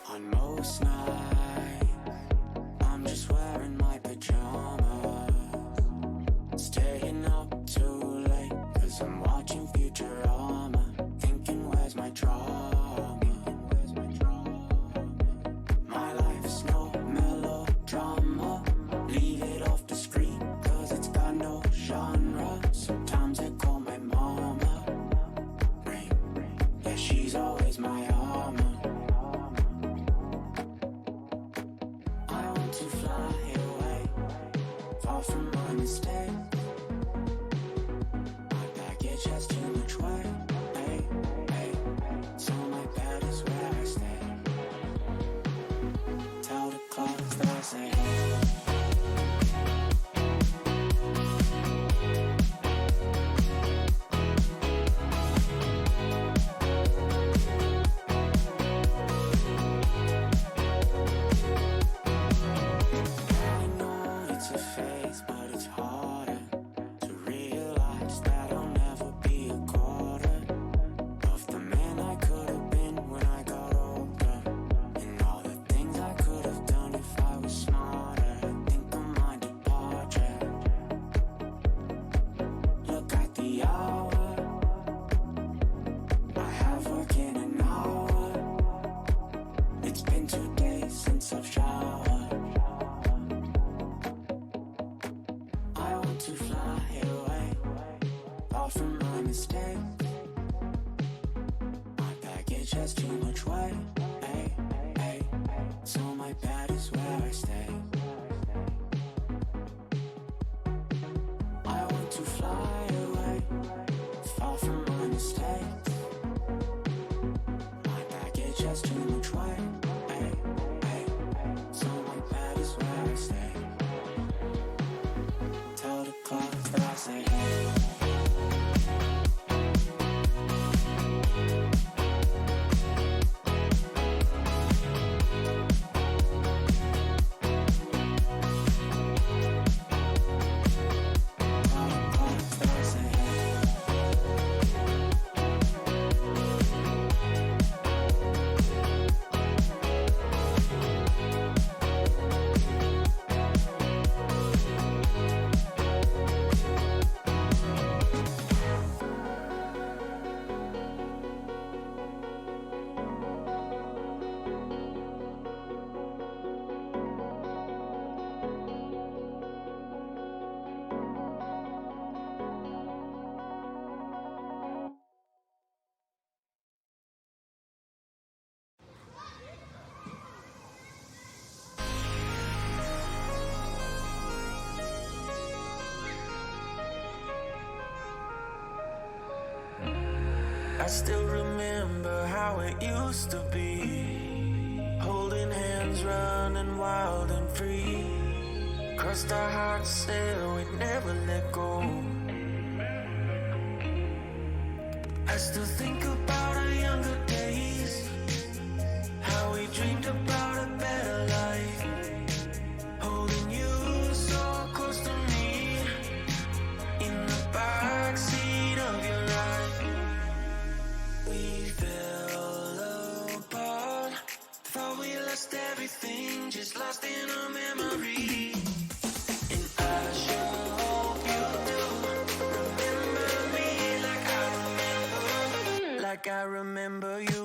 On most nights, I'm just wearing my pajamas, staying up too late, 'cause I'm watching Futurama, thinking where's my drama? My life's no melodrama, leave it off the screen, 'cause it's got no genre. Sometimes I call my mama, rain, yeah, she's always my armor. I want to fly away, far from my mistake. My baggage has too much weight, hey, hey, so my bed is where I stay. Tell the clouds that I say hey. I know it's a phase, but it's harder to realize that I'll never be a quarter of the man I could have been when I got older, and all the things I could have done if I was smarter. I think of my departure. Look at the hour, I have work in an hour. It's been 2 days since I've showered. I want to fly away, far from my mistakes. My baggage has too much weight, hey, hey, so my bed is where I stay. I want to fly away, far from my mistakes. My baggage has too much weight, hey, hey, so my bed is where I stay. Tell the clouds that I say hey. Tell the clouds that I say hey. I still remember how it used to be, holding hands, running wild and free. Crossed our hearts, said we'd never let go. I still think about our younger days, how we dreamed about a better life. Holding you so close to me, in the backseat of your ride. We fell apart, thought we lost everything, just lost in our memory. And I sure hope you do remember me like I remember you. Like I remember you.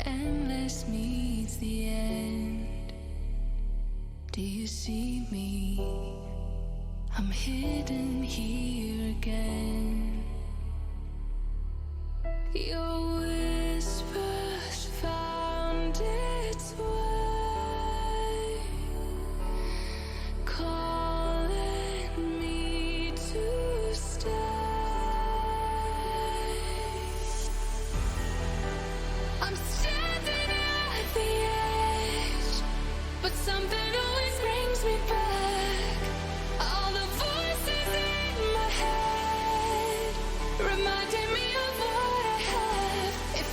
endless meets the end. Do you see me? I'm hidden here again. Your whispers found its way, calling me to stay. I'm standing at the edge, but something always brings me back. All the voices in my head reminding me of what I have. If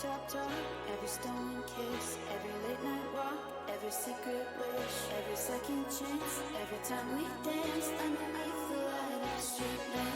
chapter, every stolen kiss, every late night walk, every secret wish, every second chance, every time we dance underneath the light of the street lamp.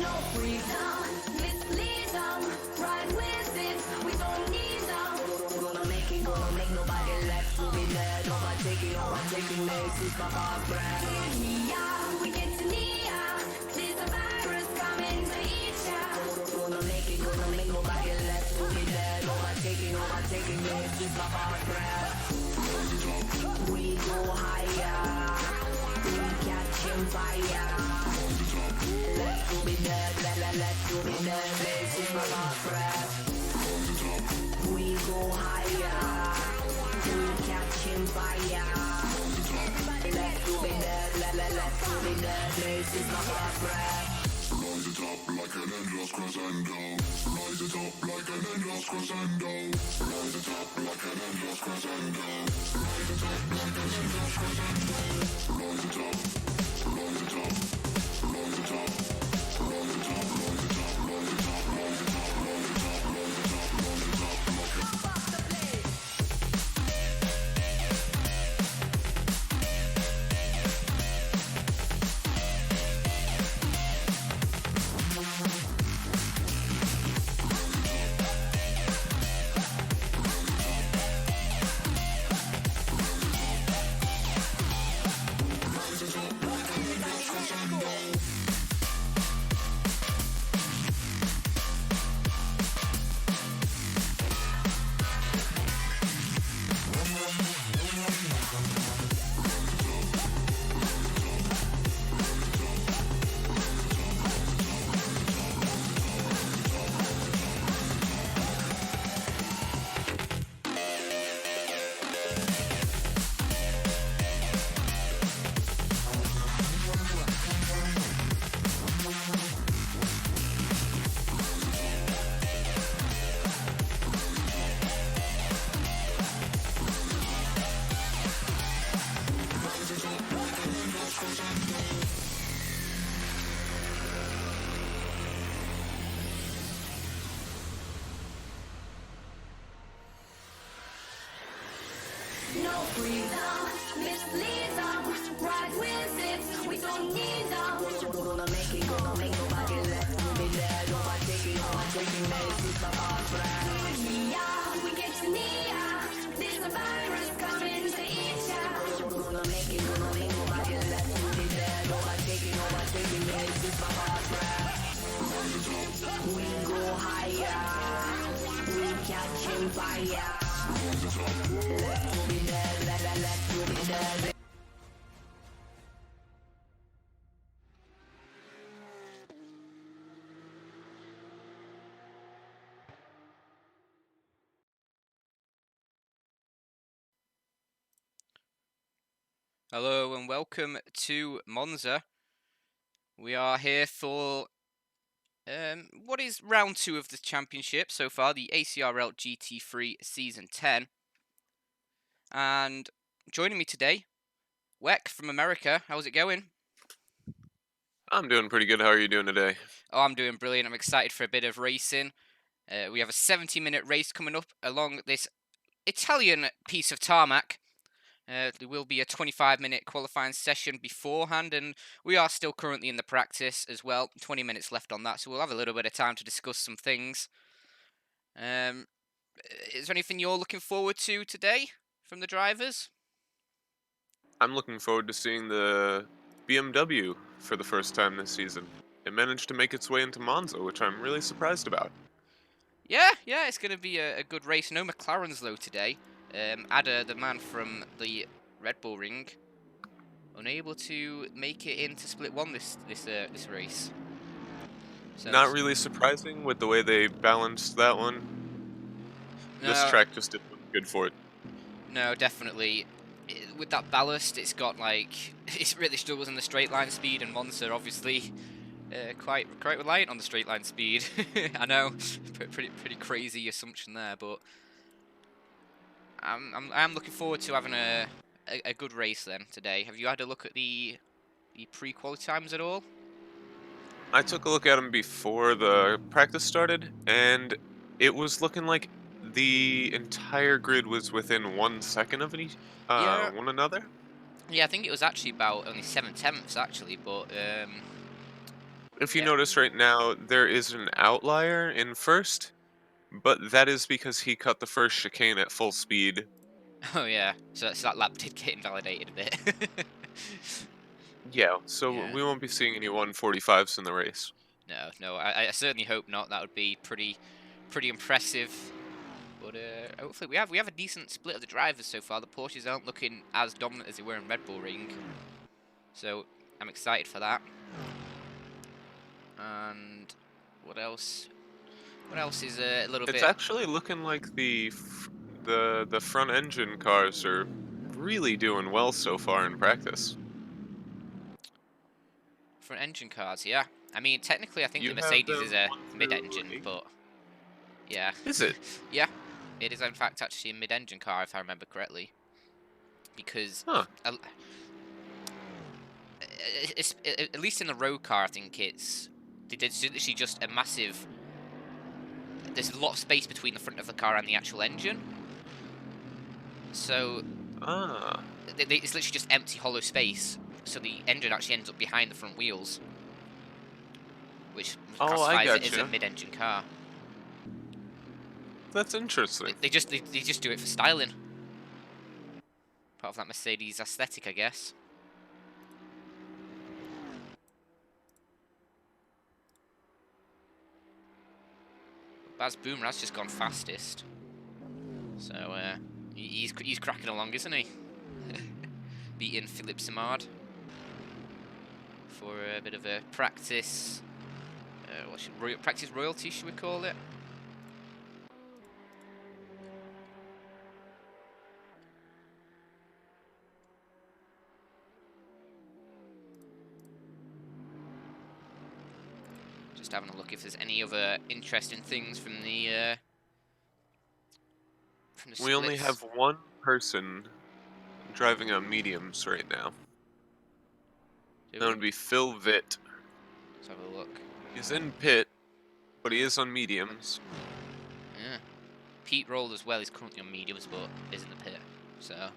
No freedom, mislead them, ride with it, we don't need them. Gonna make it, gonna make nobody left to be dead. Overtaking this is my past breath. Yeah, we get to Nia, there's a virus coming to eat ya. Gonna make it, gonna make nobody left to be dead. Overtaking this is my past breath. We go higher, we catching fire. Left to be dead, left to be dead. This is my last breath. We go higher, we catching fire. Left to be dead, left to be dead. This is my last breath. Rise it up like an endless crescendo. Rise it up like an endless crescendo. Rise it up like an endless crescendo. Rise it up like an endless crescendo. Rise it up, rise it up, rise it up, rise it up, rise it up, rise it up, rise it up, rise it up, rise it up, rise it up, No freedom, mislead them, ride with it, we don't need them. Gonna make it, gonna make nobody left to be dead. Overtaking this is my last breath. Yeah, we get to Nia, there's a virus coming to eat ya. Gonna make it, gonna make nobody left to be dead. Overtaking this is my last breath. We go higher, we catching fire. Left to be dead, left to be dead. Hello and welcome to Monza. We are here for what is round 2 of the championship so far, the ACRL GT3 Season 10. And joining me today, Weck from America. How's it going? I'm doing pretty good. How are you doing today? Oh, I'm doing brilliant. I'm excited for a bit of racing. We have a 70-minute race coming up along this Italian piece of tarmac. There will be a 25-minute qualifying session beforehand, and we are still currently in the practice as well. 20 minutes left on that, so we'll have a little bit of time to discuss some things. Is there anything you're looking forward to today from the drivers. I'm looking forward to seeing the BMW for the first time this season. It managed to make its way into Monza, which I'm really surprised about. Yeah, it's going to be a good race. No McLaren's though today. Ada, the man from the Red Bull Ring, unable to make it into Split 1 this race. So Not really surprising with the way they balanced that one. This no, track just didn't look good for it. no, definitely. With that ballast, it's got like it really struggles in the straight line speed, and Monza obviously quite reliant on the straight line speed. I know, pretty crazy assumption there, but I'm looking forward to having a good race then today. Have you had a look at the pre-qual times at all? I took a look at them before the practice started, and it was looking like the entire grid was within 1 second of Yeah, one another. yeah. I think it was actually about only 7/10 actually, but If you yeah. notice right now, there is an outlier in first, but that is because he cut the first chicane at full speed. Oh yeah. So that lap did get invalidated a bit. Yeah, so Yeah. we won't be seeing any 145s in the race. No. I certainly hope not. That would be pretty impressive. But hopefully we have a decent split of the drivers so far. The Porsches aren't looking as dominant as they were in Red Bull Ring, so I'm excited for that. And what else? What else is a little It's bit actually looking like the front engine cars are really doing well so far in practice. front engine cars? Yeah. I mean, technically, I think the You have Mercedes them is a 1 through mid-engine, 8. but yeah, Is it? yeah, it is in fact actually a mid-engine car if I remember correctly, because Huh. at least in the road car, I think it's literally just a massive. There's a lot of space between the front of the car and the actual engine, so Ah. it's literally just empty, hollow space. So the engine actually ends up behind the front wheels, which Oh, I classifies it as a gotcha. mid-engine car. That's interesting. They just do it for styling, part of that Mercedes aesthetic, I guess. Baz Boomer has just gone fastest, so he's cracking along, isn't he? Beating Philippe Simard for a bit of a practice. Practice royalty, should we call it? Just having a look if there's any other interesting things from the We only splits. have one person driving on mediums right now. Do That we? would be Phil Vitt. Let's have a look. He's in pit, but he is on mediums. Yeah. Pete Roll as well is currently on mediums, but is in the pit. So.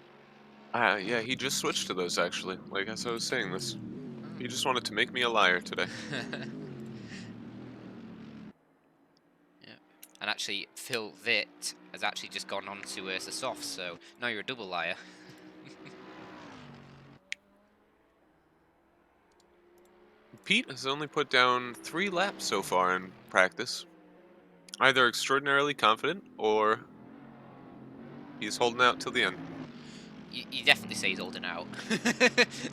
Yeah, he just switched to those actually. Like as I was saying this, he just wanted to make me a liar today. Yeah. And actually, Phil Vitt has actually just gone on to the softs, so now you're a double liar. Pete has only put down 3 laps so far in practice. Either extraordinarily confident or he's holding out till the end. You definitely say he's holding out.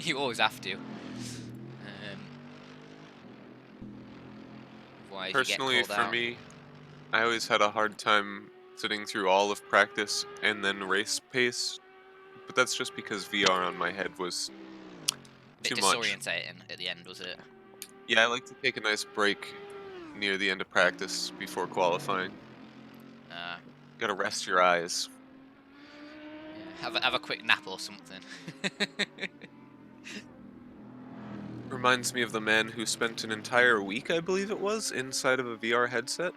You always have to. Otherwise you get Personally, called for out. me, I always had a hard time sitting through all of practice and then race pace, but that's just because VR on my head was Bit too much. disorientating at the end, was it? Yeah, I like to take a nice break near the end of practice before qualifying. Gotta rest your eyes. Yeah, have a quick nap or something. Reminds me of the man who spent an entire week, I believe it was, inside of a VR headset.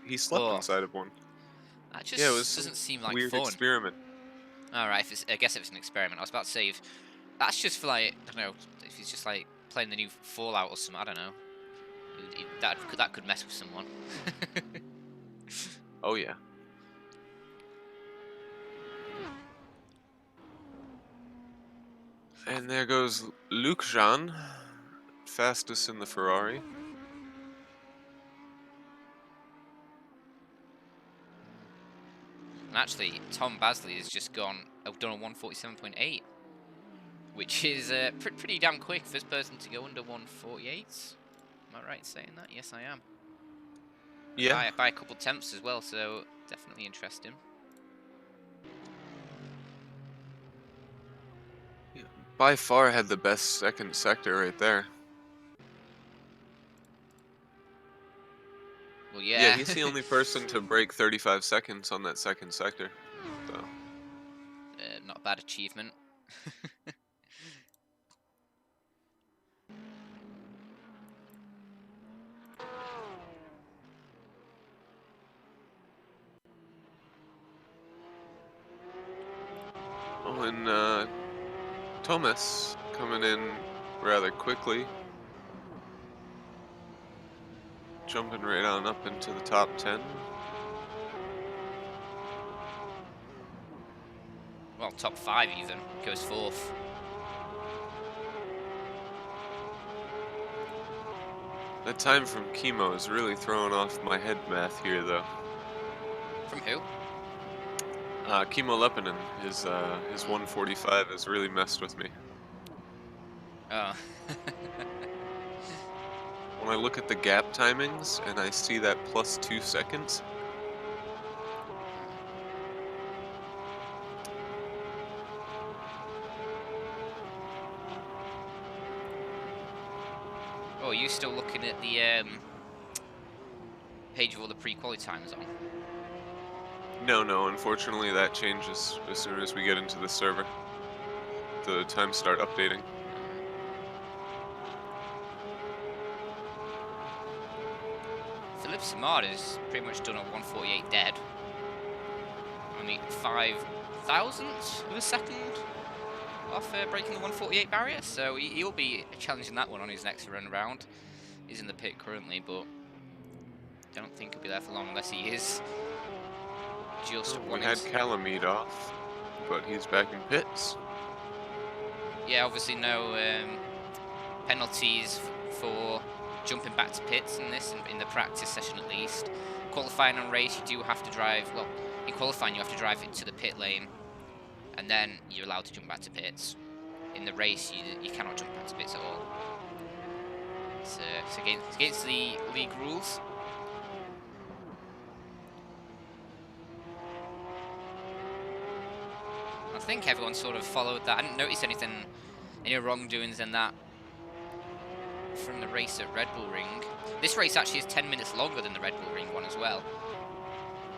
He slept Oh, inside of one. that Yeah, it just was some doesn't seem like weird fun. experiment. Alright, I guess if it's an experiment. I was about to say, that's just for like, I don't know, if he's just like playing the new Fallout or something, I don't know. That could mess with someone. Oh yeah. And there goes Luke Jean, fastest in the Ferrari. And actually, Tom Basley has just done a 147.8, which is pretty damn quick. First person to go under 148. Am I right in saying that? Yes, I am. And Yeah, by a couple tenths as well, so definitely interesting. by far had the best second sector right there. Well, Yeah, yeah. he's the only person to break 35 seconds on that second sector. So Not a bad achievement. oh, and Thomas coming in rather quickly, jumping right on up into the top 10. Well, top 5 even. Goes 4th. That time from chemo is really throwing off my head math here, though. From who? Chemo Leppinen, his 145 has really messed with me. Oh. When I look at the gap timings and I see that plus 2 seconds, Oh, are you still looking at the page with all the pre-quali times on? no, unfortunately that changes as soon as we get into the server. The times start updating. Philippe Simard has pretty much done a 148 dead. Only 5,000ths of a second off breaking the 148 barrier, so he'll be challenging that one on his next run round. He's in the pit currently, but I don't think he'll be there for long unless he is just We wanting had to... Calamite off, but he's back in pits. Yeah, obviously no penalties for jumping back to pits in this, in the practice session at least. Qualifying and race, you do have to drive, well, in qualifying you have to drive it to the pit lane, and then you're allowed to jump back to pits. In the race, you cannot jump back to pits at all. It's against the league rules. I think everyone sort of followed that. I didn't notice any wrongdoings in that from the race at Red Bull Ring. This race actually is 10 minutes longer than the Red Bull Ring one as well.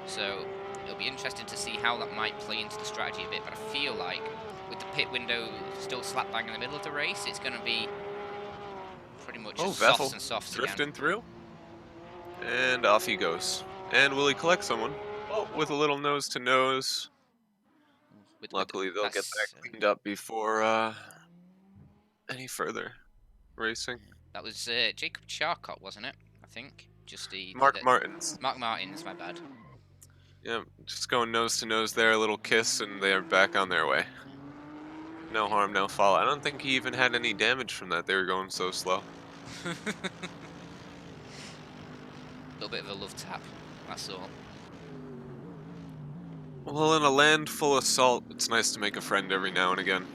So it'll be interesting to see how that might play into the strategy a bit, but I feel like with the pit window still slap bang in the middle of the race, it's going to be pretty much just softs and softs drifting again. through. And off he goes. And will he collect someone? Oh, with a little nose to nose. Luckily, they'll get that cleaned up before any further racing. That was Jacob Charcot, wasn't it? I think. Just the Mark Martins. Mark Martins, my bad. Yeah, just going nose to nose there, a little kiss, and they are back on their way. No harm, no foul. I don't think he even had any damage from that. They were going so slow. A little bit of a love tap, that's all. Well, in a land full of salt, it's nice to make a friend every now and again.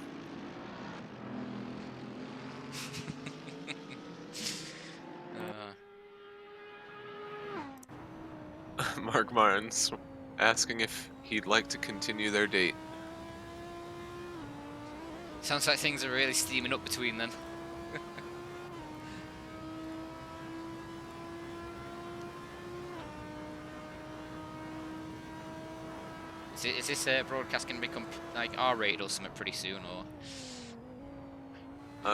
Mark Martins asking if he'd like to continue their date. Sounds like things are really steaming up between them. Is this broadcast going to become like R-rated or something pretty soon, or?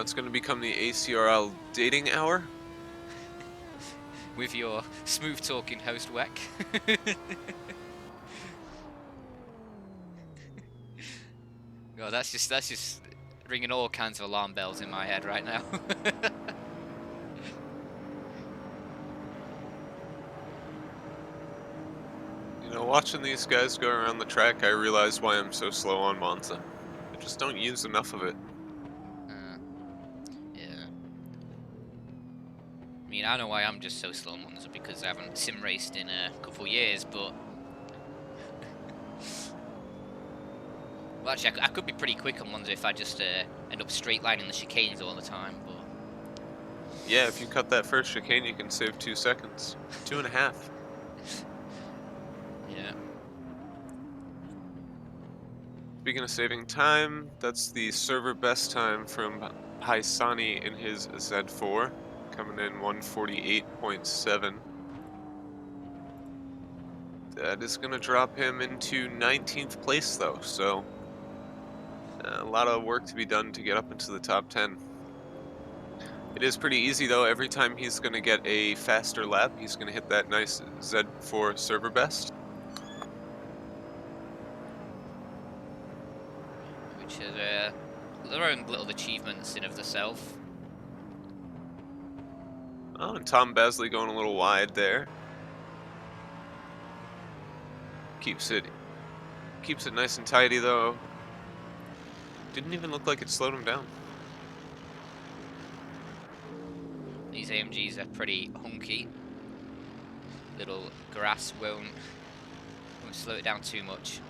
It's going to become the ACRL dating hour. With your smooth talking host Weck. God, that's just ringing all kinds of alarm bells in my head right now. You know, watching these guys go around the track, I realize why I'm so slow on Monza. I just don't use enough of it. mean, I know why I'm just so slow on Monza, because I haven't sim raced in a couple years, but... Well, actually, I could be pretty quick on Monza if I just end up straight lining the chicanes all the time, but... Yeah, if you cut that first chicane, you can save 2 seconds. 2.5. Yeah. Speaking of saving time, that's the server best time from Paisani in his Z4, coming in 148.7. That is going to drop him into 19th place, though, so a lot of work to be done to get up into the top 10. It is pretty easy, though. Every time he's going to get a faster lap, he's going to hit that nice Z4 server best. Which is their own little achievements in of themselves. Oh, and Tom Basley going a little wide there. Keeps it nice and tidy, though. Didn't even look like it slowed him down. These AMGs are pretty hunky. Little grass won't slow it down too much.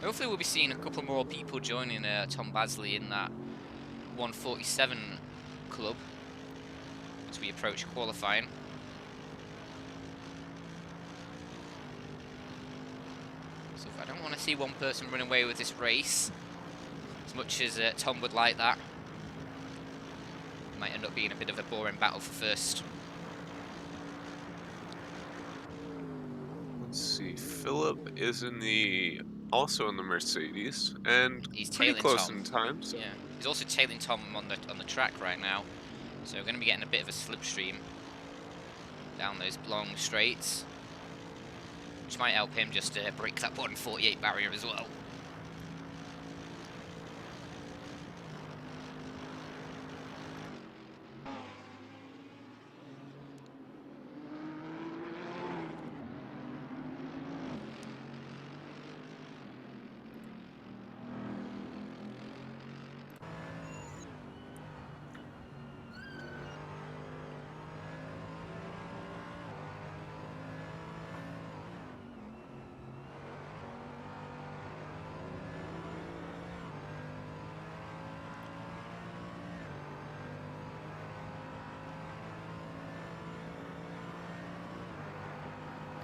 Hopefully we'll be seeing a couple more people joining Tom Basley in that 147 club as we approach qualifying. So if I don't want to see one person run away with this race, as much as Tom would like that, it might end up being a bit of a boring battle for first. Let's see, Philip is also in the Mercedes, and He's pretty tailing close Tom. in time. So. Yeah, he's also tailing Tom on the track right now, so we're going to be getting a bit of a slipstream down those long straights, which might help him just break that 148 barrier as well.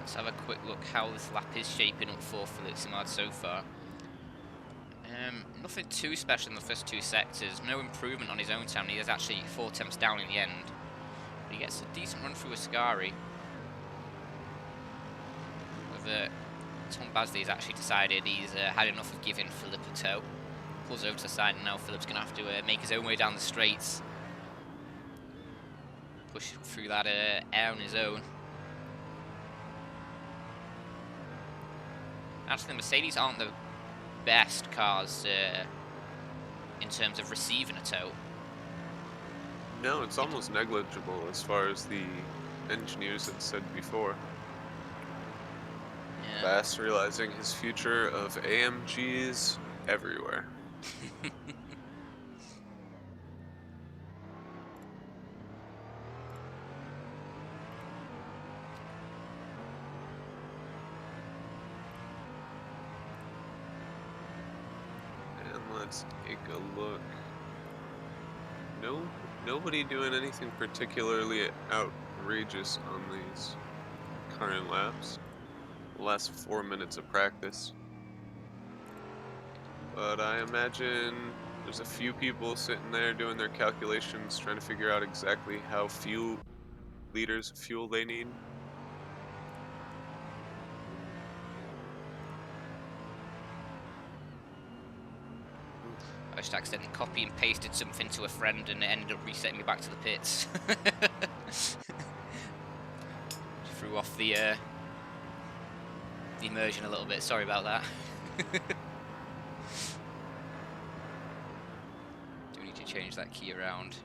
Let's have a quick look how this lap is shaping up for Philip Simard so far. Nothing too special in the first two sectors. No improvement on his own time. He is actually 4 temps down in the end. But he gets a decent run through Ascari. Tom Basley has actually decided he's had enough of giving Philip a tow. Pulls over to the side, and now Philip's going to have to make his own way down the straights. Push through that air on his own. Actually, the Mercedes aren't the best cars in terms of receiving a tow. No, it's almost negligible as far as the engineers had said before. Yeah. Bass realizing his future of AMGs everywhere. And let's take a look. Nobody doing anything particularly outrageous on these current laps. The last 4 minutes of practice. But I imagine there's a few people sitting there doing their calculations, trying to figure out exactly how few liters of fuel they need. I just accidentally copy and pasted something to a friend and it ended up resetting me back to the pits. Threw off the immersion a little bit, sorry about that. Do need to change that key around.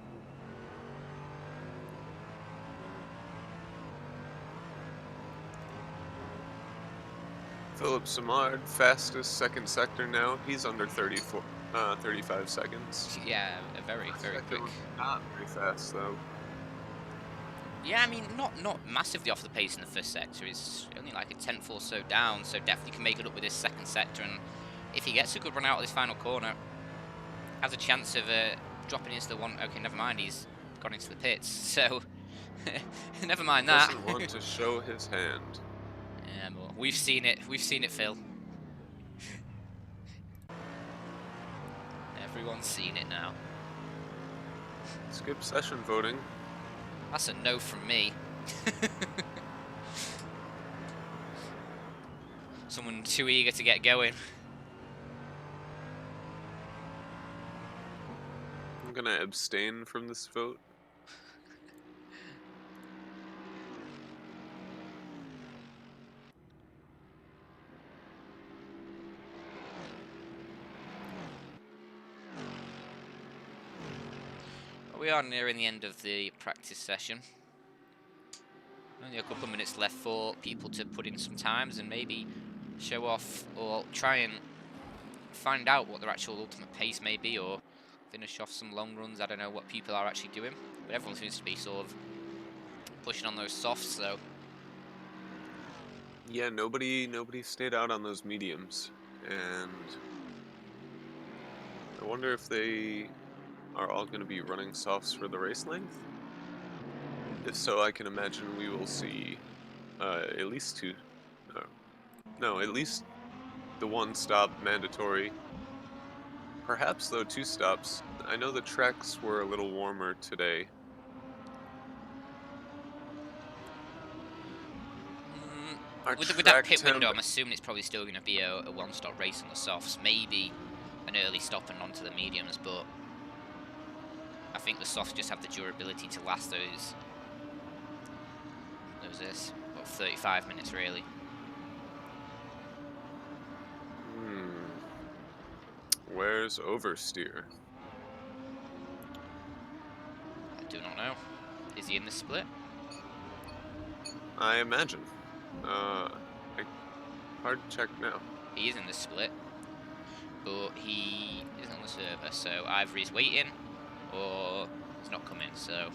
Philip Samard, fastest second sector now. He's under 35 seconds. Yeah, very, First very sector quick. was not very fast though. Yeah, I mean, not massively off the pace in the first sector. It's only like a tenth or so down, so definitely can make it up with this second sector. And if he gets a good run out of this final corner, has a chance of dropping into the one. Okay, never mind. He's gone into the pits, so never mind that. Doesn't want to show his hand. Yeah, but we've seen it. We've seen it, Phil. Everyone's seen it now. Skip session voting. That's a no from me. Someone too eager to get going. I'm gonna abstain from this vote. We are nearing the end of the practice session. Only a couple of minutes left for people to put in some times and maybe show off or try and find out what their actual ultimate pace may be, or finish off some long runs. I don't know what people are actually doing, but everyone seems to be sort of pushing on those softs, though. Yeah, nobody stayed out on those mediums, and I wonder if they are all going to be running softs for the race length. If so, I can imagine we will see at least two. No, at least the one stop mandatory. Perhaps though 2 stops. I know the tracks were a little warmer today. With that pit window, I'm assuming it's probably still going to be a one-stop race on the softs. Maybe an early stop and onto the mediums, but I think the softs just have the durability to last those about 35 minutes really. Where's oversteer? I do not know. Is he in the split? I imagine. Hard to check now. He is in the split, but he is on the server, so either he's waiting or he's not coming, so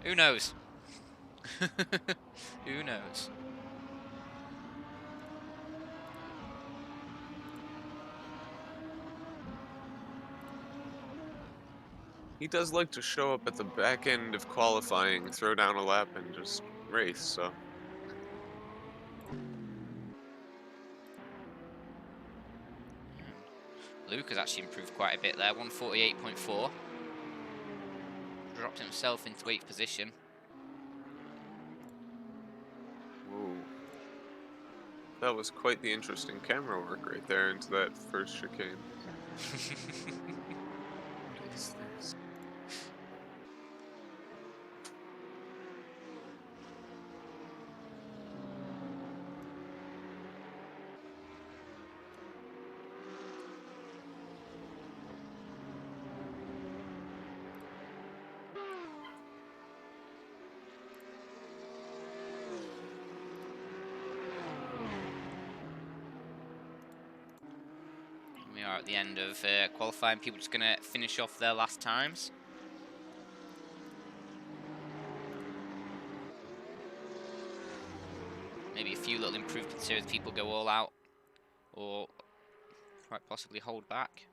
who knows? Who knows? He does like to show up at the back end of qualifying, throw down a lap, and just race, so. Luke has actually improved quite a bit there, 148.4. Dropped himself into 8th position. Whoa. That was quite the interesting camera work right there into that first chicane. What is this? We are at the end of qualifying. People just going to finish off their last times. Maybe a few little improvements here as people go all out, or quite possibly hold back.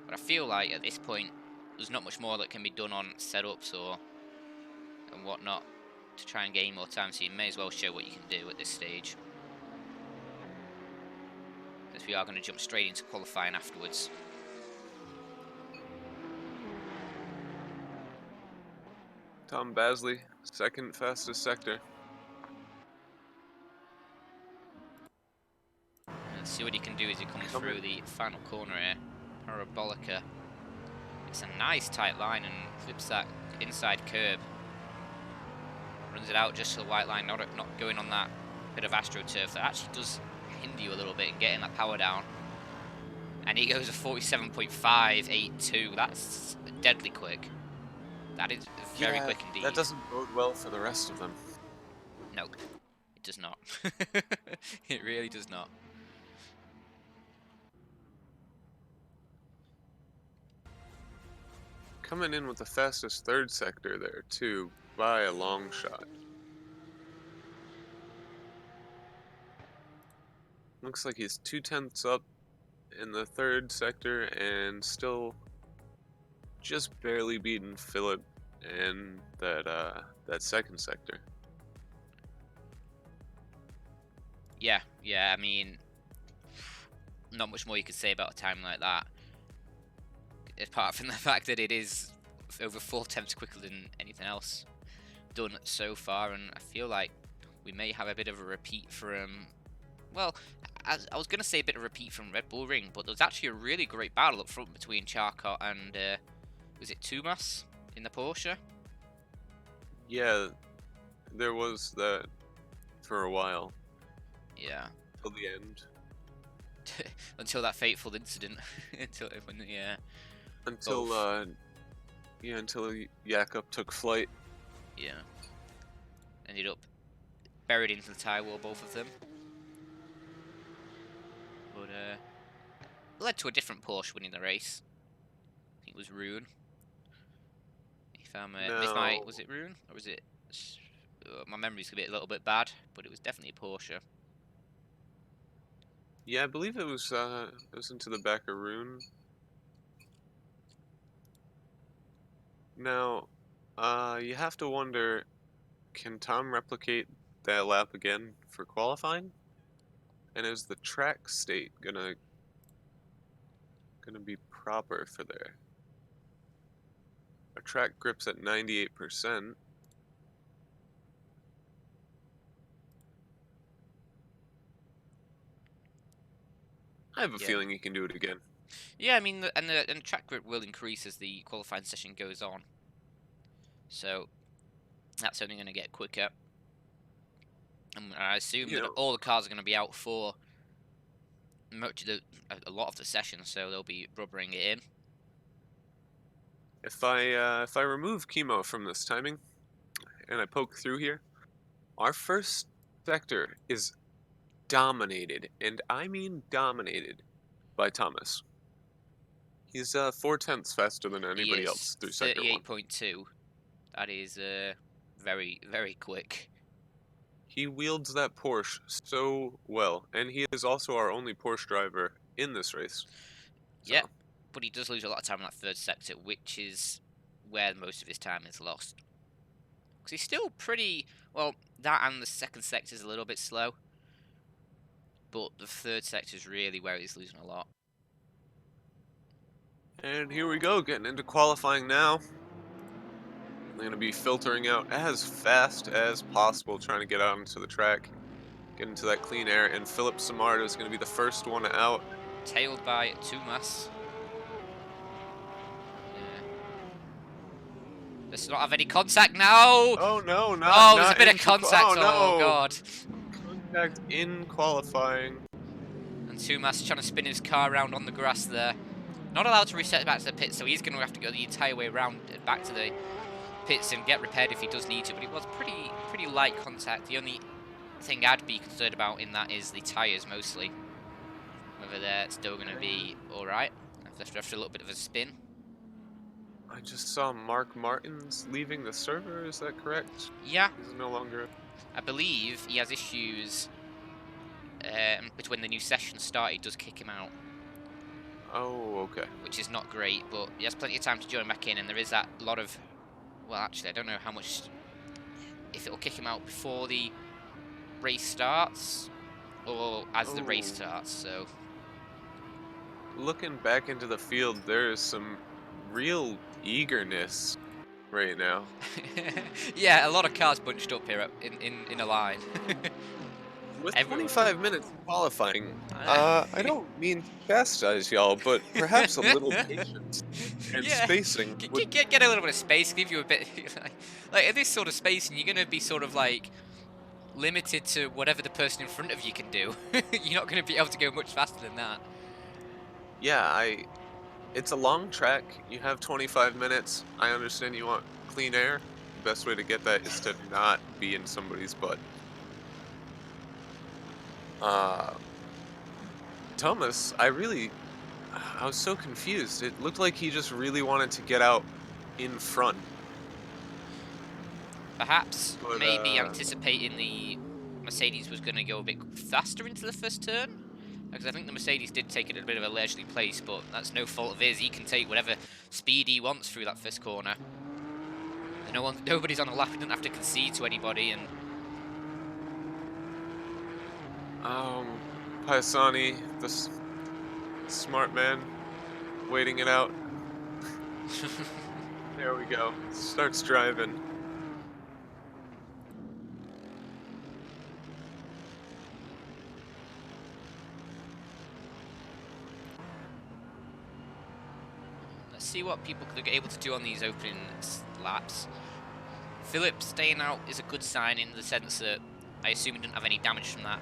But I feel like at this point there's not much more that can be done on setups and whatnot to try and gain more time, so you may as well show what you can do at this stage. As we are going to jump straight into qualifying afterwards. Tom Basley, second fastest sector. Let's see what he can do as he comes through the final corner here. Parabolica. It's a nice tight line and flips that inside curb. Runs it out just to the white line, not going on that bit of AstroTurf that actually does hinder you a little bit in getting that power down. And he goes a 47.582. That's deadly quick. That is very quick indeed. That doesn't bode well for the rest of them. Nope, it does not. It really does not. Coming in with the fastest third sector there, too, by a long shot. Looks like he's 2/10 up in the third sector and still just barely beating Philip in that second sector. Yeah, I mean, not much more you could say about a time like that. Apart from the fact that it is over 4/10 quicker than anything else done so far, and I feel like we may have a bit of a repeat from, well, I was going to say a bit of a repeat from Red Bull Ring, but there was actually a really great battle up front between Charcot and, was it Tumas in the Porsche? Yeah, there was that for a while. Yeah. Till the end. Until that fateful incident. Until when the, Until, both. until Jakob took flight. Yeah. Ended up buried into the tyre wall, both of them. But, led to a different Porsche winning the race. I think it was Rune. If I'm, No. was it Rune? Or was it... my memory's a little bit bad, but it was definitely a Porsche. Yeah, I believe it was into the back of Rune. Now, you have to wonder, can Tom replicate that lap again for qualifying? And is the track state gonna be proper for there? Our track grip's at 98%. I have a Yeah. feeling he can do it again. Yeah, I mean, the track grip will increase as the qualifying session goes on. So, that's only going to get quicker. And I assume that all the cars are going to be out for a lot of the session, so they'll be rubbering it in. If I remove chemo from this timing, and I poke through here, our first sector is dominated, and I mean dominated, by Thomas. He's 4/10 faster than anybody else through sector 1. 38.2. That is very, very quick. He wields that Porsche so well, and he is also our only Porsche driver in this race. Yeah, but he does lose a lot of time in that third sector, which is where most of his time is lost. Because he's still pretty, well, that and the second sector is a little bit slow. But the third sector is really where he's losing a lot. And here we go, getting into qualifying now. I'm going to be filtering out as fast as possible, trying to get out into the track, get into that clean air, and Philip Samarda is going to be the first one out. Tailed by Tumas. Let's not have any contact now! Oh no, there's a bit of contact, oh no! God. Contact in qualifying. And Tumas trying to spin his car around on the grass there. Not allowed to reset back to the pits, so he's going to have to go the entire way around back to the pits and get repaired if he does need to, but it was pretty light contact. The only thing I'd be concerned about in that is the tyres mostly. Whether they're still going to be alright after a little bit of a spin. I just saw Mark Martins leaving the server, is that correct? Yeah. He's no longer... I believe he has issues between the new session start, it does kick him out. Oh, okay. Which is not great, but he has plenty of time to join back in, and there is that lot of... Well, actually, I don't know how much... If it'll kick him out before the race starts, or as the race starts, so... Looking back into the field, there is some real eagerness right now. Yeah, a lot of cars bunched up here in a line. With 25 minutes of qualifying, I don't mean to chastise y'all, but perhaps a little patience and spacing would... Get a little bit of space, give you a bit... like, at this sort of spacing, you're going to be sort of, like, limited to whatever the person in front of you can do. You're not going to be able to go much faster than that. Yeah, it's a long track. You have 25 minutes. I understand you want clean air. The best way to get that is to not be in somebody's butt. Thomas, I was so confused. It looked like he just really wanted to get out in front. Perhaps, But, maybe anticipating the Mercedes was going to go a bit faster into the first turn. Because I think the Mercedes did take it at a bit of a leisurely pace, but that's no fault of his. He can take whatever speed he wants through that first corner. Nobody's on a lap. He didn't have to concede to anybody, and Paisani, the smart man, waiting it out. There we go. Starts driving. let's see what people are able to do on these opening laps. Philip staying out is a good sign in the sense that I assume he didn't have any damage from that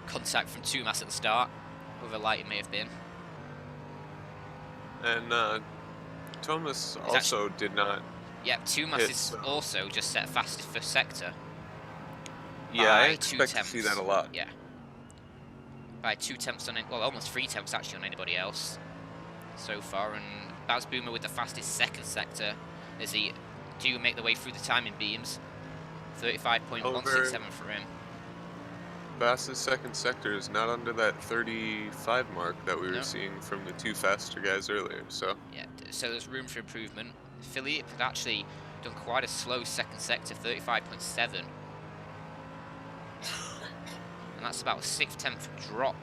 contact from Tumas at the start, however light it may have been. And Thomas also did not. Yeah, Tumas is also just set fastest first sector. Yeah, I expect to see that a lot. Yeah. By 2 tenths on it, well, almost 3 tenths actually on anybody else so far. And Baz Boomer with the fastest second sector as he do make the way through the timing beams. 35.167 for him. Bass's second sector is not under that 35 mark that we were seeing from the 2 faster guys earlier, so. Yeah, so there's room for improvement. Philippe had actually done quite a slow second sector, 35.7. And that's about a 6/10 drop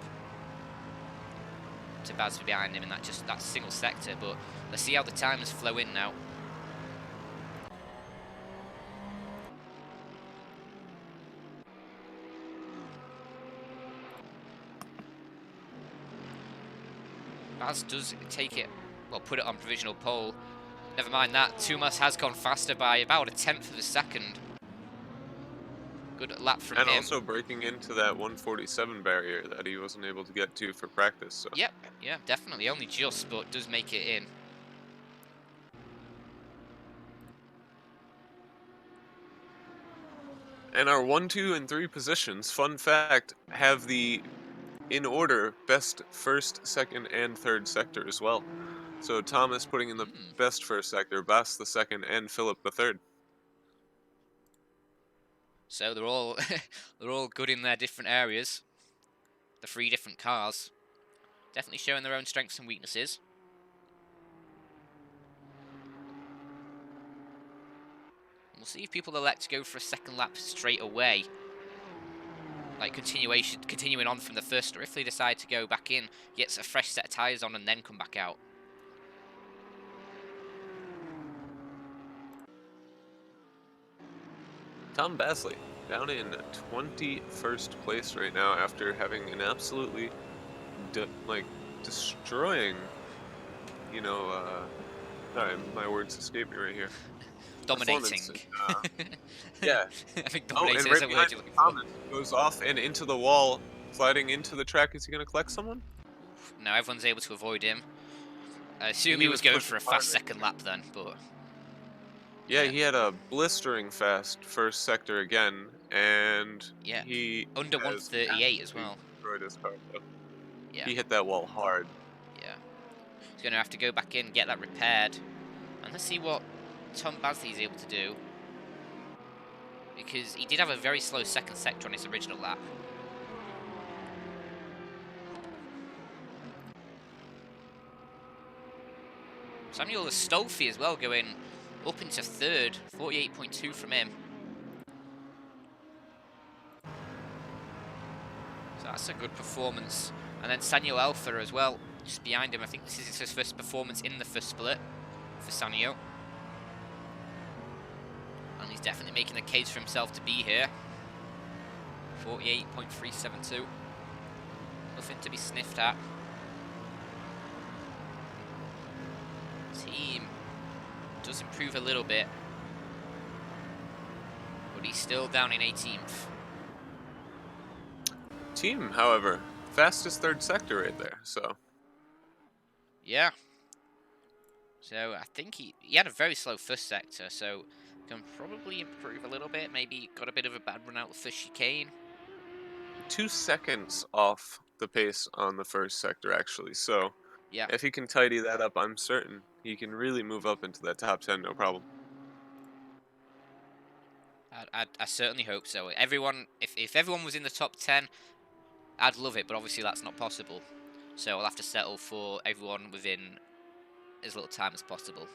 to Baz behind him in that single sector, but let's see how the timers flow in now. Baz does take it, well, put it on provisional pole. Never mind that, Tumas has gone faster by about a 1/10 of a second. Good lap from him. And also breaking into that 147 barrier that he wasn't able to get to for practice. So. Yep, yeah, definitely. Only just, but does make it in. And our 1, 2, and 3 positions, fun fact, have the, in order, best first, second, and third sector as well. So Thomas putting in the best first sector, Bass the second, and Philip the third. So they're all they're all good in their different areas. The 3 different cars, definitely showing their own strengths and weaknesses. We'll see if people elect to go for a second lap straight away, like continuing on from the first, or if they decide to go back in, get a fresh set of tyres on, and then come back out. Tom Basley down in 21st place right now after having an absolutely destroying, you know, sorry, my words escape me right here. Dominating. Yeah. I think dominating is a word you're looking for. Thomas goes off and into the wall, sliding into the track. Is he going to collect someone? No, everyone's able to avoid him. I assume he was going for a fast second lap then, but... Yeah, he had a blistering fast first sector again, and he under 138 as well. Destroyed his car, though. Yeah. He hit that wall hard. Yeah. He's going to have to go back in, get that repaired. And let's see what Tom Basley is able to do. Because he did have a very slow second sector on his original lap. Samuel Astolfi as well going up into third, 48.2 from him. So that's a good performance. And then Sanyo Alpha as well, just behind him. I think this is his first performance in the first split for Sanyo. And he's definitely making a case for himself to be here. 48.372. Nothing to be sniffed at. Team does improve a little bit, but he's still down in 18th. Team, however, fastest third sector right there, so. Yeah. So I think he had a very slow first sector, so can probably improve a little bit. Maybe got a bit of a bad run out with the chicane. 2 seconds off the pace on the first sector, actually. So Yeah, if he can tidy that up, I'm certain he can really move up into that top 10, no problem. I certainly hope so. Everyone, if everyone was in the top 10, I'd love it, but obviously that's not possible. So I'll have to settle for everyone within as little time as possible.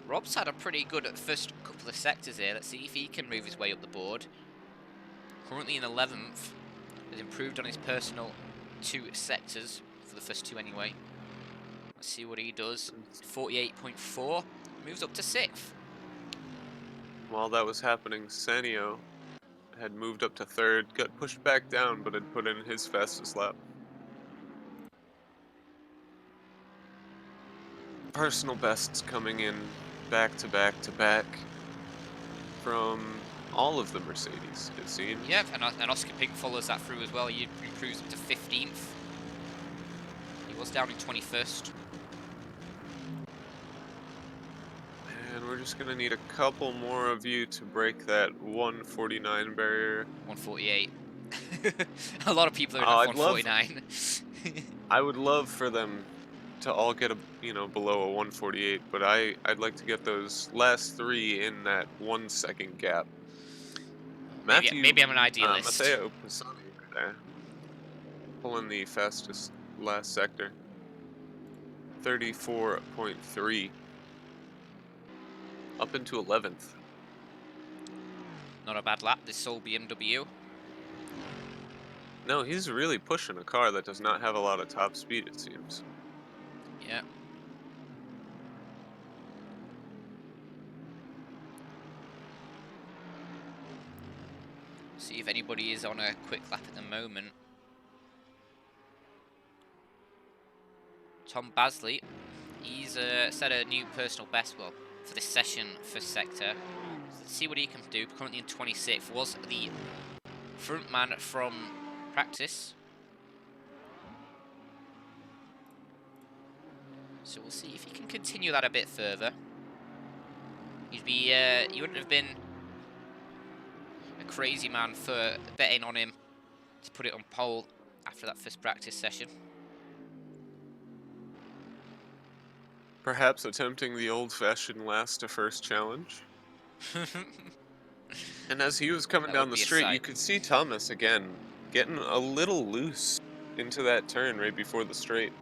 Rob's had a pretty good first couple of sectors here. Let's see if he can move his way up the board. Currently in 11th, has improved on his personal 2 sectors, for the first 2 anyway. Let's see what he does. 48.4, moves up to 6th. While that was happening, Sanio had moved up to 3rd, got pushed back down, but had put in his fastest lap. Personal bests coming in back to back to back from all of the Mercedes, it seems. Yeah, and Oscar Pink follows that through as well. He improves up to 15th. He was down in 21st. And we're just gonna need a couple more of you to break that 149 barrier. 148. A lot of people are in Oh, at 149. I would love for them to all get below a 148, but I'd like to get those last 3 in that 1 second gap. Maybe I'm an idealist. Matteo Pisani right there, pulling the fastest last sector. 34.3. Up into 11th. Not a bad lap, this sole BMW. No, he's really pushing a car that does not have a lot of top speed, it seems. Yeah. See if anybody is on a quick lap at the moment. Tom Basley, he's set a new personal best, well, for this session for sector. So let's see what he can do. Currently in 26th, was the front man from practice. So we'll see if he can continue that a bit further. He wouldn't have been a crazy man for betting on him to put it on pole after that first practice session. Perhaps attempting the old-fashioned last to first challenge. And as he was coming That down would the be a straight, you sight. could see Thomas again getting a little loose into that turn right before the straight.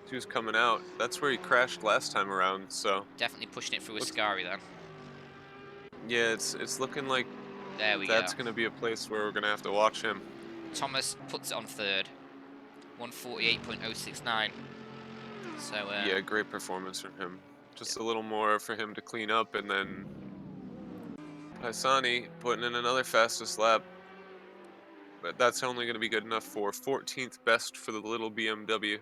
He was coming out. That's where he crashed last time around, so Definitely pushing it through a Ascari then. yeah, it's looking like There we that's go. going to be a place where we're going to have to watch him. Thomas puts it on 3rd. 148.069. So, Yeah, great performance from him. Just a little more for him to clean up, and then Pisani putting in another fastest lap. But that's only going to be good enough for 14th best for the little BMW.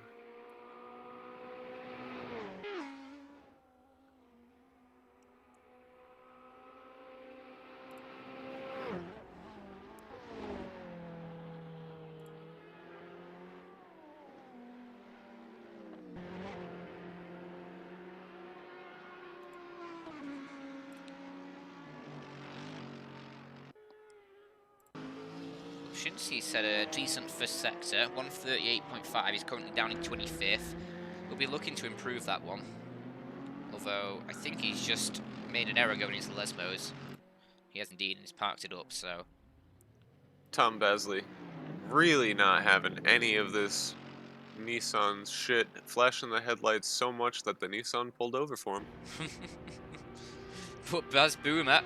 Shinsuke set a decent first sector, 138.5. He's currently down in 25th. We'll be looking to improve that one. Although, I think he's just made an error going into Lesmos. He has indeed, and he's parked it up, so... Tom Basley really not having any of this Nissan's shit, flashing the headlights so much that the Nissan pulled over for him. But Baz Boomer...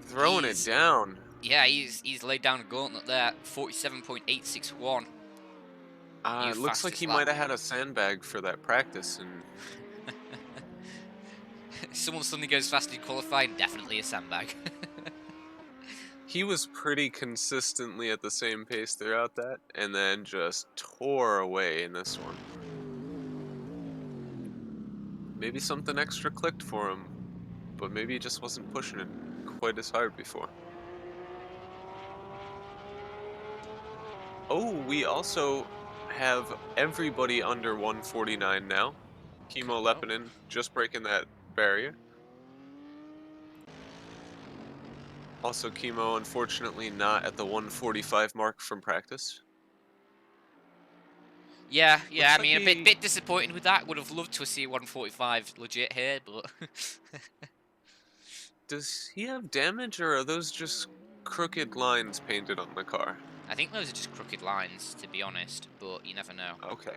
Throwing it down. Yeah, he's laid down a gauntlet there, 47.861. It looks like he might have had a sandbag for that practice, and someone suddenly goes fast in qualifying, definitely a sandbag. he was pretty consistently at the same pace throughout that, and then just tore away in this one. Maybe something extra clicked for him, but maybe he just wasn't pushing it quite as hard before. Oh, we also have everybody under 149 now. Chemo Okay. Lepinin just breaking that barrier. Also, Chemo, unfortunately, not at the 145 mark from practice. Yeah, I Looks like mean, a bit he... disappointed with that. Would have loved to see 145 legit here, but Does he have damage, or are those just crooked lines painted on the car? I think those are just crooked lines, to be honest. But you never know. Okay.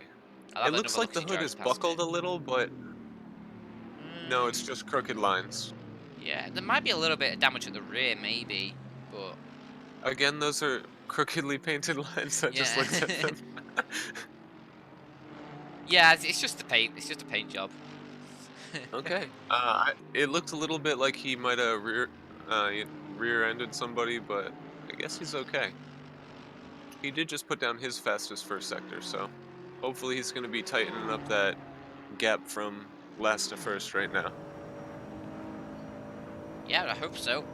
I'll It have looks another like look as the he hood drives is past me. buckled a little, but no, it's just crooked lines. Yeah, there might be a little bit of damage at the rear, maybe, but Again, those are crookedly painted lines. I just yeah, looked at them. yeah, it's just the paint. It's just a paint job. Okay. It looked a little bit like he might have rear-ended somebody, but I guess he's okay. He did just put down his fastest first sector, so hopefully he's going to be tightening up that gap from last to first right now. Yeah, I hope so.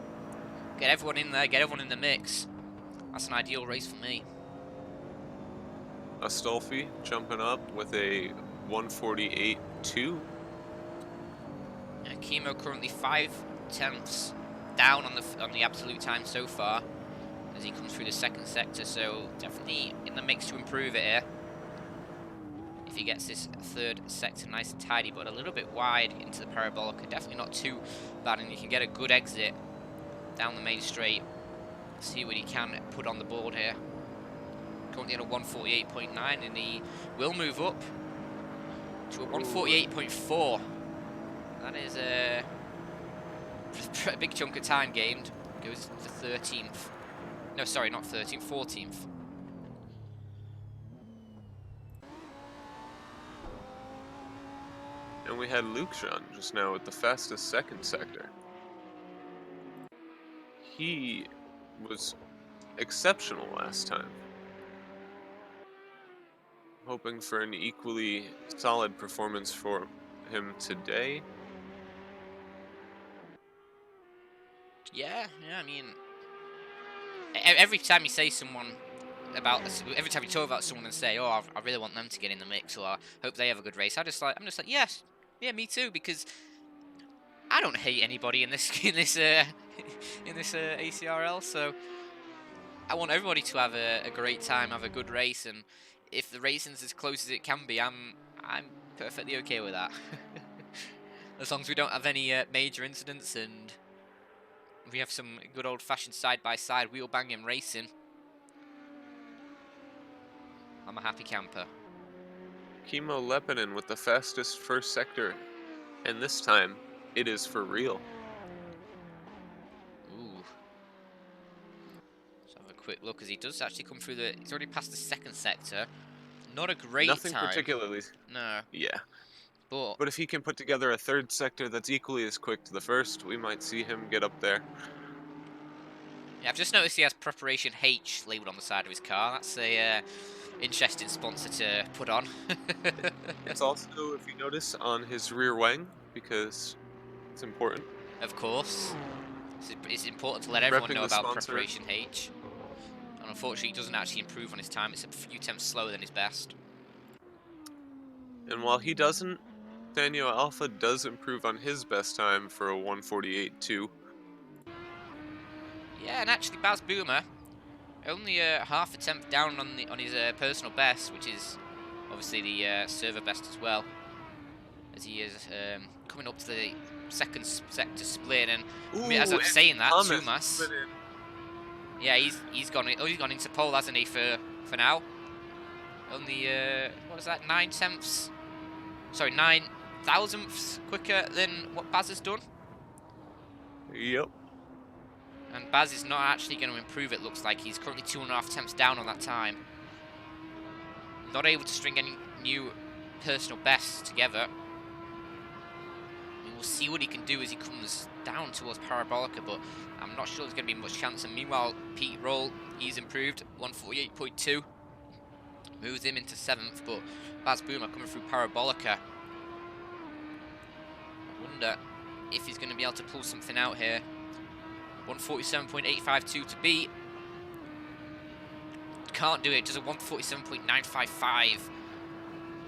Get everyone in there. Get everyone in the mix. That's an ideal race for me. Astolfi jumping up with a 148.2. Chemo currently 5/10 down on the absolute time so far as he comes through the second sector. So definitely in the mix to improve it here. If he gets this third sector nice and tidy, but a little bit wide into the parabolica. Definitely not too bad, and you can get a good exit down the main straight. See what he can put on the board here. Currently at a 148.9, and he will move up to a 148.4. That is a big chunk of time gained. Goes to 13th. No, sorry, not 13th, 14th. And we had Luke Jean just now with the fastest second sector. He was exceptional last time. Hoping for an equally solid performance for him today. Yeah, I mean, every time you say someone about this, every time you talk about someone and say, "Oh, I really want them to get in the mix," or "I hope they have a good race," I'm just like, yes, yeah, me too, because I don't hate anybody in this in this ACRL, so I want everybody to have a great time, have a good race, and if the racing's as close as it can be, I'm perfectly okay with that. As long as we don't have any major incidents and we have some good old-fashioned side-by-side wheel banging racing, I'm a happy camper. Chemo Lepinin with the fastest first sector. And this time, it is for real. Ooh. Let's have a quick look, as he does actually come through the... He's already passed the second sector. Not a great Nothing time. particularly. No. Yeah. But if he can put together a third sector that's equally as quick to the first, we might see him get up there. yeah, I've just noticed he has Preparation H labelled on the side of his car. That's a interesting sponsor to put on. It's also, if you notice, on his rear wing, because it's important. Of course. It's important to let everyone Repping know the about sponsor. Preparation H. And unfortunately, he doesn't actually improve on his time. It's a few tenths slower than his best. And while he doesn't, Daniel Alpha does improve on his best time for a 148.2. Yeah, and actually, Baz Boomer only half a tenth down on his personal best, which is obviously the server best as well, as he is coming up to the second sector split. And as I'm saying that, Tumas, yeah, he's gone into pole, hasn't he? For now, only what is that? 9 tenths, sorry, 9 thousandths quicker than what Baz has done. Yep. And Baz is not actually going to improve, it looks like. He's currently 2.5 tenths down on that time. Not able to string any new personal bests together. And we'll see what he can do as he comes down towards Parabolica, but I'm not sure there's going to be much chance. And meanwhile, Pete Roll, he's improved, 148.2. Moves him into 7th, but Baz Boomer coming through Parabolica. I wonder if he's going to be able to pull something out here. 147.852 to beat. can't do it. Does a 147.955.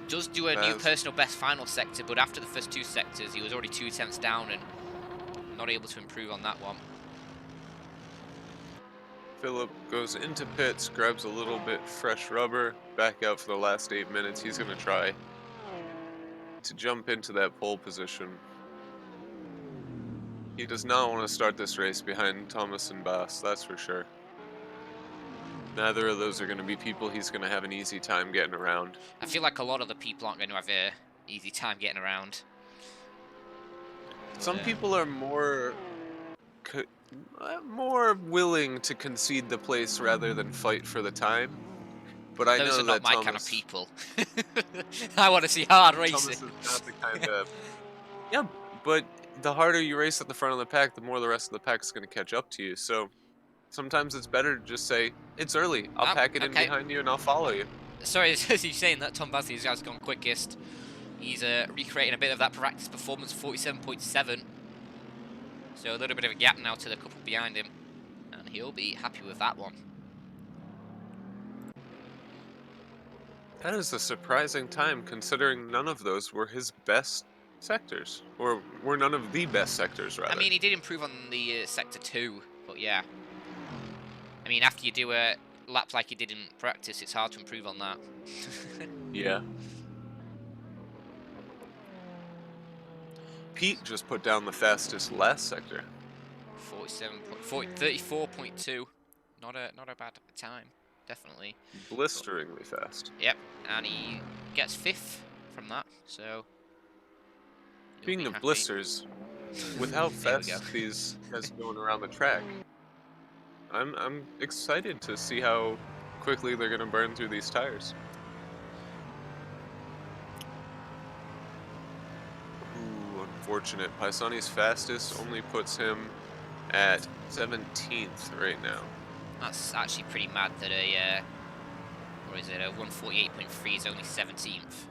Does do a new Baz. personal best final sector, but after the first 2 sectors, he was already 2 tenths down and not able to improve on that one. Philip goes into pits, grabs a little bit fresh rubber, back out for the last 8 minutes. He's going to try to jump into that pole position. He does not want to start this race behind Thomas and Bass, that's for sure. Neither of those are going to be people he's going to have an easy time getting around. I feel like a lot of the people aren't going to have an easy time getting around. Some people are more willing to concede the place rather than fight for the time. But I Those know are not that my Thomas, kind of people. I want to see hard racing. Thomas is not the kind of... Yeah, but the harder you race at the front of the pack, the more the rest of the pack is going to catch up to you. So sometimes it's better to just say, it's early, I'll pack it in okay. behind you and I'll follow you. Sorry, as you're saying that, Tom Basley has gone quickest. He's recreating a bit of that practice performance, 47.7. So a little bit of a gap now to the couple behind him. And he'll be happy with that one. That is a surprising time, considering none of those were his best sectors. Or were none of the best sectors, rather. I mean, he did improve on the Sector 2, but yeah. I mean, after you do a lap like he did in practice, it's hard to improve on that. Yeah. Pete just put down the fastest last sector. 34.2. Not a bad time, definitely. Blisteringly fast. Yep, and he gets 5th from that, so... Speaking of blisters, with how fast these guys are going around the track, I'm excited to see how quickly they're going to burn through these tires. Ooh, unfortunate. Paisani's fastest only puts him at 17th right now. That's actually pretty mad that a 148.3 is only 17th.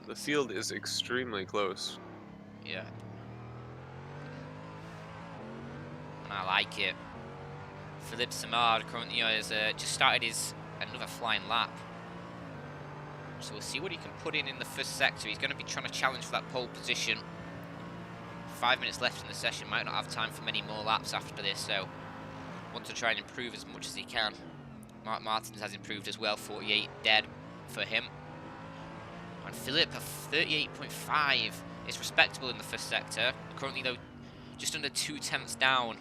The field is extremely close. Yeah. And I like it. Philippe Samard currently has just started another flying lap. So we'll see what he can put in the first sector. He's going to be trying to challenge for that pole position. 5 minutes left in the session. Might not have time for many more laps after this, so want to try and improve as much as he can. Mark Martins has improved as well, 48 dead for him. And Philip, a 38.5 is respectable in the first sector. Currently, though, just under 2 tenths down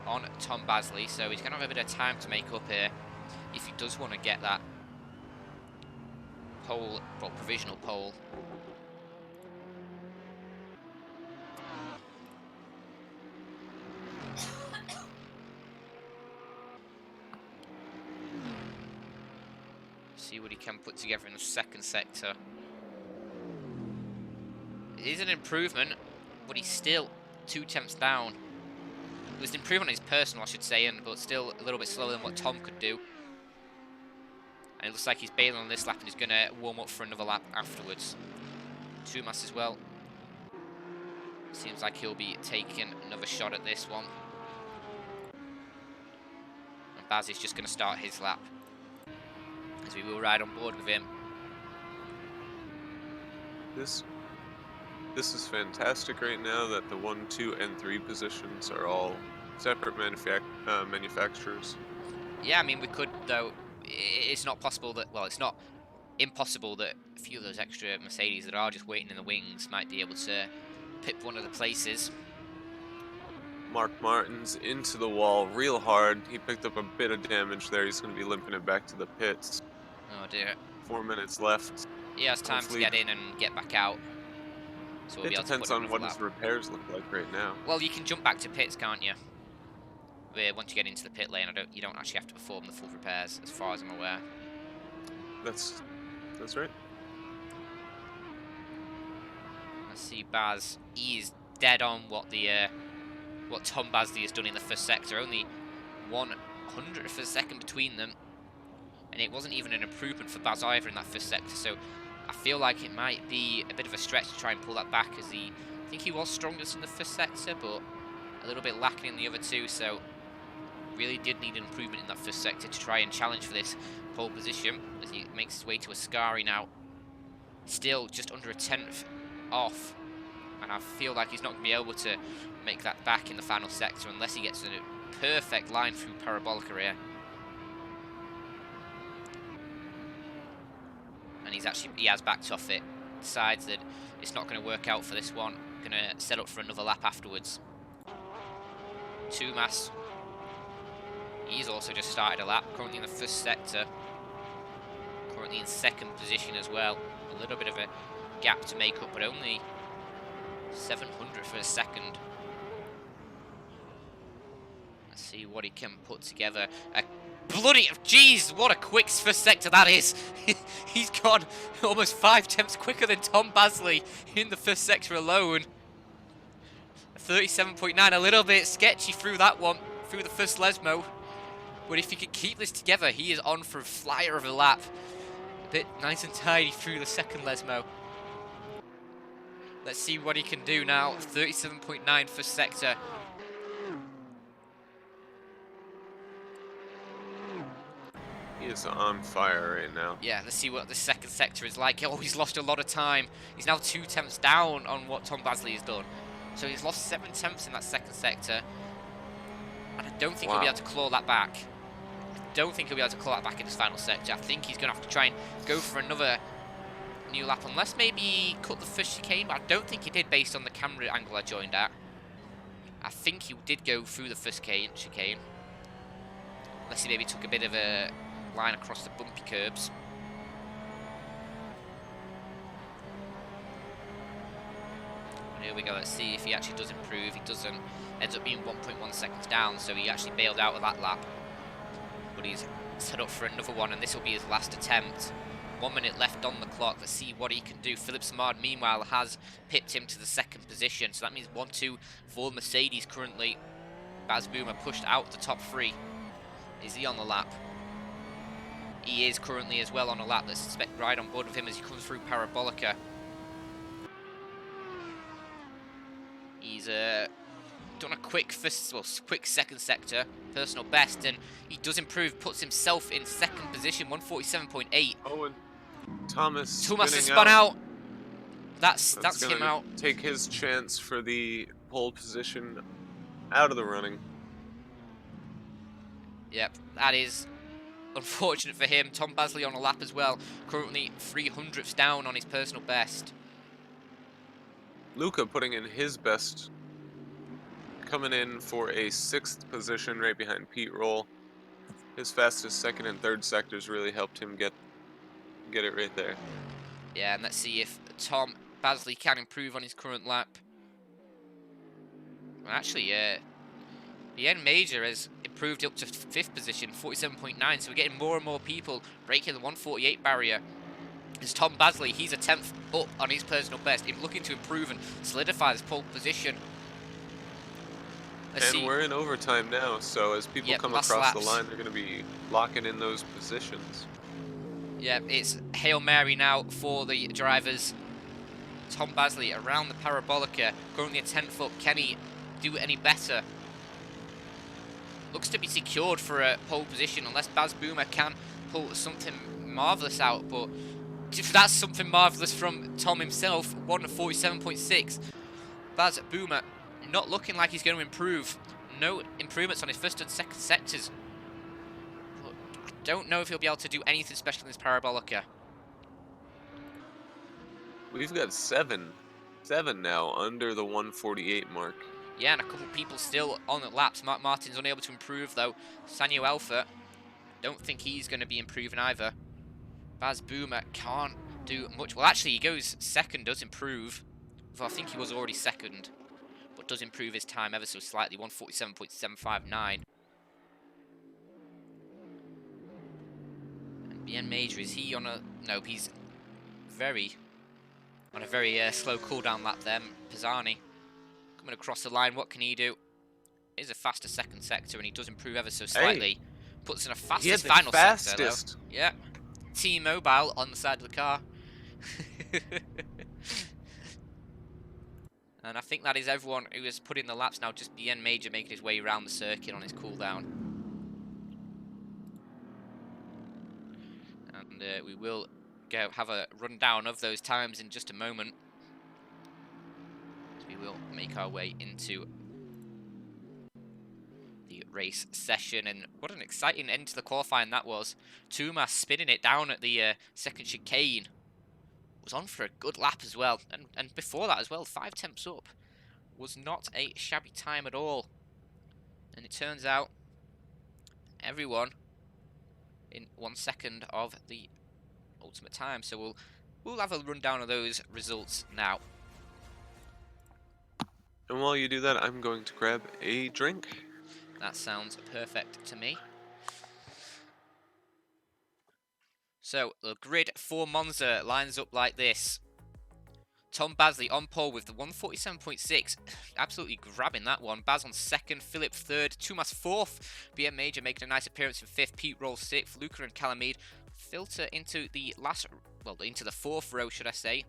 on Tom Basley, so he's going to have a bit of time to make up here if he does want to get that pole, well, provisional pole. See what he can put together in the second sector. It is an improvement, but he's still 2 tenths down. It was an improvement on his personal, I should say, but still a little bit slower than what Tom could do. And it looks like he's bailing on this lap and he's going to warm up for another lap afterwards. Tumas as well. Seems like he'll be taking another shot at this one. And Baz is just going to start his lap, as we will ride on board with him. This is fantastic right now that the 1, 2, and 3 positions are all separate manufacturers. Yeah, I mean, we could, though. It's not possible that, well, it's not impossible that a few of those extra Mercedes that are just waiting in the wings might be able to pip one of the places. Mark Martins into the wall real hard. He picked up a bit of damage there. He's going to be limping it back to the pits. Oh dear. 4 minutes left. He has time to get in and get back out. So we'll It depends on what his repairs look like right now. Well, you can jump back to pits, can't you? Once you get into the pit lane, you don't actually have to perform the full repairs, as far as I'm aware. That's right. Let's see, Baz. He's dead on what Tom Basley has done in the first sector. Only 1/100th of a second between them, and it wasn't even an improvement for Baz either in that first sector. So I feel like it might be a bit of a stretch to try and pull that back, as I think he was strongest in the first sector, but a little bit lacking in the other two. So really did need an improvement in that first sector to try and challenge for this pole position as he makes his way to Ascari now. Still just under a tenth off, and I feel like he's not going to be able to make that back in the final sector unless he gets a perfect line through Parabolica here. And he has backed off it, decides that it's not going to work out for this one, going to set up for another lap afterwards. Tumas, he's also just started a lap, currently in the first sector, currently in second position as well. A little bit of a gap to make up, but only 700 for a second. Let's see what he can put together. Jeez, what a quick first sector that is. He's gone almost 5 tenths quicker than Tom Basley in the first sector alone. 37.9, a little bit sketchy through that one, through the first Lesmo. But if he can keep this together, he is on for a flyer of a lap. A bit nice and tidy through the second Lesmo. Let's see what he can do now. 37.9 first sector. He is on fire right now. Yeah, let's see what the second sector is like. Oh, he's lost a lot of time. He's now 2 tenths down on what Tom Basley has done. So he's lost 7 tenths in that second sector. And I don't think he'll be able to claw that back. I don't think he'll be able to claw that back in his final sector. I think he's going to have to try and go for another new lap, unless maybe he cut the first chicane, but I don't think he did based on the camera angle I joined at. I think he did go through the first chicane. Unless he maybe took a bit of a line across the bumpy curbs. And here we go, let's see if he actually does improve. He doesn't. Ends up being 1.1 seconds down, so he actually bailed out of that lap. But he's set up for another one, and this will be his last attempt. 1 minute left on the clock. Let's see what he can do. Philip Samard, meanwhile, has pipped him to the second position, so that means 1-2 for Mercedes currently. Baz Boomer pushed out the top 3. Is he on the lap? He is currently as well on a lap. Let's expect right on board with him as he comes through Parabolica. He's done a quick second sector, personal best, and he does improve, puts himself in second position, 147.8. Oh, and Thomas has spun out. That's him out. Take his chance for the pole position out of the running. Yep, that is unfortunate for him. Tom Basley on a lap as well, currently 300ths down on his personal best. Luca putting in his best, coming in for a 6th position right behind Pete Roll. His fastest second and third sectors really helped him get it right there. Yeah, and let's see if Tom Basley can improve on his current lap. Well, actually, the N Major has improved up to 5th position, 47.9, so we're getting more and more people breaking the 148 barrier. As Tom Basley, he's a 10th up on his personal best, he's looking to improve and solidify his pole position. We're in overtime now, so as people come across the line, they're going to be locking in those positions. Yeah, it's Hail Mary now for the drivers. Tom Basley around the Parabolica, currently a 10th up. Can he do any better? Looks to be secured for a pole position unless Baz Boomer can pull something marvellous out, but that's something marvellous from Tom himself, 147.6. Baz Boomer not looking like he's going to improve. No improvements on his first and second sectors. But I don't know if he'll be able to do anything special in this Parabolica. We've got 7 now under the 148 mark. Yeah, and a couple people still on the laps. Mark Martin's unable to improve though. Sanyo Alpha, don't think he's going to be improving either. Baz Boomer can't do much. Well, actually, he goes second, does improve. Well, I think he was already second, but does improve his time ever so slightly, 147.759. And BN Major, is he on a... No, he's on a very slow cooldown lap there. Pisani coming across the line, what can he do? He's a faster second sector, and he does improve ever so slightly. Hey. Puts in a fastest final sector, though. Yeah. T-Mobile on the side of the car. And I think that is everyone who has put in the laps now, just BN Major making his way around the circuit on his cooldown. and we will go have a rundown of those times in just a moment. We will make our way into the race session, and what an exciting end to the qualifying that was. Touma spinning it down at the second chicane. Was on for a good lap as well, and before that as well, 5 tenths up. Was not a shabby time at all. And it turns out everyone in 1 second of the ultimate time. So we'll have a rundown of those results now. And while you do that, I'm going to grab a drink. That sounds perfect to me. So the grid for Monza lines up like this. Tom Basley on pole with the 147.6, absolutely grabbing that one. Baz on second, Philip third, Tumas fourth, BM Major making a nice appearance in fifth, Pete Roll sixth, Luca and Calamide filter into the into the fourth row, should I say.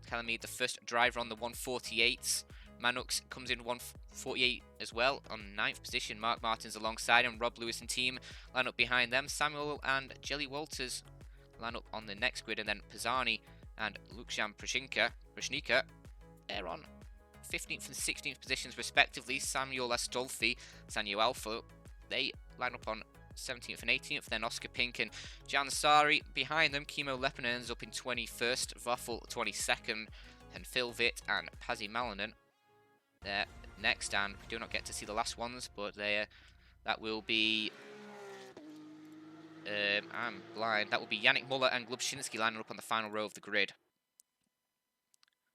Calamide, the first driver on the 148s. Manux comes in 148 as well on 9th position. Mark Martins alongside him. Rob Lewis and team line up behind them. Samuel and Jelly Walters line up on the next grid, and then Pisani and Lukshan Prashnika, they're on 15th and 16th positions respectively. Samuel Astolfi, Sanyo Alpha, they line up on 17th and 18th. Then Oscar Pink and Jan Sari behind them. Kimo Leppinen ends up in 21st, Voffel 22nd, and Phil Vitt and Pazzi Malanen they're next. And we do not get to see the last ones, but that will be I'm blind. That will be Yannick Muller and Glubshinsky lining up on the final row of the grid.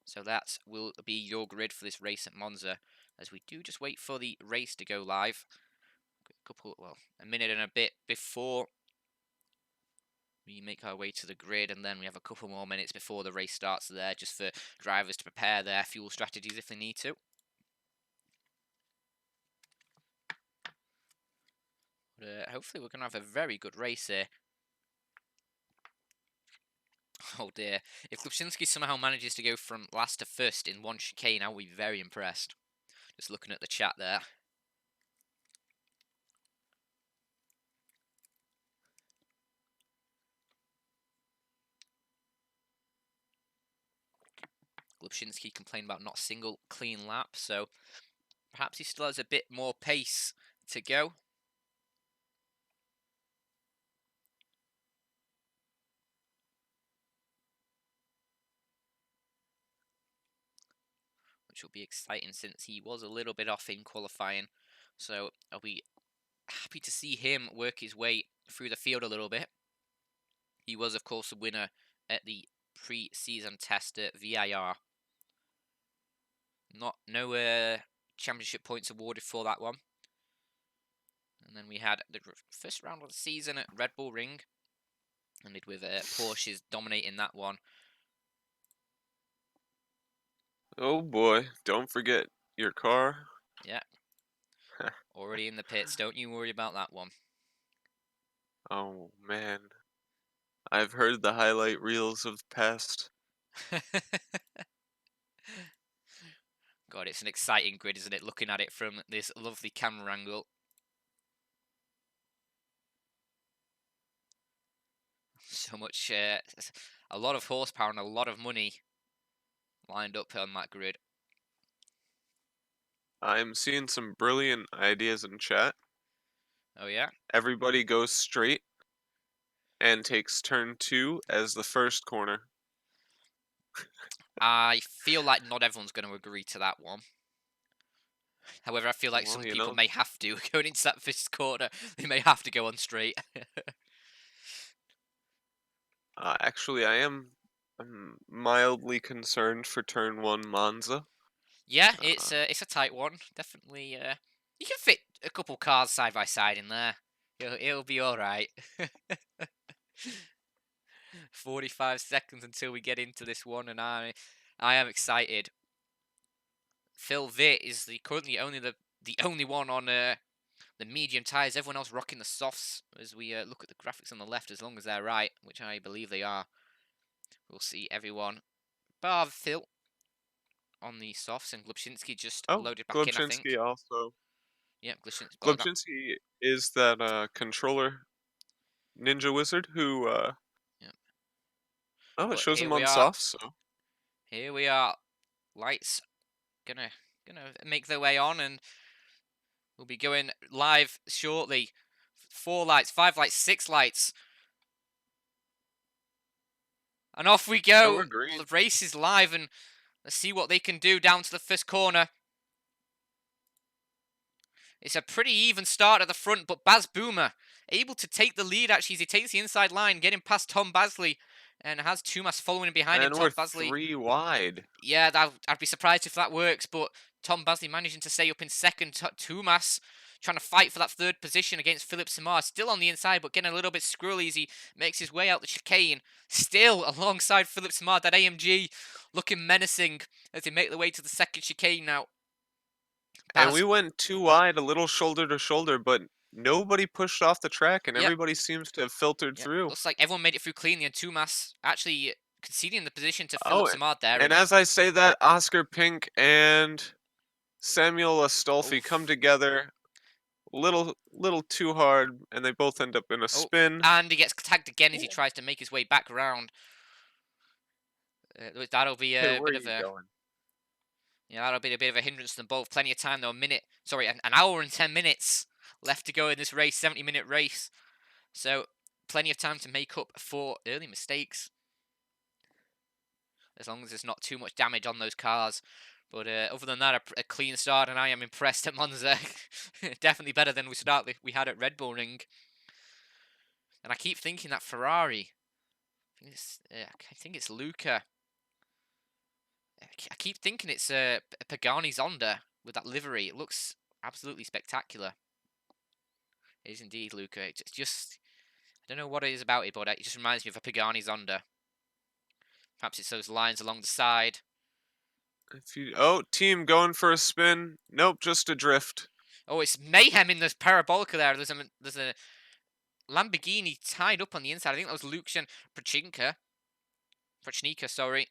So that will be your grid for this race at Monza, as we do just wait for the race to go live. A minute and a bit before we make our way to the grid, and then we have a couple more minutes before the race starts there, just for drivers to prepare their fuel strategies if they need to. Hopefully we're going to have a very good race here. Oh dear. If Klubczynski somehow manages to go from last to first in one chicane, I'll be very impressed. Just looking at the chat there. Glubczynski complained about not a single clean lap, so perhaps he still has a bit more pace to go. Which will be exciting since he was a little bit off in qualifying. So I'll be happy to see him work his way through the field a little bit. He was, of course, the winner at the pre-season test at VIR. No championship points awarded for that one. And then we had the first round of the season at Red Bull Ring. Ended with Porsches dominating that one. Oh boy, don't forget your car. Yeah. Already in the pits, don't you worry about that one. Oh man. I've heard the highlight reels of the past. God, it's an exciting grid, isn't it? Looking at it from this lovely camera angle. So much, a lot of horsepower and a lot of money lined up on that grid. I'm seeing some brilliant ideas in chat. Oh yeah? Everybody goes straight and takes turn 2 as the first corner. I feel like not everyone's going to agree to that one. However, I feel like some people may have to. Going into that first corner, they may have to go on straight. Actually, I'm mildly concerned for turn 1 Monza. Yeah, it's a tight one. Definitely, you can fit a couple cars side by side in there. It'll be all right. 45 seconds until we get into this one, and I am excited. Phil Vitt is currently the only one on the medium tyres. Everyone else rocking the softs as we look at the graphics on the left, as long as they're right, which I believe they are. We'll see everyone bar Phil on the softs, and Glubczynski just loaded back in, I think. Glubczynski also. Yeah, Glubczynski. Glubczynski is that controller ninja wizard who Oh, it But shows him on soft, so. here we are. Lights gonna make their way on, and we'll be going live shortly. 4 lights, 5 lights, 6 lights. And off we Oh, go. we're green. The race is live, and let's see what they can do down to the first corner. It's a pretty even start at the front, but Baz Boomer able to take the lead, actually, as he takes the inside line, getting past Tom Basley, and has Tumas following behind him. And we're Tom Basley, 3 wide. yeah, I'd be surprised if that works, but Tom Basley managing to stay up in second. Tumas trying to fight for that third position against Philip Samar, still on the inside, but getting a little bit squirrely as he makes his way out the chicane. Still alongside Philip Samar, that AMG looking menacing as they make their way to the second chicane now. And we went 2 wide, a little shoulder to shoulder, but nobody pushed off the track, and Yep. everybody seems to have filtered Yep. through. Looks like everyone made it through cleanly, and Tumas actually conceding the position to Oh, Philip Samar there. and as I say that, Oscar Pink and Samuel Astolfi come together, little too hard, and they both end up in a spin. And he gets tagged again as he tries to make his way back around. That'll be a bit of a Going? yeah, that'll be a bit of a hindrance to them both. Plenty of time though. An hour and 10 minutes left to go in this race, 70-minute race. So plenty of time to make up for early mistakes, as long as there's not too much damage on those cars. But other than that, a clean start, and I am impressed at Monza. Definitely better than we had at Red Bull Ring. And I keep thinking that Ferrari, I think it's Luca. I keep thinking it's Pagani Zonda with that livery. It looks absolutely spectacular. It is indeed Luca. It's just I don't know what it is about it, but it just reminds me of a Pagani Zonda. Perhaps it's those lines along the side. Team going for a spin. Nope, just a drift. Oh, it's mayhem in the parabolica there. There's a Lamborghini tied up on the inside. I think that was Lucian Prochnika, sorry.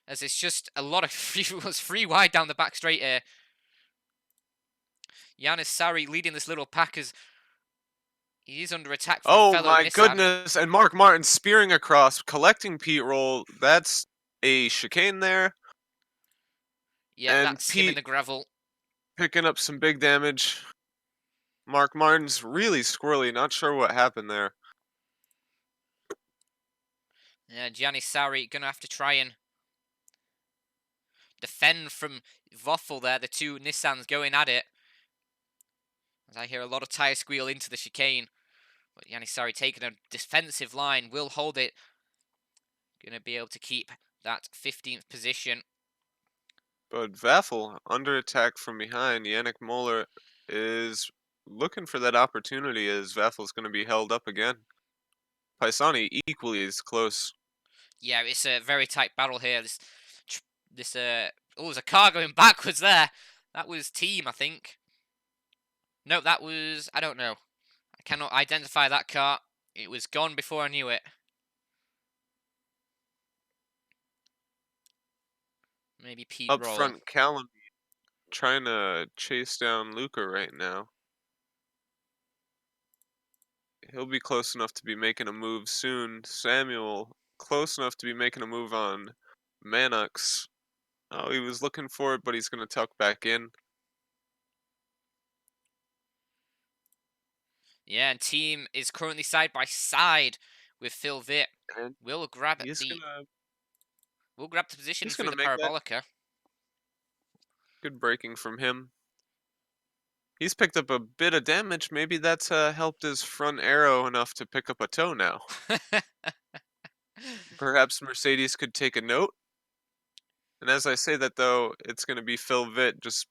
As it's just a lot of free wide down the back straight here. Yanis Sari leading this little pack as he is under attack from Oh fellow my Nissan. goodness, and Mark Martin spearing across, collecting Pete roll. That's a chicane there. Yeah, and that's him in the gravel. Picking up some big damage. Mark Martin's really squirrely, not sure what happened there. Yeah, Gianni Sari gonna have to try and defend from Voffel there, the two Nissans going at it. As I hear a lot of tyre squeal into the chicane. But Yanisari taking a defensive line, will hold it. Going to be able to keep that 15th position. But Vaffel, under attack from behind, Yannick Moller is looking for that opportunity as Vaffel's going to be held up again. Paisani equally is close. Yeah, it's a very tight battle here. There's a car going backwards there. That was Team, I think. No, that was, I don't know. I cannot identify that car. It was gone before I knew it. Maybe Pete Up Roll. front, Callum trying to chase down Luca right now. He'll be close enough to be making a move soon. Samuel, close enough to be making a move on Mannux. Oh, he was looking for it, but he's going to tuck back in. Yeah, and Team is currently side by side with Phil Vitt. And We'll grab the position he's through gonna the make that. parabolica. Good braking from him. He's picked up a bit of damage. Maybe that's helped his front arrow enough to pick up a toe now. Perhaps Mercedes could take a note. And as I say that, though, it's going to be Phil Vitt just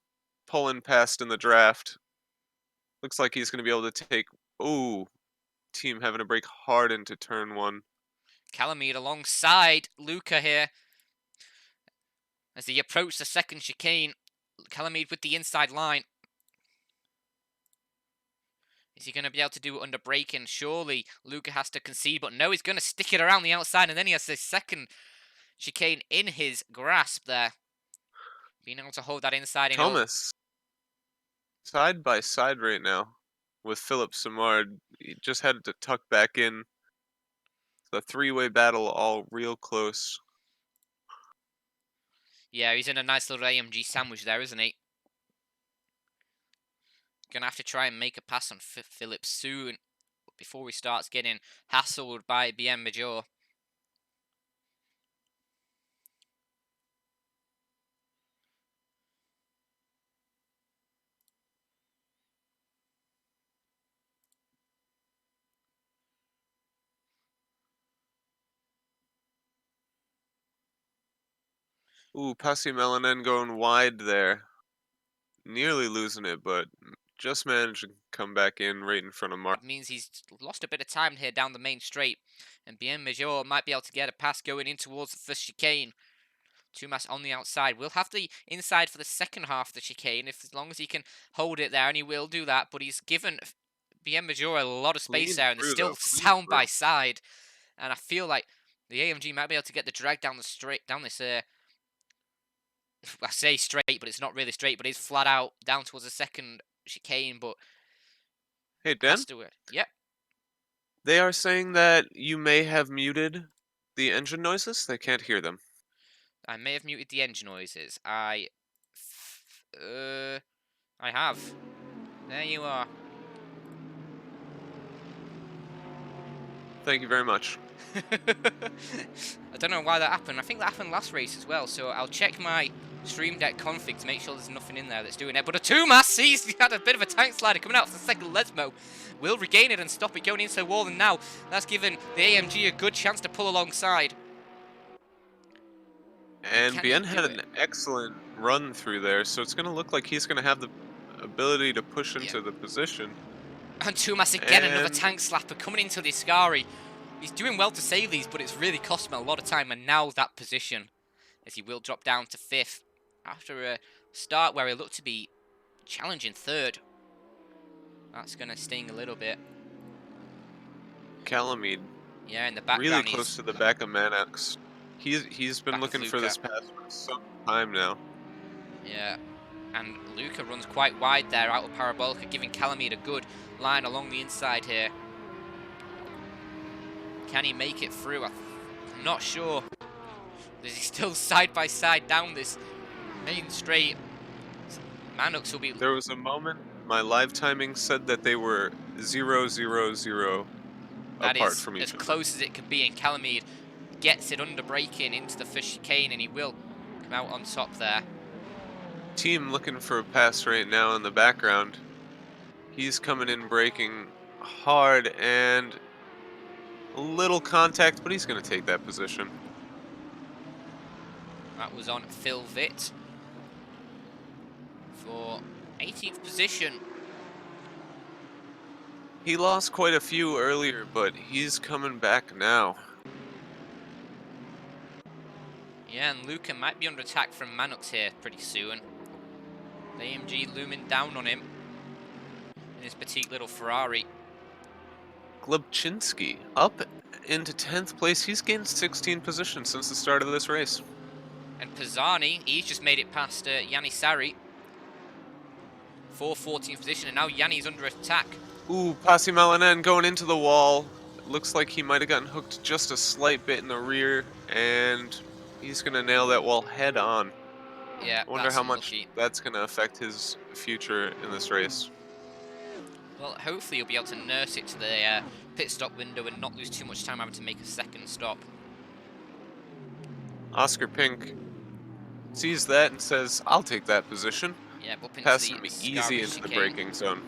pulling past in the draft. Looks like he's going to be able to take... Ooh, Team having to brake hard into turn one. Calamide alongside Luca here. As he approached the second chicane. Calamide with the inside line. Is he going to be able to do it under braking? Surely Luca has to concede, but no, he's going to stick it around the outside, and then he has the second chicane in his grasp there. Being able to hold that inside. Thomas, side by side right now with Philip Samard. He just had to tuck back in. The three-way battle all real close. Yeah, he's in a nice little AMG sandwich there, isn't he? Gonna have to try and make a pass on Phillips soon before he starts getting hassled by BM Major. Ooh, Pasi Melanen going wide there. Nearly losing it, but just managed to come back in right in front of Mark. That means he's lost a bit of time here down the main straight. And BM Major might be able to get a pass going in towards the first chicane. Tumas on the outside. We'll have the inside for the second half of the chicane, as long as he can hold it there, and he will do that. But he's given BM Major a lot of space Clean there, and they're through, still though. Clean sound by through. side. And I feel like the AMG might be able to get the drag down this I say straight, but it's not really straight, but it's flat out down towards the second chicane, but Hey, has Den? to it. Yep, They are saying that you may have muted the engine noises. They can't hear them. I may have muted the engine noises. I have. There you are. Thank you very much. I don't know why that happened. I think that happened last race as well, so I'll check my Stream Deck config to make sure there's nothing in there that's doing it. But a Tumas sees he had a bit of a tank slider coming out for the second Lesmo. Will regain it and stop it going into the wall, and now that's given the AMG a good chance to pull alongside. And Can Bien he had do an it? excellent run through there, so it's going to look like he's going to have the ability to push Yeah. into the position. And Tumas again, another And- tank slapper coming into the Ascari. He's doing well to save these, but it's really cost him a lot of time, and now that position, as he will drop down to 5th after a start where he looked to be challenging 3rd. That's going to sting a little bit. Calamide, Yeah, in the background, really close to the back of Manox. He's been Back of looking for Luca. this pass for some time now. Yeah, and Luca runs quite wide there out of Parabolica, giving Calamide a good line along the inside here. Can he make it through? I'm not sure. Is he still side by side down this main straight? Manox will be... There was a moment, my live timing said that they were 0-0-0 That apart is from as each other. close as it could be, and Calamide gets it under braking into the first chicane, and he will come out on top there. Team looking for a pass right now in the background. He's coming in braking hard and a little contact, but he's going to take that position. That was on Phil Vitt for 18th position. He lost quite a few earlier, but he's coming back now. Yeah, and Luca might be under attack from Manox here pretty soon. The AMG looming down on him in his petite little Ferrari. Glebczynski up into 10th place. He's gained 16 positions since the start of this race. And Pisani, he's just made it past Yanni Sari for 14th position, and now Yanni's under attack. Ooh, Pasi Melanen going into the wall. Looks like he might have gotten hooked just a slight bit in the rear, and he's going to nail that wall head on. Yeah, I wonder that's how much unlucky. that's going to affect his future in this race. Well, hopefully he'll be able to nurse it to the pit stop window and not lose too much time having to make a second stop. Oscar Pink sees that and says, I'll take that position. Yeah, up into Pass the him Scarpa easy into the chicane. braking zone.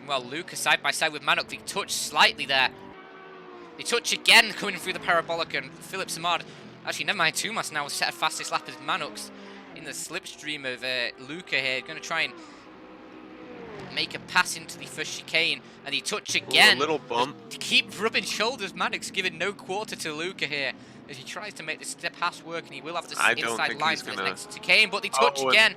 Well, Luca side by side with Manox, they touch slightly there. They touch again coming through the Parabolica, and Philip Samard, actually never mind, Tumas now set a fastest lap as Manox in the slipstream of Luca here. Going to try and make a pass into the first chicane, and he touch again. Ooh, a little bump. To keep rubbing shoulders, Manox giving no quarter to Luca here as he tries to make this pass work, and he will have the inside line for his next chicane, but they touch again.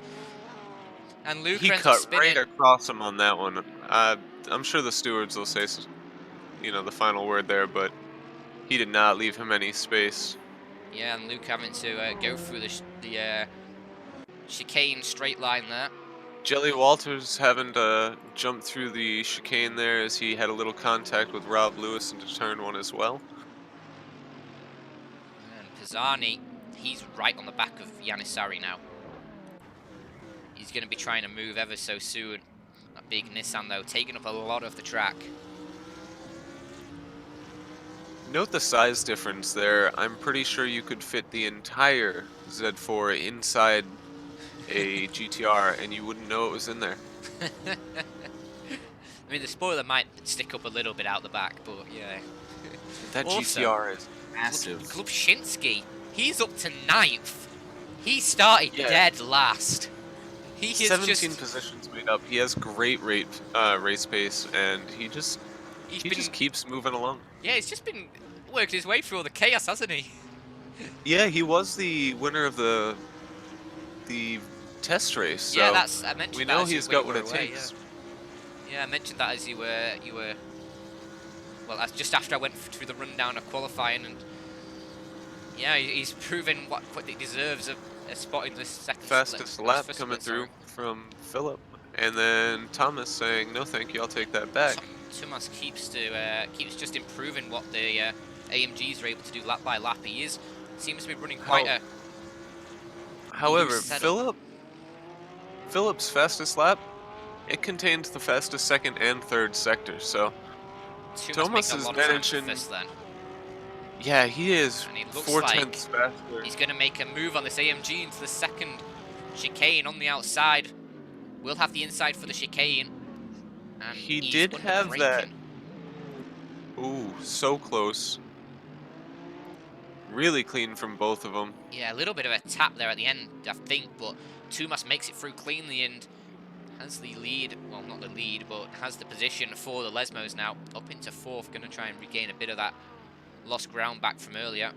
And Luca he ends up cut spinning. right across him on that one. I'm sure the stewards will say, the final word there, but he did not leave him any space. Yeah, and Luke having to go through the chicane straight line there. Jelly Walters having to jump through the chicane there as he had a little contact with Rob Lewis into turn 1 as well. And Pisani, he's right on the back of Janissari now. He's going to be trying to move ever so soon. That big Nissan, though, taking up a lot of the track. Note the size difference there. I'm pretty sure you could fit the entire Z4 inside a GTR and you wouldn't know it was in there. I mean, the spoiler might stick up a little bit out the back, but yeah. That Also, GTR is massive. Glubshinsky, he's up to 9th. He started dead last. He is 17 positions made up. He has great race pace, and he just keeps moving along. Yeah, he's just been working his way through all the chaos, hasn't he? Yeah, he was the winner of the test race. So yeah, I mentioned we that know as he's you got were what it away, takes. Yeah, I mentioned that as you were. Well, as just after I went through the rundown of qualifying, and yeah, he's proven what he deserves a spot in this second Fastest lap coming through from Philip, and then Thomas saying, "No, thank you, I'll take that back." Thomas keeps just improving what the AMGs are able to do lap by lap. Seems to be running quite a. However, Philip's fastest lap, it contains the fastest second and third sector, so Thomas is managing. Yeah, he is 4/10 faster. He's going to make a move on this AMG into the second chicane on the outside. We'll have the inside for the chicane. And he did have that. Ooh, so close. Really clean from both of them. Yeah, a little bit of a tap there at the end, I think, but Tumas makes it through cleanly and has the lead. Well, not the lead, but has the position for the Lesmos now. Up into 4th, going to try and regain a bit of that lost ground back from earlier.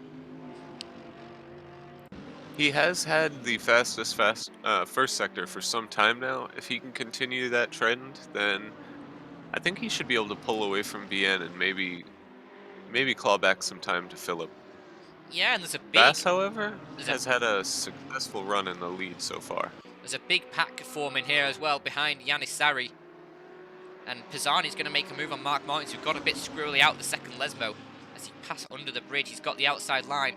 He has had the fastest first sector for some time now. If he can continue that trend, then I think he should be able to pull away from BN and maybe claw back some time to Philip. Yeah, and there's a big... Bass, however, has had a successful run in the lead so far. There's a big pack forming here as well behind Janissari. And Pisani's going to make a move on Mark Martins, who got a bit squirrely out the second Lesmo. As he passed under the bridge, he's got the outside line.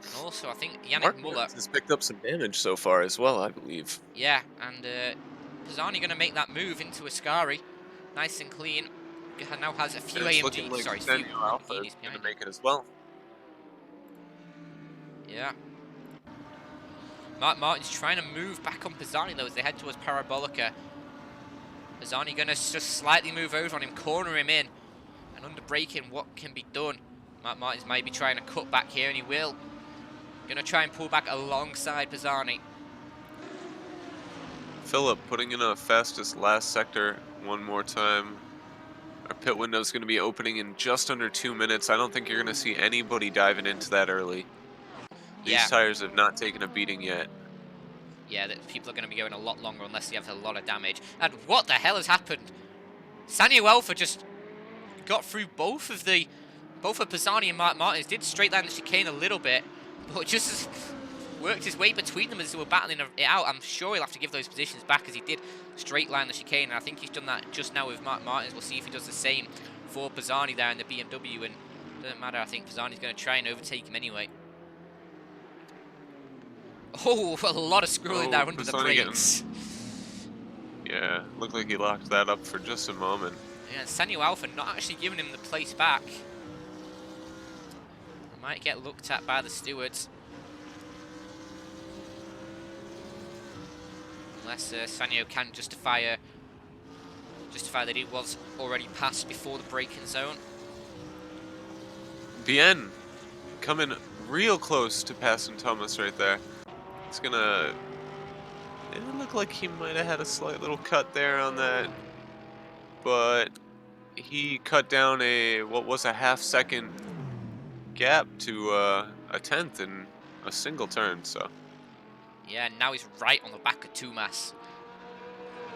And also, I think Yannick Muller has picked up some damage so far as well, I believe. Yeah, and Pisani going to make that move into Ascari. Nice and clean. Now has a few AMGs. Like Sorry, few Lamborghinis going to make it as well. Yeah. Mark Martin's trying to move back on Pisani though as they head towards Parabolica. Pisani going to just slightly move over on him, corner him in, and under braking, what can be done? Mark Martin's might be trying to cut back here, and he will. Going to try and pull back alongside Pisani. Philip putting in a fastest last sector one more time. Our pit window is going to be opening in just under 2 minutes. I don't think you're going to see anybody diving into that early. These tires have not taken a beating yet. Yeah, that people are going to be going a lot longer unless they have a lot of damage. And what the hell has happened? Sanyo Elfa just got through both of Pisani and Mark Martins. Did straight line the chicane a little bit, but just worked his way between them as they were battling it out. I'm sure he'll have to give those positions back as he did straight line the chicane. And I think he's done that just now with Mark Martins. We'll see if he does the same for Pisani there in the BMW. And it doesn't matter. I think Pisani's going to try and overtake him anyway. Oh, a lot of scrolling there under the brakes. Yeah, looked like he locked that up for just a moment. Yeah, and Sanyo Alpha not actually giving him the place back. Might get looked at by the stewards. Unless Sanyo can justify that he was already passed before the braking zone. Bien coming real close to passing Thomas right there. It's gonna... It looked like he might have had a slight little cut there on that. But he cut down what was a half-second gap to a 10th in a single turn, so... Yeah, and now he's right on the back of Tumas.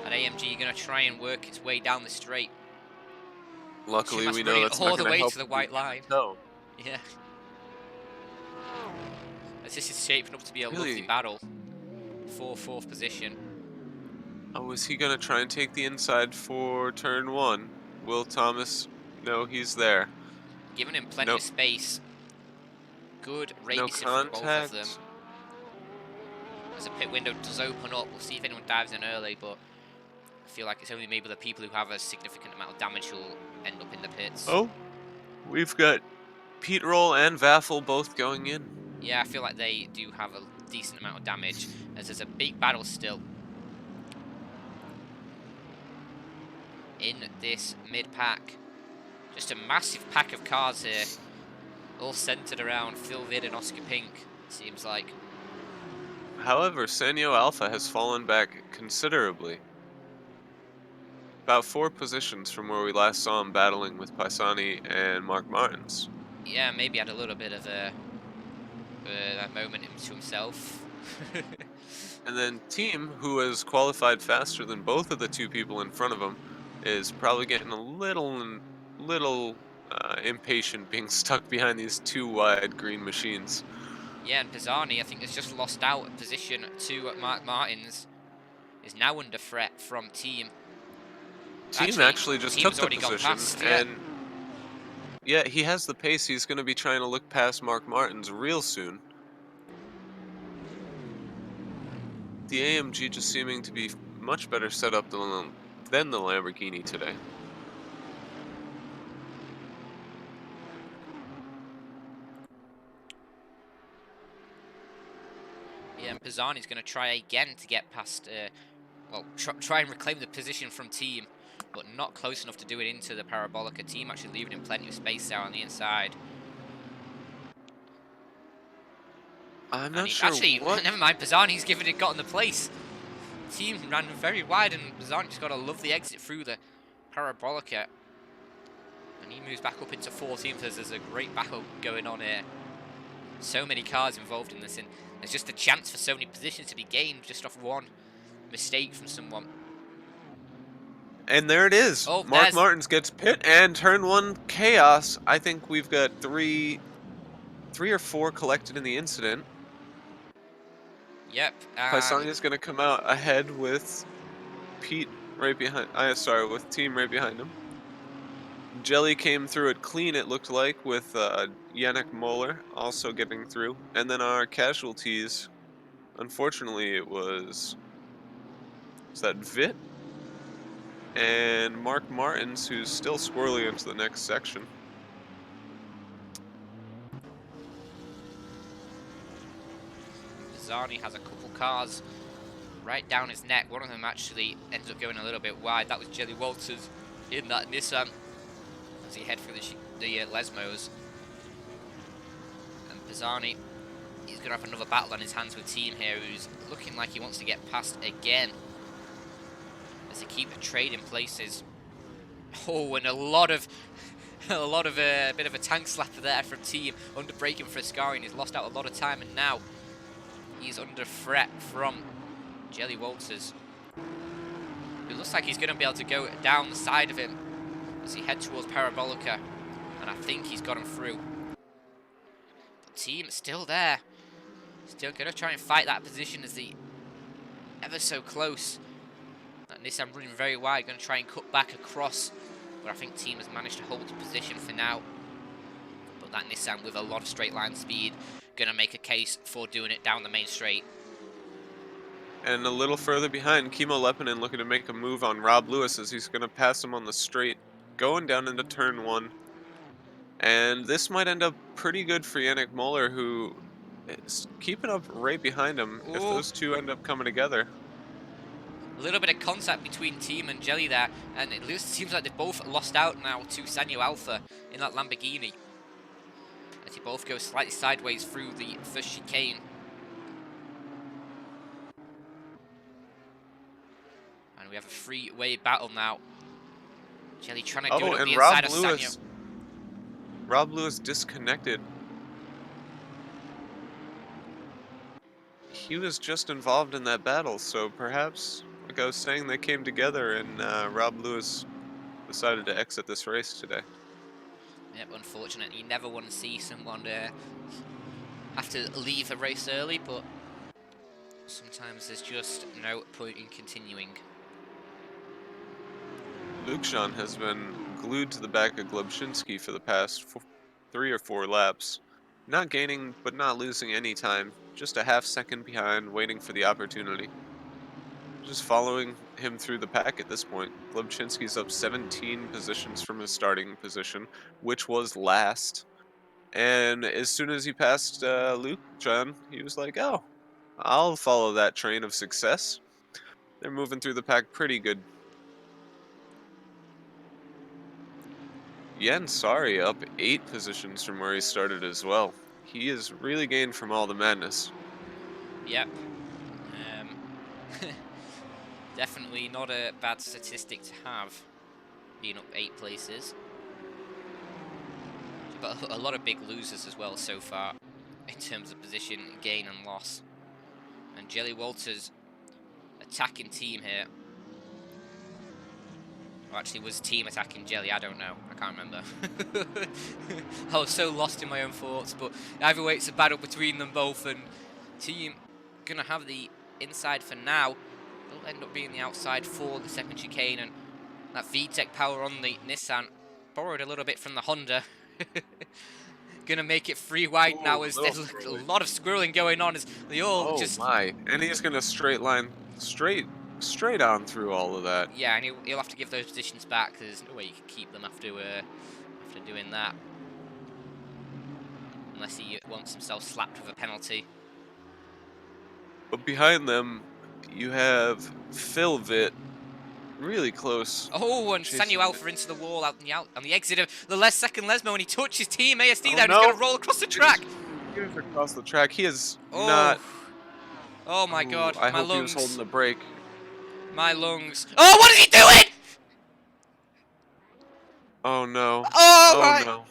That AMG going to try and work its way down the straight. Luckily, we know that's all the way to the white line. No. Yeah. As this is shaping up to be a lovely battle for 4th position. Oh, is he gonna try and take the inside for turn 1? Will Thomas know he's there? Giving him plenty Nope. of space. Good No racing from both of them. contact. As a pit window does open up, we'll see if anyone dives in early, but I feel like it's only maybe the people who have a significant amount of damage who'll end up in the pits. Oh, we've got Pete Roll and Vaffle both going in. Yeah, I feel like they do have a decent amount of damage, as there's a big battle still in this mid-pack. Just a massive pack of cars here, all centered around Phil Vid and Oscar Pink, it seems like. However, Sanyo Alpha has fallen back considerably. About 4 positions from where we last saw him battling with Paisani and Mark Martins. Yeah, maybe had a little bit of that moment to himself. And then Team, who has qualified faster than both of the 2 people in front of him, is probably getting a little impatient being stuck behind these 2 wide green machines. Yeah, and Pisani, I think, has just lost out a position to Mark Martins. Is now under threat from Team. Team actually just took Team's the already gone position, past, yeah. and yeah, he has the pace. He's going to be trying to look past Mark Martins real soon. The AMG just seeming to be much better set up than the Lamborghini today. Yeah, and Pisani's going to try again to get past, well, try and reclaim the position from Team, but not close enough to do it into the Parabolica. Team actually leaving him plenty of space there on the inside. I'm not sure actually, what... never mind, Pisani's gotten the place. Team ran very wide, and Pisani just got a lovely exit through the Parabolica. And he moves back up into 14th as there's a great battle going on here. So many cars involved in this, and there's just a chance for so many positions to be gained just off one mistake from someone. And there it is. Oh, Mark Martins gets pit and turn 1 chaos. I think we've got three or 4 collected in the incident. Yep. Paisani is going to come out ahead with Pete right behind. With Team right behind him. Jelly came through it clean, it looked like, with Yannick Moeller also getting through. And then our casualties, unfortunately, it was that Vit and Mark Martins, who's still squirrely into the next section. Pisani has a couple cars right down his neck. One of them actually ends up going a little bit wide. That was Jelly Walters in that Nissan as he head through the Lesmos. And Pisani, he's going to have another battle on his hands with Team here, who's looking like he wants to get past again as they keep trading places. Oh, and a bit of a tank slapper there from Team, under braking for Ascari, and he's lost out a lot of time, and now he's under threat from Jelly Walters. It looks like he's going to be able to go down the side of him as he heads towards Parabolica, and I think he's got him through. But Team still there, still going to try and fight that position as the ever so close. That Nissan running very wide, going to try and cut back across, but I think Team has managed to hold the position for now. But that Nissan with a lot of straight line speed, going to make a case for doing it down the main straight. And a little further behind, Kimo Lepinen looking to make a move on Rob Lewis as he's going to pass him on the straight, going down into turn 1. And this might end up pretty good for Yannick Moeller, who is keeping up right behind him. If those two end up coming together. A little bit of contact between Team and Jelly there, and it seems like they've both lost out now to Sanyo Alpha in that Lamborghini, as they both go slightly sideways through the first chicane. And we have a three-way battle now. Jelly trying to do it on the inside of Sanyo. Rob Lewis disconnected. He was just involved in that battle, so perhaps, like I was saying, they came together and Rob Lewis decided to exit this race today. Yep, unfortunate. You never want to see someone have to leave a race early, but sometimes there's just no point in continuing. Lukshan has been glued to the back of Globshinsky for the past 3 or 4 laps. Not gaining, but not losing any time. Just a half second behind, waiting for the opportunity. Just following him through the pack at this point. Globchinski's up 17 positions from his starting position, which was last. And as soon as he passed Luke John, he was like, "Oh, I'll follow that train of success." They're moving through the pack pretty good. Yen Sari up 8 positions from where he started as well. He has really gained from all the madness. Yep. Definitely not a bad statistic to have, being up 8 places. But a lot of big losers as well so far, in terms of position gain and loss. And Jelly Walters attacking team here. Or actually, was team attacking Jelly? I don't know. I can't remember. I was so lost in my own thoughts. But either way, it's a battle between them both. And team going to have the inside for now. They'll end up being the outside for the second chicane. And that VTEC power on the Nissan borrowed a little bit from the Honda. Gonna make it 3 wide now as there's a lot of squirreling going on as they all just... my. And he's going to straight line, straight on through all of that. Yeah, and he'll have to give those positions back because there's no way you can keep them after doing that. Unless he wants himself slapped with a penalty. But behind them, you have Phil Vitt really close. Oh, and Sanyu Alpha into the wall out on the exit of the second Lesmo, and he touches Team ASD there, and he's going to roll across the track. He was across the track. He is Oh. not. Oh my God, I my hope lungs. he was holding the brake. My lungs. Oh, what is he doing? Oh no. Oh my. No.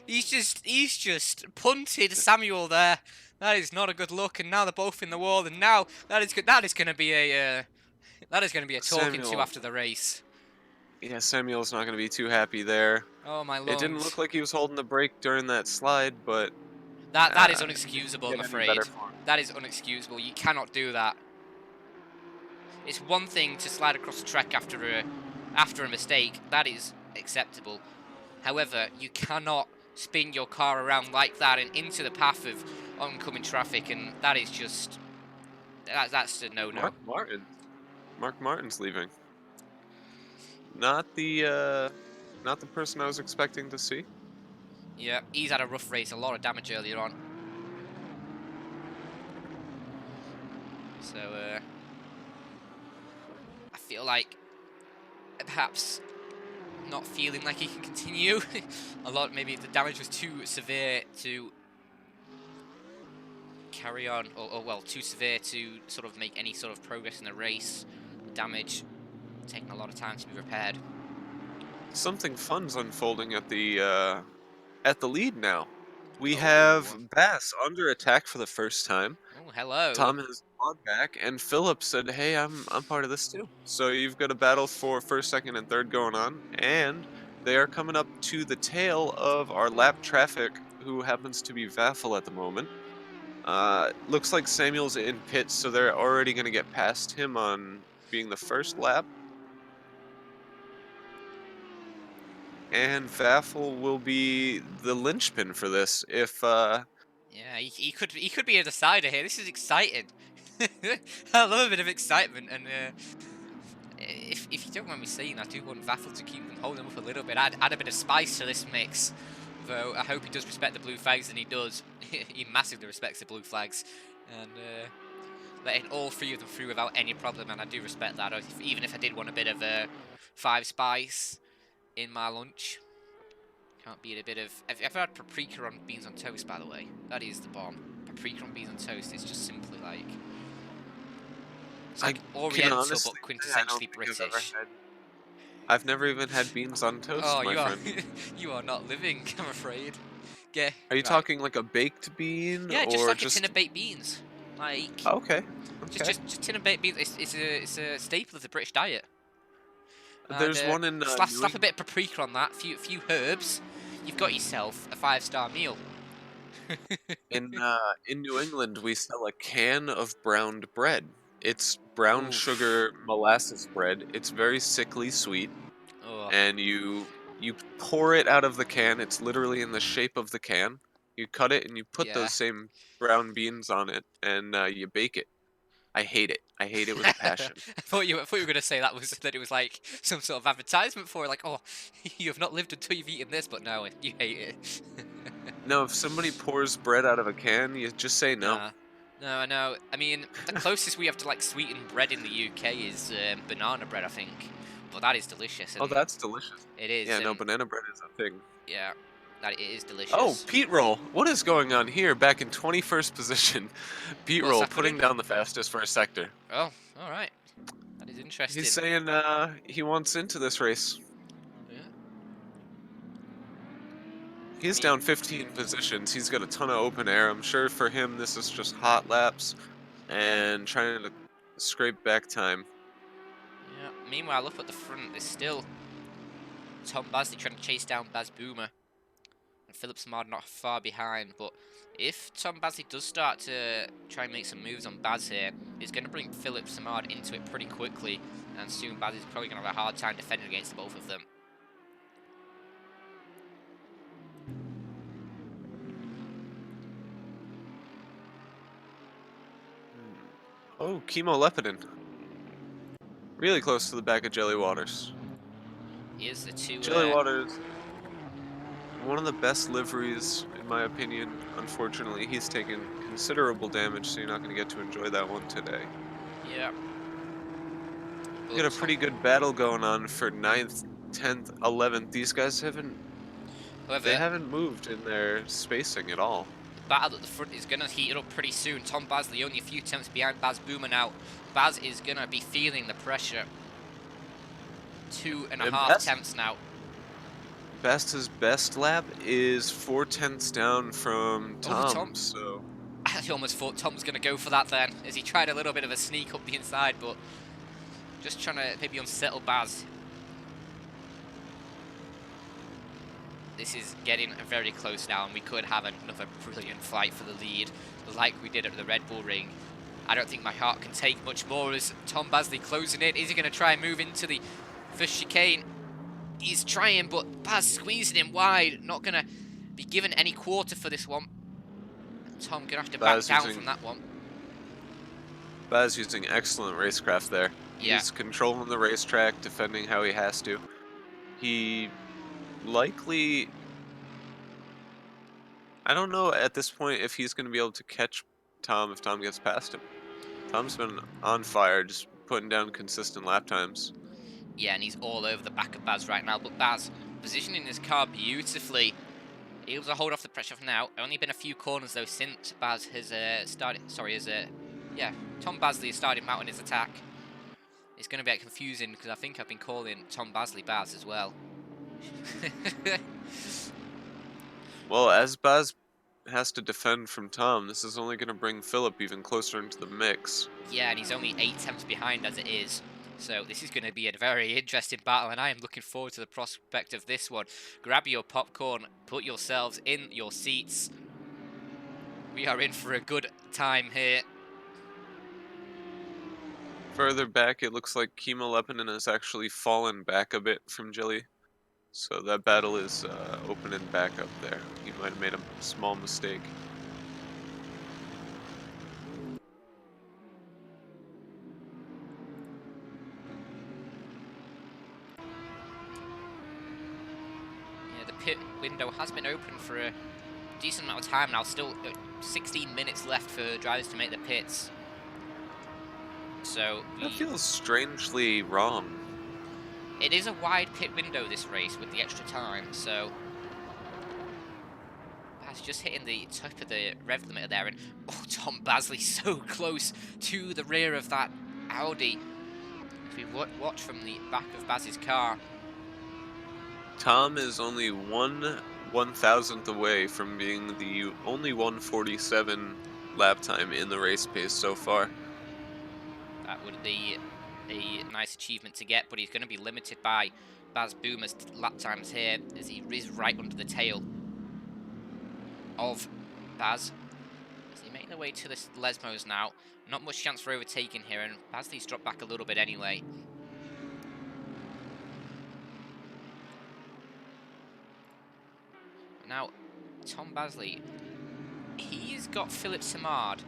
He's just punted Samuel there. That is not a good look, and now they're both in the wall, and now that is going to be a talking Samuel. to after the race. Yeah, Samuel's not going to be too happy there. Oh my lungs. It didn't look like he was holding the brake during that slide, but that is unexcusable, I'm afraid. That is unexcusable. You cannot do that. It's one thing to slide across the track after a mistake. That is acceptable. However, you cannot spin your car around like that and into the path of oncoming traffic, and that is just that's a no-no. Mark Martin's leaving. Not the person I was expecting to see. Yeah, he's had a rough race, a lot of damage earlier on. So I feel like perhaps not feeling like he can continue. Maybe the damage was too severe to carry on, or well, too severe to sort of make any sort of progress in the race. The damage taking a lot of time to be repaired. Something fun's unfolding at the lead now. We have Bass under attack for the first time. Oh, hello. Tom has gone back, and Philip said, "Hey, I'm part of this too." So you've got a battle for first, second, and third going on, and they are coming up to the tail of our lap traffic, who happens to be Vaffel at the moment. Looks like Samuel's in pits, so they're already going to get past him on being the first lap. And Vaffel will be the linchpin for this if yeah, he could be a decider here. This is exciting. I love a bit of excitement, and if you don't mind me saying, I do want Vaffel to keep them holding up a little bit. Add a bit of spice to this mix. Though I hope he does respect the blue flags, and he does. He massively respects the blue flags, and letting all 3 of them through without any problem. And I do respect that, even if I did want a bit of 5 spice in my lunch. Can't beat a bit of... Have you ever had paprika on beans on toast, by the way? That is the bomb. Paprika on beans on toast is just simply like... It's like Oriental, but quintessentially British. I've never even had beans on toast, my friend. You are not living, I'm afraid. Are you talking like a baked bean? Yeah, just or like a tin of baked beans. Like... Okay. Just tin of baked beans. It's a staple of the British diet. There's one in slap a bit of paprika on that, few herbs. You've got yourself a 5-star meal. in New England, we sell a can of browned bread. It's brown Oof. sugar molasses bread. It's very sickly sweet, Oh, and you pour it out of the can. It's literally in the shape of the can. You cut it and you put yeah. those same brown beans on it, and you bake it. I hate it. I hate it with a passion. I thought you were gonna say that it was like some sort of advertisement for it, like, oh, you have not lived until you've eaten this, but no, you hate it. No, if somebody pours bread out of a can, you just say no. Nah. No, I know. I mean, the closest we have to like sweetened bread in the UK is banana bread, I think. But that is delicious, Oh, and that's delicious. it is, Yeah, no, and banana bread is a thing. yeah, that it is Oh, delicious. Pete Roll. What is going on here? Back in 21st position. Pete What's Roll happening? putting down the fastest for a sector. Oh, all right. That is He's interesting. saying he wants into this race. Yeah. I He's mean, down 15 positions. He's got a ton of open air. I'm sure for him this is just hot laps yeah. and trying to scrape back time. Yeah. Meanwhile, up at the front, there's still Tom Basley trying to chase down Baz Boomer, and Philip Samard not far behind. But if Tom Basley does start to try and make some moves on Baz here, it's going to bring Philip Samard into it pretty quickly, and soon Baz is probably going to have a hard time defending against both of them. Oh, Chemo Lepidin. Really close to the back of Jelly Waters. Here's the two. Jelly Waters, one of the best liveries, in my opinion. Unfortunately, he's taken considerable damage, so you're not going to get to enjoy that one today. Yeah. We got a pretty good battle going on for 9th, 10th, 11th. These guys they However, haven't moved in their spacing at all. the battle at the front is going to heat it up pretty soon. Tom Basley only a few attempts behind Baz Boomer now. Baz is going to be feeling the pressure. 2.5 And Best- attempts now. His best lap is 4/10 down from Tom. Oh, Tom. So I almost thought Tom was going to go for that then, as he tried a little bit of a sneak up the inside, but just trying to maybe unsettle Baz. This is getting very close now, and we could have another brilliant fight for the lead, like we did at the Red Bull Ring. I don't think my heart can take much more as Tom Basley closing in. Is he going to try and move into the first chicane? He's trying, but Baz squeezing him wide. Not going to be given any quarter for this one. Tom going to have to back down from that one. Baz using excellent racecraft there. Yeah. He's controlling the racetrack, defending how he has to. He likely... I don't know at this point if he's going to be able to catch Tom if Tom gets past him. Tom's been on fire, just putting down consistent lap times. Yeah, and he's all over the back of Baz right now. But Baz positioning his car beautifully. Able to hold off the pressure for now. Only been a few corners though since Baz has started. Sorry, Tom Basley has started mounting his attack. It's going to be confusing because I think I've been calling Tom Basley Baz as well. Well, as Baz has to defend from Tom, this is only going to bring Philip even closer into the mix. Yeah, and he's only 8 attempts behind as it is. So this is going to be a very interesting battle, and I am looking forward to the prospect of this one. Grab your popcorn, put yourselves in your seats. We are in for a good time here. Further back, it looks like Kimo Lepinen has actually fallen back a bit from Jelly. So that battle is opening back up there. He might have made a small mistake. Yeah, the pit window has been open for a decent amount of time now. Still 16 minutes left for drivers to make the pits. So That feels strangely wrong. it is a wide pit window this race with the extra time, so Baz just hitting the top of the rev limiter there, and oh, Tom Basley so close to the rear of that Audi. If we watch from the back of Baz's car. Tom is only 1/1000th away from being the only 147 lap time in the race pace so far. That would be a nice achievement to get, but he's going to be limited by Baz Boomer's lap times here, as he is right under the tail of Baz. So you're making their way to this Lesmos now. Not much chance for overtaking here, and Basley's dropped back a little bit anyway. Now, Tom Basley, he's got Philip Samard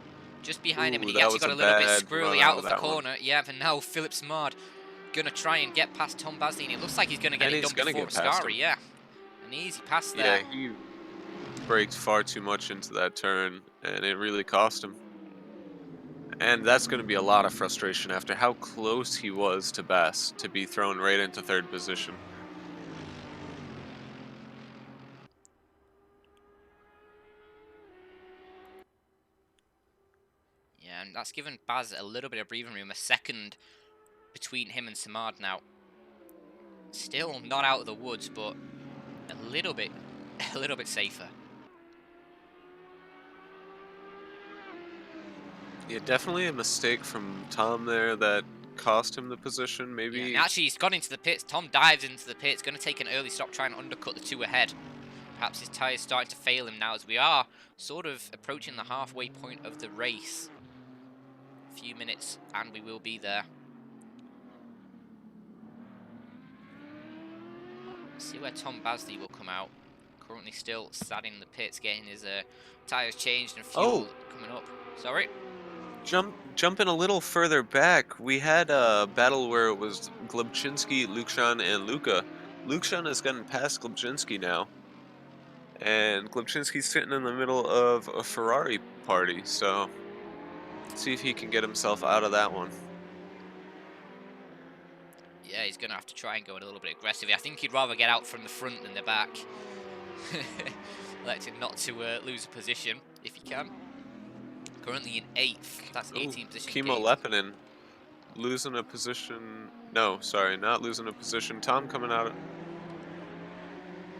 just behind him, and he that actually was got a a little bit bad squirrely run out out of of the that one. corner. Yeah, and now Philip Samard going to try and get past Tom Basley, and it looks like he's going to get And it he's done gonna before get past Ascari. him. Yeah, an easy pass Yeah, there. he braked far too much into that turn, and it really cost him. And that's going to be a lot of frustration after how close he was to Bass to be thrown right into third position. Yeah, and that's given Baz a little bit of breathing room, a second between him and Samard now. Still not out of the woods, but a little bit safer. Yeah, definitely a mistake from Tom there that cost him the position. Yeah, Maybe and actually he's gone into the pits. Tom dives into the pits, going to take an early stop, trying to undercut the two ahead. Perhaps his tyres starting to fail him now as we are sort of approaching the halfway point of the race. A few minutes and we will be there. See where Tom Basley will come out. Currently still sat in the pits, getting his tyres changed and fuel coming up. Sorry? jumping a little further back, we had a battle where it was Glubczynski, Lukshan, and Luka. Lukshan has gotten past Glubczynski now, and Glubczynski's sitting in the middle of a Ferrari party, so see if he can get himself out of that one. Yeah, he's going to have to try and go a little bit aggressive. I think he'd rather get out from the front than the back. Elected not to lose a position if he can. Currently in 8th. That's 18 position Kimo gained. Lepinen losing a position. No, sorry, not losing a position. Tom coming out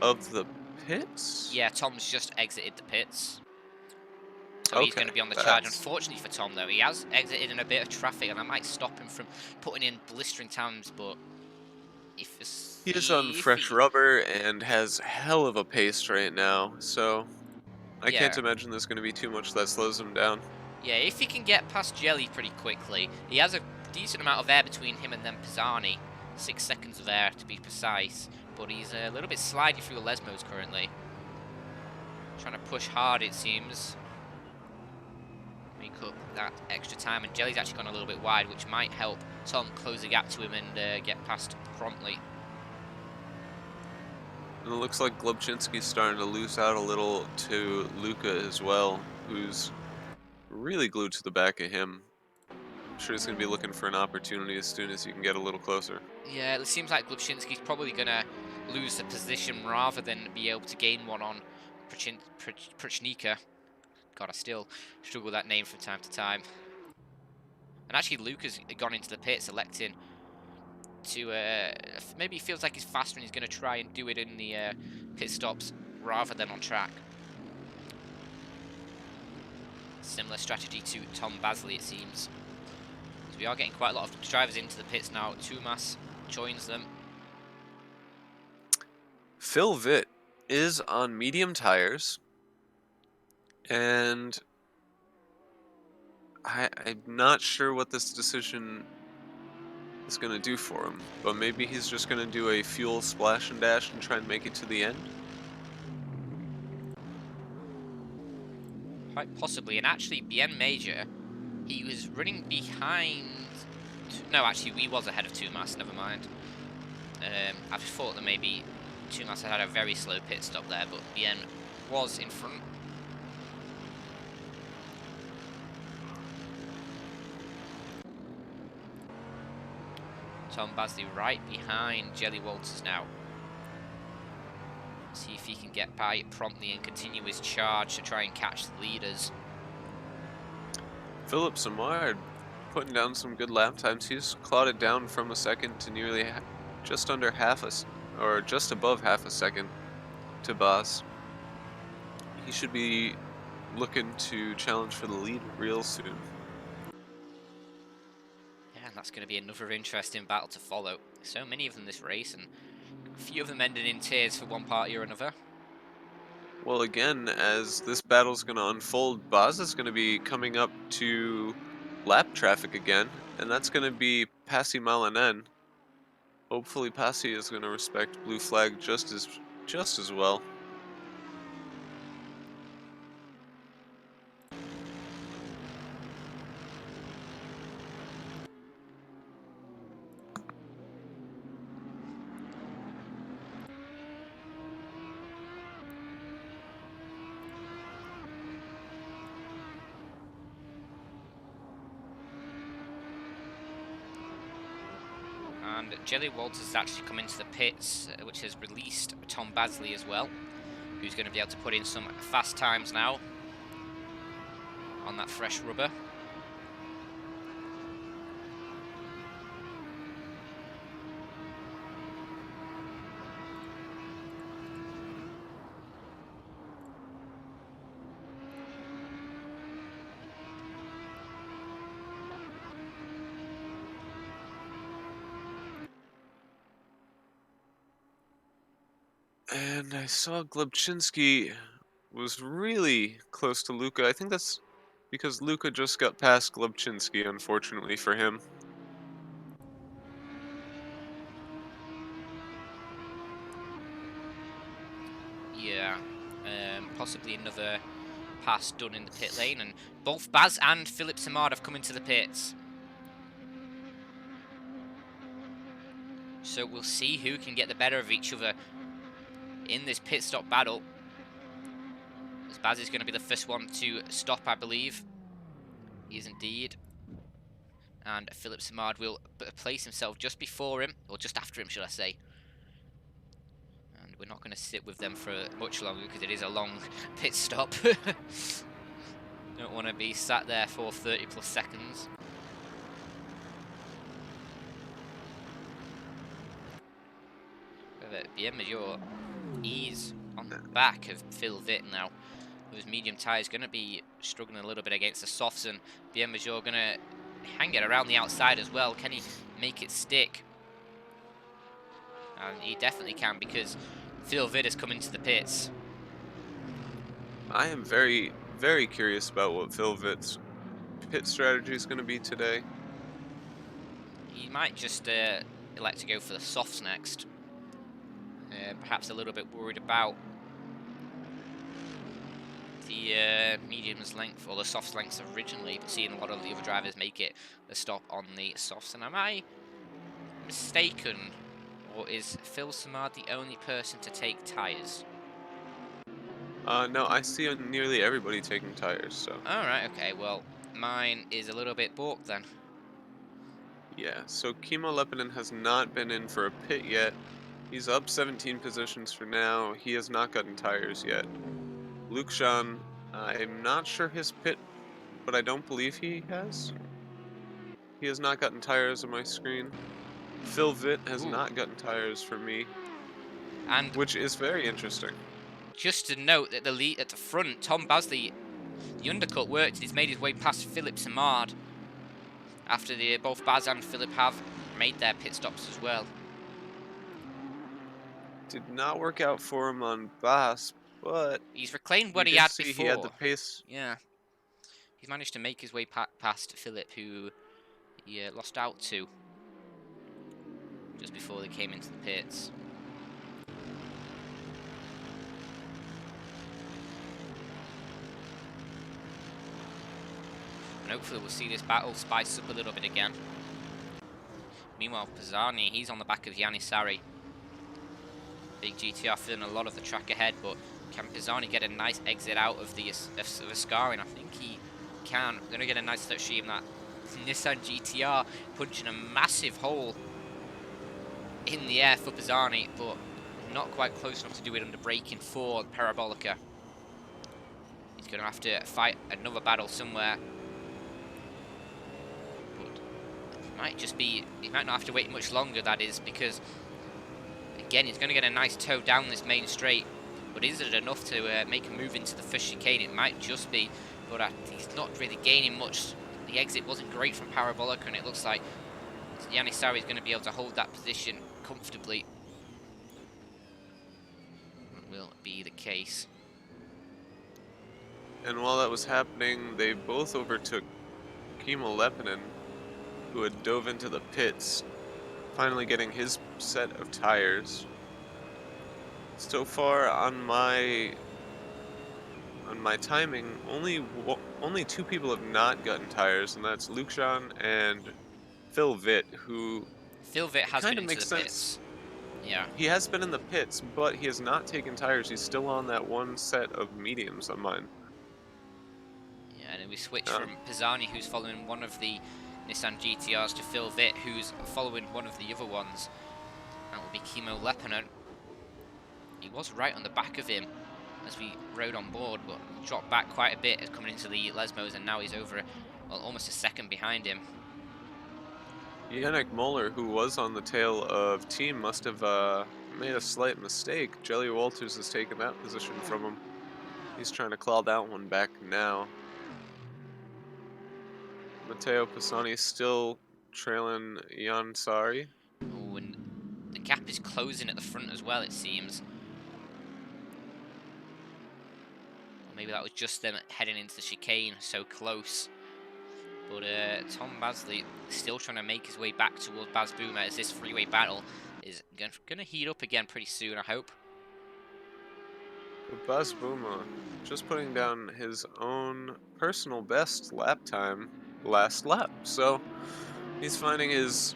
of the pits? Yeah, Tom's just exited the pits. So Okay, he's going to be on the charge. Unfortunately for Tom, though, he has exited in a bit of traffic, and that might stop him from putting in blistering times, but if he is on fresh rubber and has hell of a pace right now, so I can't yeah. imagine there's going to be too much that slows him down. Yeah, if he can get past Jelly pretty quickly, he has a decent amount of air between him and then Pisani. 6 seconds of air to be precise, but he's a little bit slidey through the Lesmos currently. Trying to push hard, it seems. Make up that extra time, and Jelly's actually gone a little bit wide, which might help Tom close the gap to him and get past promptly. And it looks like Glubczynski's starting to loose out a little to Luka as well, who's really glued to the back of him. I'm sure he's going to be looking for an opportunity as soon as he can get a little closer. Yeah, it seems like Glubczynski's probably going to lose the position rather than be able to gain one on Prchnika. God, I still struggle with that name from time to time. And actually, Luke has gone into the pits, electing to maybe he feels like he's faster and he's going to try and do it in the pit stops rather than on track. Similar strategy to Tom Basley, it seems. So we are getting quite a lot of drivers into the pits now. Tumas joins them. Phil Vitt is on medium tires, and I'm not sure what this decision is going to do for him, but maybe he's just going to do a fuel splash and dash and try and make it to the end. Quite possibly, and actually Bien Major, he was running behind. No, actually, he was ahead of Tumas. Never mind. I thought that maybe Tumas had a very slow pit stop there, but Bien was in front. Tom Basley right behind Jelly Walters now. See if he can get by it promptly and continue his charge to try and catch the leaders. Philip Samard putting down some good lap times. He's clawed it down from a second to nearly just under or just above half a second to Boss. He should be looking to challenge for the lead real soon. Yeah, and that's going to be another interesting battle to follow. So many of them this race, and a few of them ended in tears for one party or another. Well, again, as this battle's going to unfold, Baz is going to be coming up to lap traffic again, and that's going to be Passy Malanen. Hopefully, Passy is going to respect blue flag just as well. And Jelly Walters has actually come into the pits, which has released Tom Basley as well, who's going to be able to put in some fast times now on that fresh rubber. And I saw Glebchinski was really close to Luca. I think that's because Luca just got past Glebchinski, unfortunately for him. Yeah, possibly another pass done in the pit lane, and both Baz and Philip Samard have come into the pits. So we'll see who can get the better of each other in this pit stop battle. As Baz is going to be the first one to stop, I believe. He is indeed. And Philip Samard will place himself just before him, or just after him, should I say. And we're not going to sit with them for much longer because it is a long pit stop. Don't want to be sat there for 30 plus seconds. Bien Major, he's on the back of Phil Vitt now. Those medium tyres going to be struggling a little bit against the softs, and Bien Major going to hang it around the outside as well. Can he make it stick? And he definitely can, because Phil Vitt has come into the pits. I am very, very curious about what Phil Vitt's pit strategy is going to be today. He might just elect to go for the softs next. Perhaps a little bit worried about the medium's length, or the soft's lengths originally, but seeing a lot of the other drivers make it the stop on the softs. And am I mistaken, or is Phil Samard the only person to take tyres? No, I see nearly everybody taking tires, so. Alright, okay, well, mine is a little bit balked then. Yeah, so Kimo Lepinen has not been in for a pit yet. He's up 17 positions for now. He has not gotten tires yet. Luke Jean, I'm not sure his pit, but I don't believe he has. He has not gotten tires on my screen. Phil Vitt has not gotten tires for me, And which is very interesting. just to note that the lead at the front, Tom Basley, the undercut worked, and he's made his way past Philip Samard after both Baz and Philip have made their pit stops as well. Did not work out for him on Bass, but He's reclaimed what he did had see before. he had the pace. Yeah. He's managed to make his way past Philip, who he lost out to just before they came into the pits. And hopefully we'll see this battle spice up a little bit again. Meanwhile, Pisani, he's on the back of Yannis Sari. Big GTR filling a lot of the track ahead, but can Pisani get a nice exit out of the Ascarin? I think he can. We're going to get a nice touch of that Nissan GTR punching a massive hole in the air for Pisani, but not quite close enough to do it under braking for Parabolica. He's going to have to fight another battle somewhere. He might not have to wait much longer, that is, because again, he's going to get a nice tow down this main straight, but is it enough to make a move into the first chicane? It might just be, but he's not really gaining much. The exit wasn't great from Parabolica, and it looks like Yannis Sari is going to be able to hold that position comfortably. That will be the case. And while that was happening, they both overtook Kimo Lepinen, who had dove into the pits, finally getting his set of tires. So far on my timing, only two people have not gotten tires, and that's Luke Jean and Phil Vitt, who Phil Vitt it has kind been of into makes the sense. pits. Yeah. He has been in the pits, but he has not taken tires. He's still on that one set of mediums on mine. Yeah, and then we switch Um, from Pisani, who's following one of the Nissan GTRs, to Phil Vitt, who's following one of the other ones. That will be Kimo Lepinen. He was right on the back of him as we rode on board, but dropped back quite a bit as coming into the Lesmos, and now he's over, well, almost a second behind him. Yannick Moeller, who was on the tail of team, must have made a slight mistake. Jelly Walters has taken that position from him. He's trying to claw that one back now. Matteo Pisani still trailing Jan Sari. Oh, and the gap is closing at the front as well, it seems. Or maybe that was just them heading into the chicane, so close. But Tom Basley still trying to make his way back towards Baz Boomer as this freeway battle is going to heat up again pretty soon, I hope. But Baz Boomer just putting down his own personal best lap time last lap. So he's finding his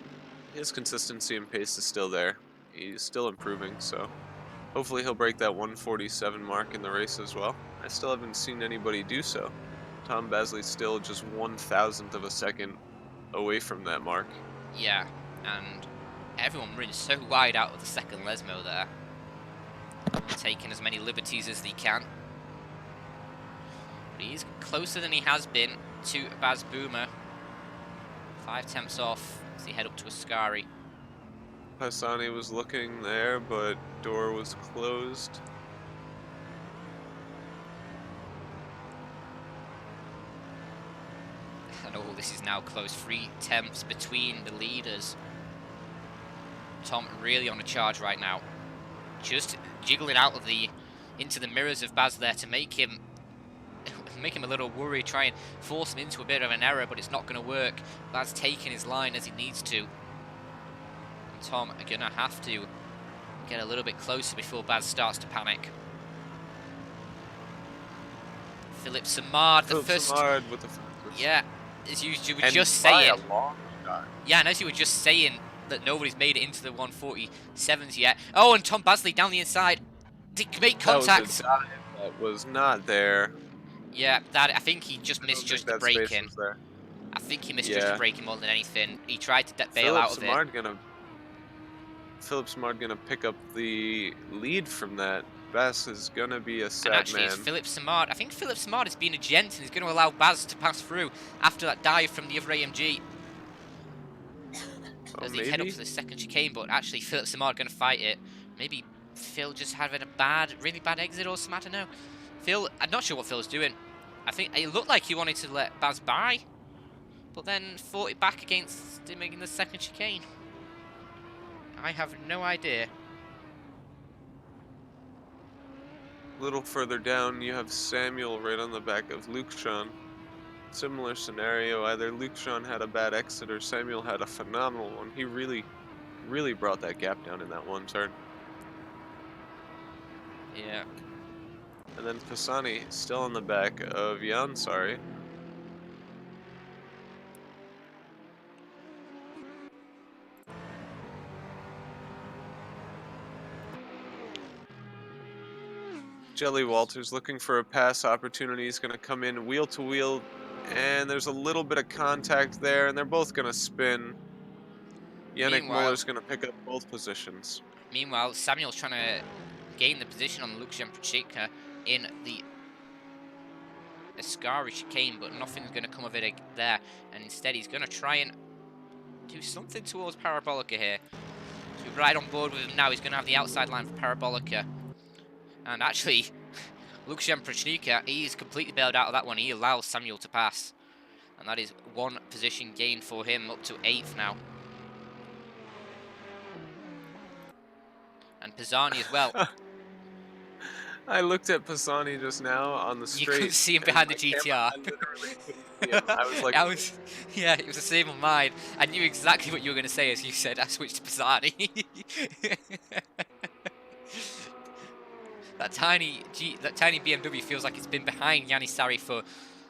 consistency and pace is still there. He's still improving, so hopefully he'll break that 147 mark in the race as well. I still haven't seen anybody do so. Tom Basley's still just 1,000th of a second away from that mark. Yeah, and everyone running so wide out of the second Lesmo there. Taking as many liberties as they can. But he's closer than he has been to Baz Boomer. 5 tenths off as he head up to Ascari. Pisani was looking there, but door was closed. And all this is now close. 3 tenths between the leaders. Tom really on a charge right now. Just jiggling out of into the mirrors of Baz there to make him a little worried, try and force him into a bit of an error, but it's not going to work. Baz taking his line as he needs to. And Tom are going to have to get a little bit closer before Baz starts to panic. Philip Samard, the first... Samard with the yeah, as you were and just by saying. a long shot. Yeah, and as you were just saying that nobody's made it into the 147s yet. Oh, and Tom Basley down the inside. Did make contact. That was not there. Yeah, I think he just misjudged the braking. I think he misjudged the braking more than anything. He tried to bail out of it. Philip Samard gonna pick up the lead from that. Baz is gonna be a sad and actually, man. It's Philip Samard. I think Philip Samard has been a gent and is going to allow Baz to pass through after that dive from the other AMG. As they head up to the second chicane, but actually Philip Samard going to fight it. Maybe Phil just having a really bad exit or something, I don't know. Phil, I'm not sure what Phil's doing. I think it looked like he wanted to let Baz by, but then fought it back against him in the second chicane. I have no idea. A little further down, you have Samuel right on the back of Luke Jean. Similar scenario, either Luke Jean had a bad exit or Samuel had a phenomenal one. He really brought that gap down in that one turn. Yeah. And then Pisani still on the back of Jan Sari. Jelly Walters looking for a pass opportunity. He's going to come in wheel to wheel, and there's a little bit of contact there, and they're both going to spin. Yannick Muller's going to pick up both positions. Meanwhile, Samuel's trying to gain the position on Luke Jemprachika in the Ascari chicane, but nothing's going to come of it there. And instead, he's going to try and do something towards Parabolica here. So we're right on board with him now. He's going to have the outside line for Parabolica. And actually, Luke Jemprachika, he's completely bailed out of that one. He allows Samuel to pass. And that is 1 position gain for him, up to 8th now. And Pisani as well. I looked at Pisani just now on the You couldn't straight, see him and behind the my camera, GTR. I literally couldn't see him. I was like, I was, yeah, it was the same on mine. I knew exactly what you were going to say as you said I switched to Pisani. that tiny BMW feels like it's been behind Yanisari for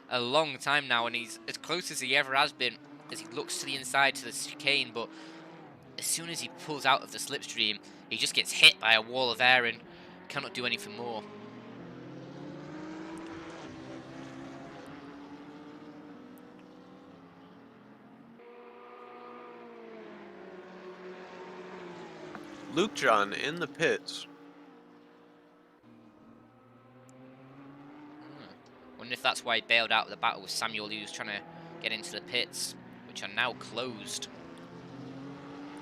a long time now, and he's as close as he ever has been as he looks to the inside to the chicane, but as soon as he pulls out of the slipstream, he just gets hit by a wall of air and cannot do anything more. Luke John in the pits. Wonder if that's why he bailed out of the battle with Samuel, who was trying to get into the pits, which are now closed.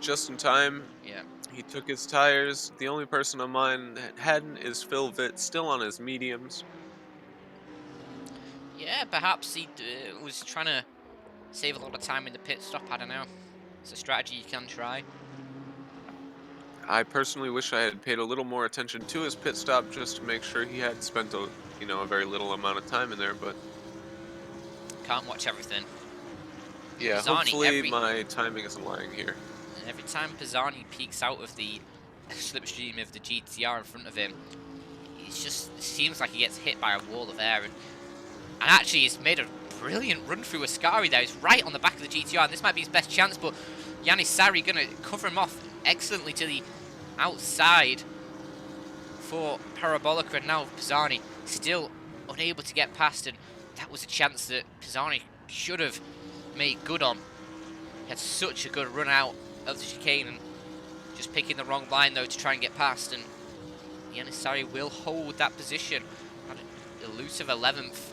Just in time. Yeah. He took his tires. The only person on mine that hadn't is Phil Vitt, still on his mediums. Yeah, perhaps he was trying to save a lot of time in the pit stop. I don't know. It's a strategy you can try. I personally wish I had paid a little more attention to his pit stop just to make sure he had spent a very little amount of time in there, but Can't watch everything. yeah, Pisani, hopefully my timing isn't lying here. every time Pisani peeks out of the slipstream of the GTR in front of him, it seems like he gets hit by a wall of air. And actually, he's made a brilliant run through Ascari there. He's right on the back of the GTR, and this might be his best chance, but Yanisari going to cover him off excellently to the outside for Parabolica, and now Pisani still unable to get past, and that was a chance that Pisani should have made good on. He had such a good run out of the chicane, and just picking the wrong line though to try and get past, and Yanisari will hold that position at an elusive 11th.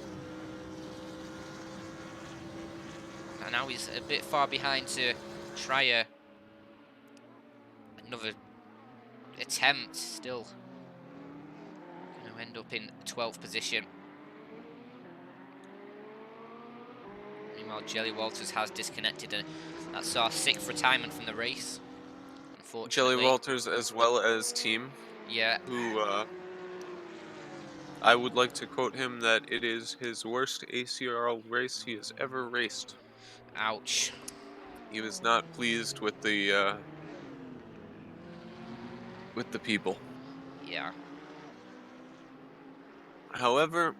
And now he's a bit far behind to try another attempt. Still going to end up in 12th position. Meanwhile, Jelly Walters has disconnected, and that's our 6th retirement from the race, unfortunately. Jelly Walters as well as team. Yeah. Who, I would like to quote him that it is his worst ACRL race he has ever raced. Ouch. He was not pleased with the people. Yeah. However,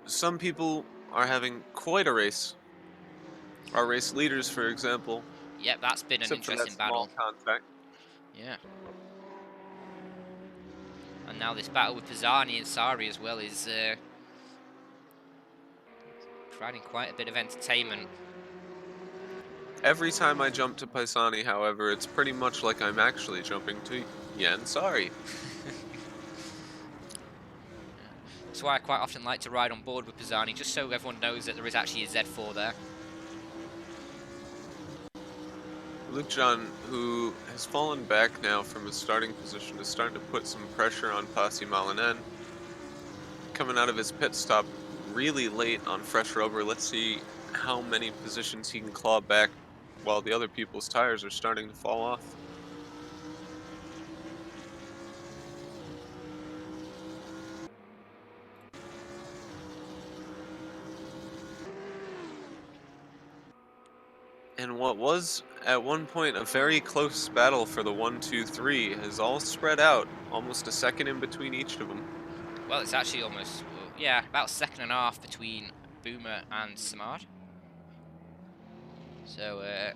some people are having quite a race. Our race leaders, for example. Yep, that's been an Except for that interesting small battle. contact. Yeah. And now this battle with Pisani and Sari as well is providing quite a bit of entertainment. Every time I jump to Pisani, however, it's pretty much like I'm actually jumping to Yen. Sorry. That's why I quite often like to ride on board with Pisani, just so everyone knows that there is actually a Z4 there. Luke John, who has fallen back now from his starting position, is starting to put some pressure on Pasi Malinen. Coming out of his pit stop really late on fresh rubber. Let's see how many positions he can claw back while the other people's tires are starting to fall off. And what was at one point a very close battle for the 1, 2, 3 has all spread out, almost a second in between each of them. Well, it's actually almost, yeah, about a second and a half between Boomer and Samad. So, it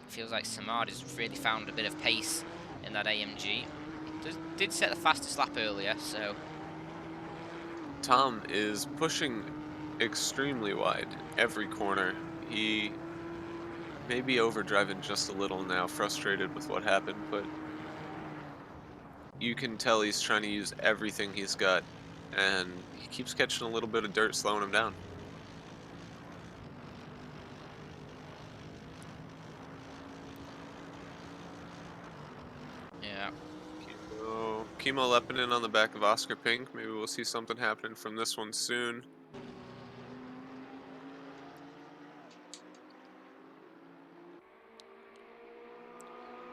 feels like Samad has really found a bit of pace in that AMG. Did set the fastest lap earlier, so... Tom is pushing extremely wide every corner. He may be overdriving just a little now, frustrated with what happened, but you can tell he's trying to use everything he's got, and he keeps catching a little bit of dirt, slowing him down. Yeah. Kimo Lepinen on the back of Oscar Pink. Maybe we'll see something happening from this one soon.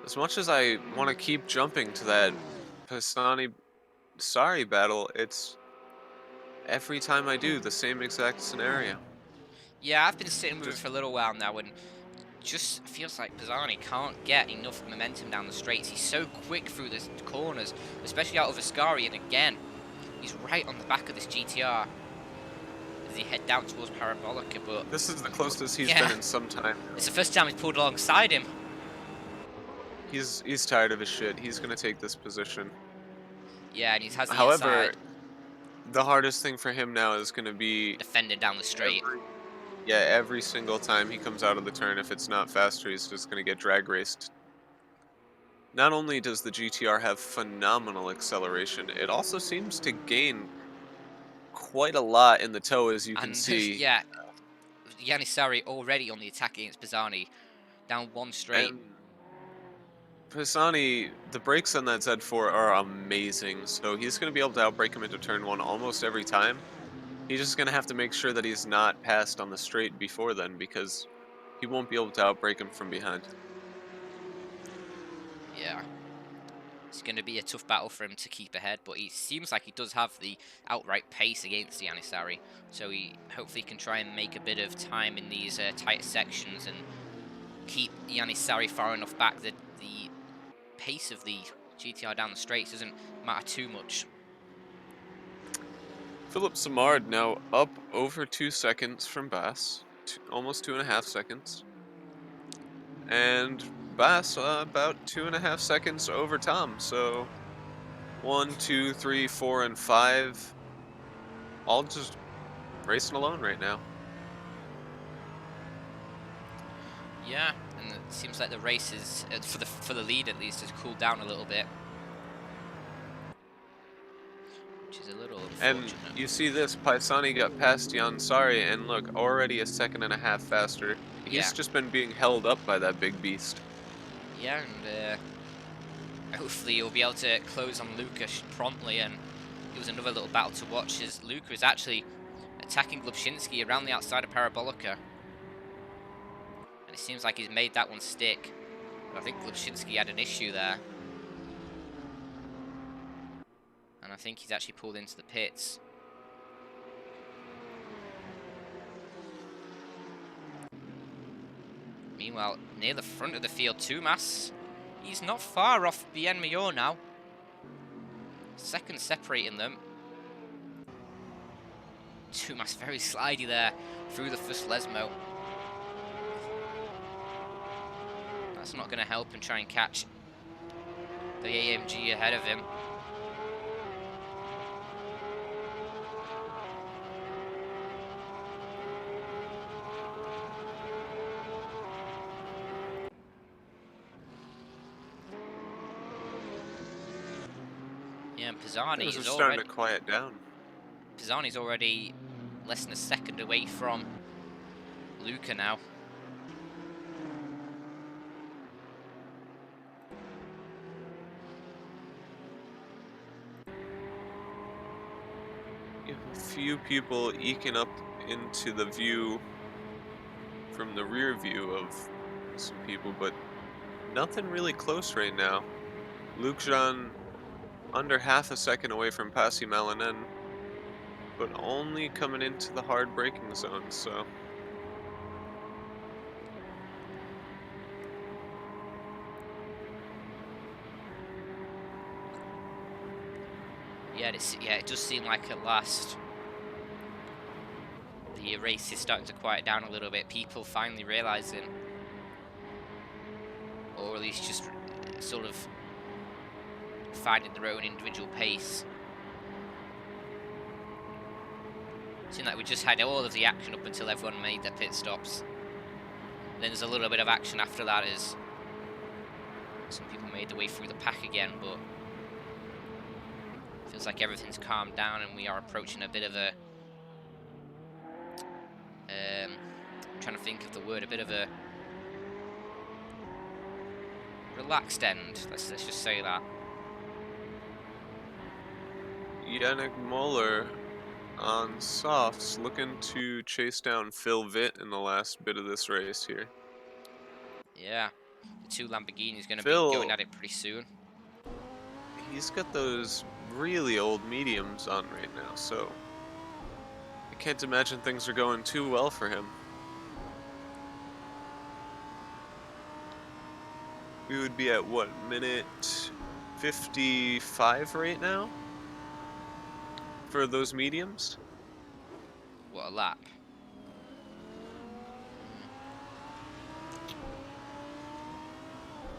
As much as I want to keep jumping to that Pisani Sorry, battle. It's every time I do the same exact scenario. Yeah, I've been sitting with it Just for a little while now, and just feels like Pisani can't get enough momentum down the straights. He's so quick through the corners, especially out of Ascari, and again, he's right on the back of this GTR as he head down towards Parabolica, but this is the closest he's yeah, been in some time. it's the first time he's pulled alongside him. He's tired of his shit. He's gonna take this position. Yeah, and he has the However, inside the hardest thing for him now is gonna be defending down the straight. every yeah, every single time he comes out of the turn, if it's not faster, he's just gonna get drag raced. Not only does the GTR have phenomenal acceleration, it also seems to gain quite a lot in the toe, as you can And see. yeah, Yanisari already on the attack against Pisani, down one straight. And Pisani, the brakes on that Z4 are amazing, so he's going to be able to outbrake him into turn one almost every time. He's just going to have to make sure that he's not passed on the straight before then, because he won't be able to outbrake him from behind. Yeah. It's going to be a tough battle for him to keep ahead, but he seems like he does have the outright pace against Yanisari, so he hopefully can try and make a bit of time in these tight sections and keep Yanisari far enough back that the pace of the GTR down the straights doesn't matter too much. Philip Samard now up over 2 seconds from Bass, almost 2.5 seconds. And Bass about 2.5 seconds over Tom, so 1, 2, 3, 4, and 5 all just racing alone right now. Yeah, and it seems like the race is for the lead at least has cooled down a little bit, which is a little And unfortunate. you see this, Paisani got past Yansari, and look, already a second and a half faster. Yeah, He's just been being held up by that big beast. yeah, and hopefully he'll be able to close on Luca promptly, and it was another little battle to watch as Luca is actually attacking Glubshinsky around the outside of Parabolica. And it seems like he's made that one stick. But I think Glubshinsky had an issue there. And I think he's actually pulled into the pits. Meanwhile, near the front of the field, Tumas, he's not far off Bien Mayor now. Second separating them. Tumas very slidey there through the first Lesmo. That's not going to help him try and catch the AMG ahead of him. Yeah, and Pisani Things are is starting already... to quiet down. Pisani's already less than a second away from Luca now. You have a few people eking up into the view from the rear view of some people, but nothing really close right now. Luke Jean under half a second away from Passy Malanen, but only coming into the hard braking zone, so. Yeah, it does seem like at last the race is starting to quiet down a little bit. People finally realizing, or at least just sort of finding their own individual pace. Seemed like we just had all of the action up until everyone made their pit stops. Then there's a little bit of action after that as some people made their way through the pack again, but feels like everything's calmed down and we are approaching a bit of a I'm trying to think of the word, a bit of a relaxed end. Let's just say that. Yannick Muller on softs looking to chase down Phil Vitt in the last bit of this race here. Yeah, the two Lamborghinis going to be Phil, going at it pretty soon. he's got those really old mediums on right now, so I can't imagine things are going too well for him. We would be at what, minute 55 right now for those mediums? What a lap.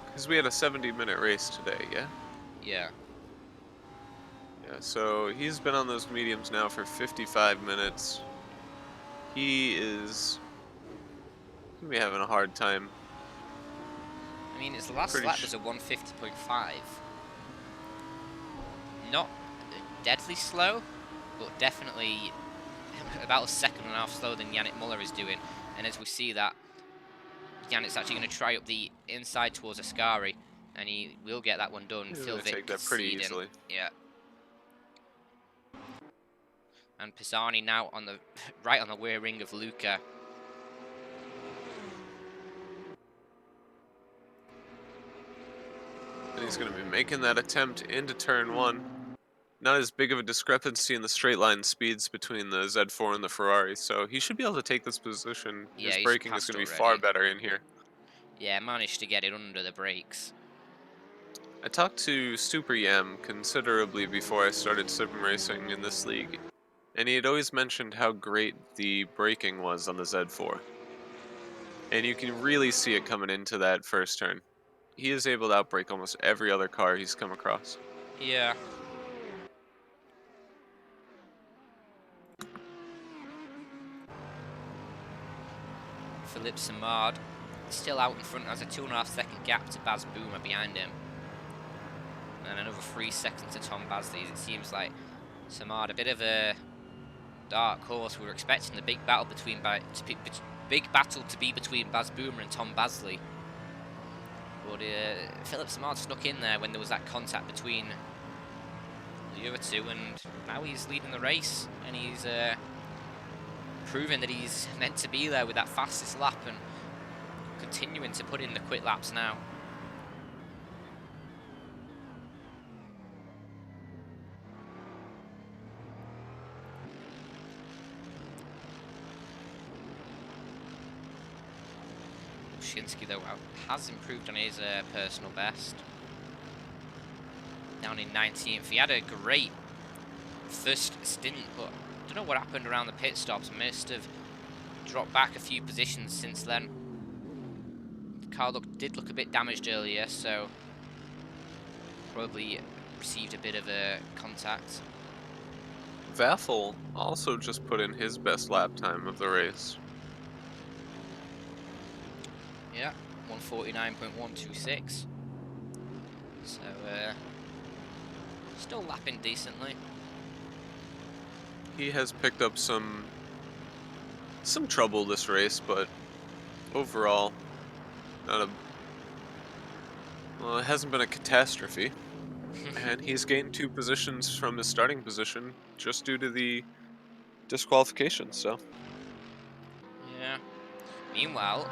Because we had a 70-minute race today, yeah? Yeah. Yeah, so he's been on those mediums now for 55 minutes. He is gonna be having a hard time. I mean, his last lap was a 150.5. Not deadly slow, but definitely about a second and a half slower than Yannick Muller is doing. And as we see that, Yannick's actually going to try up the inside towards Ascari, and he will get that one done. He's Phil gonna take that pretty easily. Yeah. And Pisani now on the right on the rear ring of Luca. And he's going to be making that attempt into turn 1. Not as big of a discrepancy in the straight line speeds between the Z4 and the Ferrari, so he should be able to take this position. Yeah, His he's braking is passed going to be already. far better in here. Yeah, managed to get it under the brakes. I talked to Super Yam considerably before I started sim racing in this league, and he had always mentioned how great the braking was on the Z4. And you can really see it coming into that first turn. He is able to outbrake almost every other car he's come across. Yeah. Philippe Samard still out in front, has a 2.5 second gap to Baz Boomer behind him. And another 3 seconds to Tom Basley. It seems like Samard, a bit of a dark horse. We were expecting the big battle between Baz Boomer and Tom Basley. But Philippe Samard snuck in there when there was that contact between the other two, and now he's leading the race, and he's proving that he's meant to be there with that fastest lap and continuing to put in the quick laps now. Shinsky, though, has improved on his personal best. Down in 19th. He had a great first stint, but I don't know what happened around the pit stops. Must have dropped back a few positions since then. The car did look a bit damaged earlier, so probably received a bit of a contact. Vaffel also just put in his best lap time of the race. Yeah, 149.126. So, still lapping decently. He has picked up some trouble this race, but overall, not a well, it hasn't been a catastrophe. And he's gained 2 positions from his starting position just due to the disqualification. So, Yeah. Meanwhile,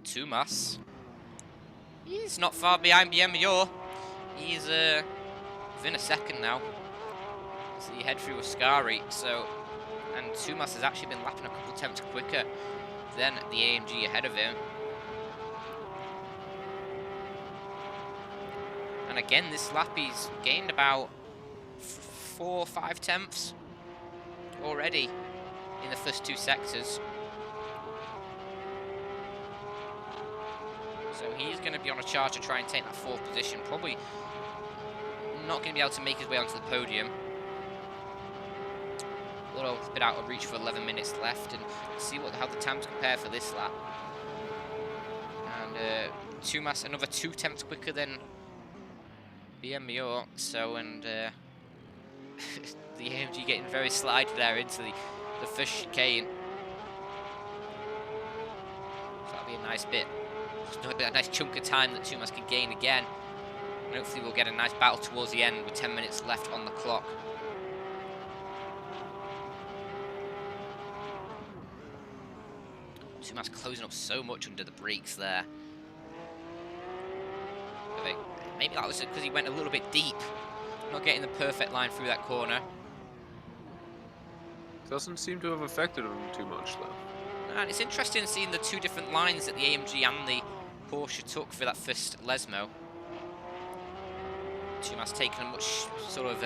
Tumas, he's not far behind BMBO. He's within a second now. So you head through Ascari, so, and Tumas has actually been lapping a couple attempts quicker than the AMG ahead of him. And again, this lap he's gained about 4 or 5 tenths already in the first 2 sectors. So he's going to be on a charge to try and take that 4th position. Probably not going to be able to make his way onto the podium. A little bit out of reach for 11 minutes left, and see how the times compare for this lap. And Tumas another 2 tenths quicker than BMBO. So, and the AMG getting very slidey there into the first chicane. So that'll be a nice bit. A nice chunk of time that Tumas can gain again, and hopefully we'll get a nice battle towards the end with 10 minutes left on the clock. Tumas closing up so much under the brakes there. Maybe that was because he went a little bit deep Not getting the perfect line through that corner. Doesn't seem to have affected him too much, though. And it's interesting seeing the two different lines that the AMG and the Porsche took for that first Lesmo. Tumas taking a much sort of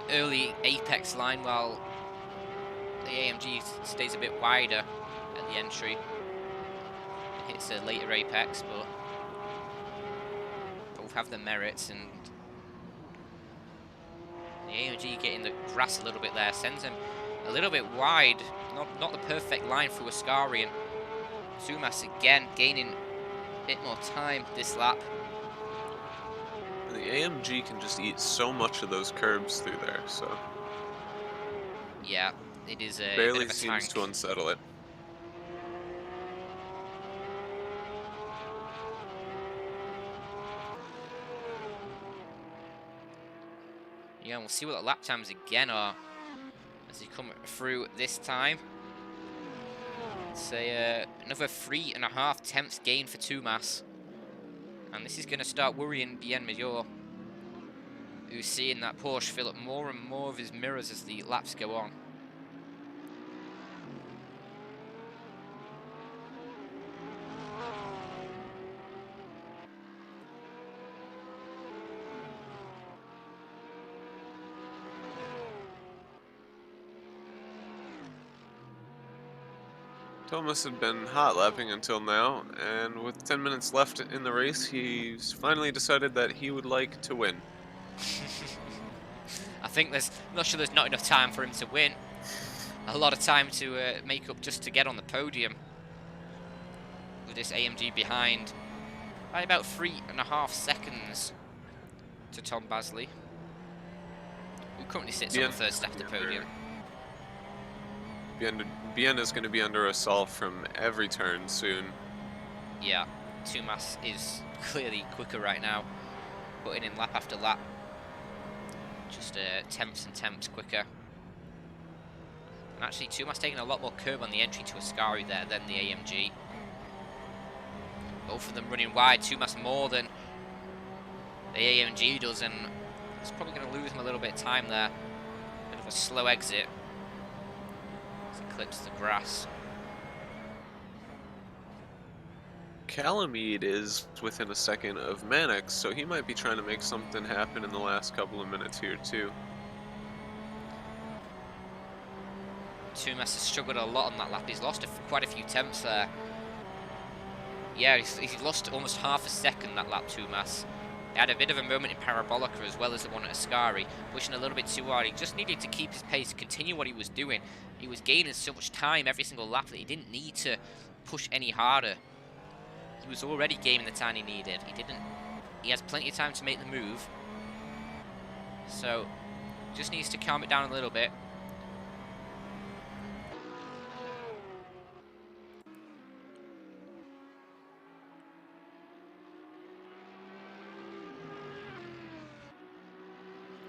early apex line, while the AMG stays a bit wider at the entry. It hits a later apex, but both have their merits, and the AMG getting the grass a little bit there sends him a little bit wide. Not the perfect line through Ascari, and Tumas again gaining a bit more time this lap. And the AMG can just eat so much of those curbs through there, so Yeah, it is a bit barely of a seems tank. to unsettle it. Yeah, we'll see what the lap times again are as they come through this time. It's another 3.5 tenths gain for Tumas. And this is going to start worrying Bien Major, who's seeing that Porsche fill up more and more of his mirrors as the laps go on. Thomas had been hot lapping until now, and with 10 minutes left in the race, he's finally decided that he would like to win. I think I'm not sure there's not enough time for him to win. A lot of time to make up just to get on the podium. With this AMG behind by about 3.5 seconds to Tom Basley, who currently sits on the first after podium. Bien is going to be under assault from every turn soon. Yeah, Tumas is clearly quicker right now, putting in lap after lap. Just temps and temps quicker. And actually, Tumas taking a lot more curb on the entry to Ascari there than the AMG. Both of them running wide. Tumas more than the AMG does, and it's probably going to lose him a little bit of time there. Bit of a slow exit as he clips the grass. Calamide is within a second of Mannix, so he might be trying to make something happen in the last couple of minutes here too. Tumas has struggled a lot on that lap. He's lost quite a few temps there. Yeah, he's lost almost half a second that lap, Tumas. He had a bit of a moment in Parabolica as well as the one at Ascari, pushing a little bit too hard. He just needed to keep his pace, continue what he was doing. He was gaining so much time every single lap that he didn't need to push any harder. He was already gaining the time he needed. He has plenty of time to make the move. So, just needs to calm it down a little bit.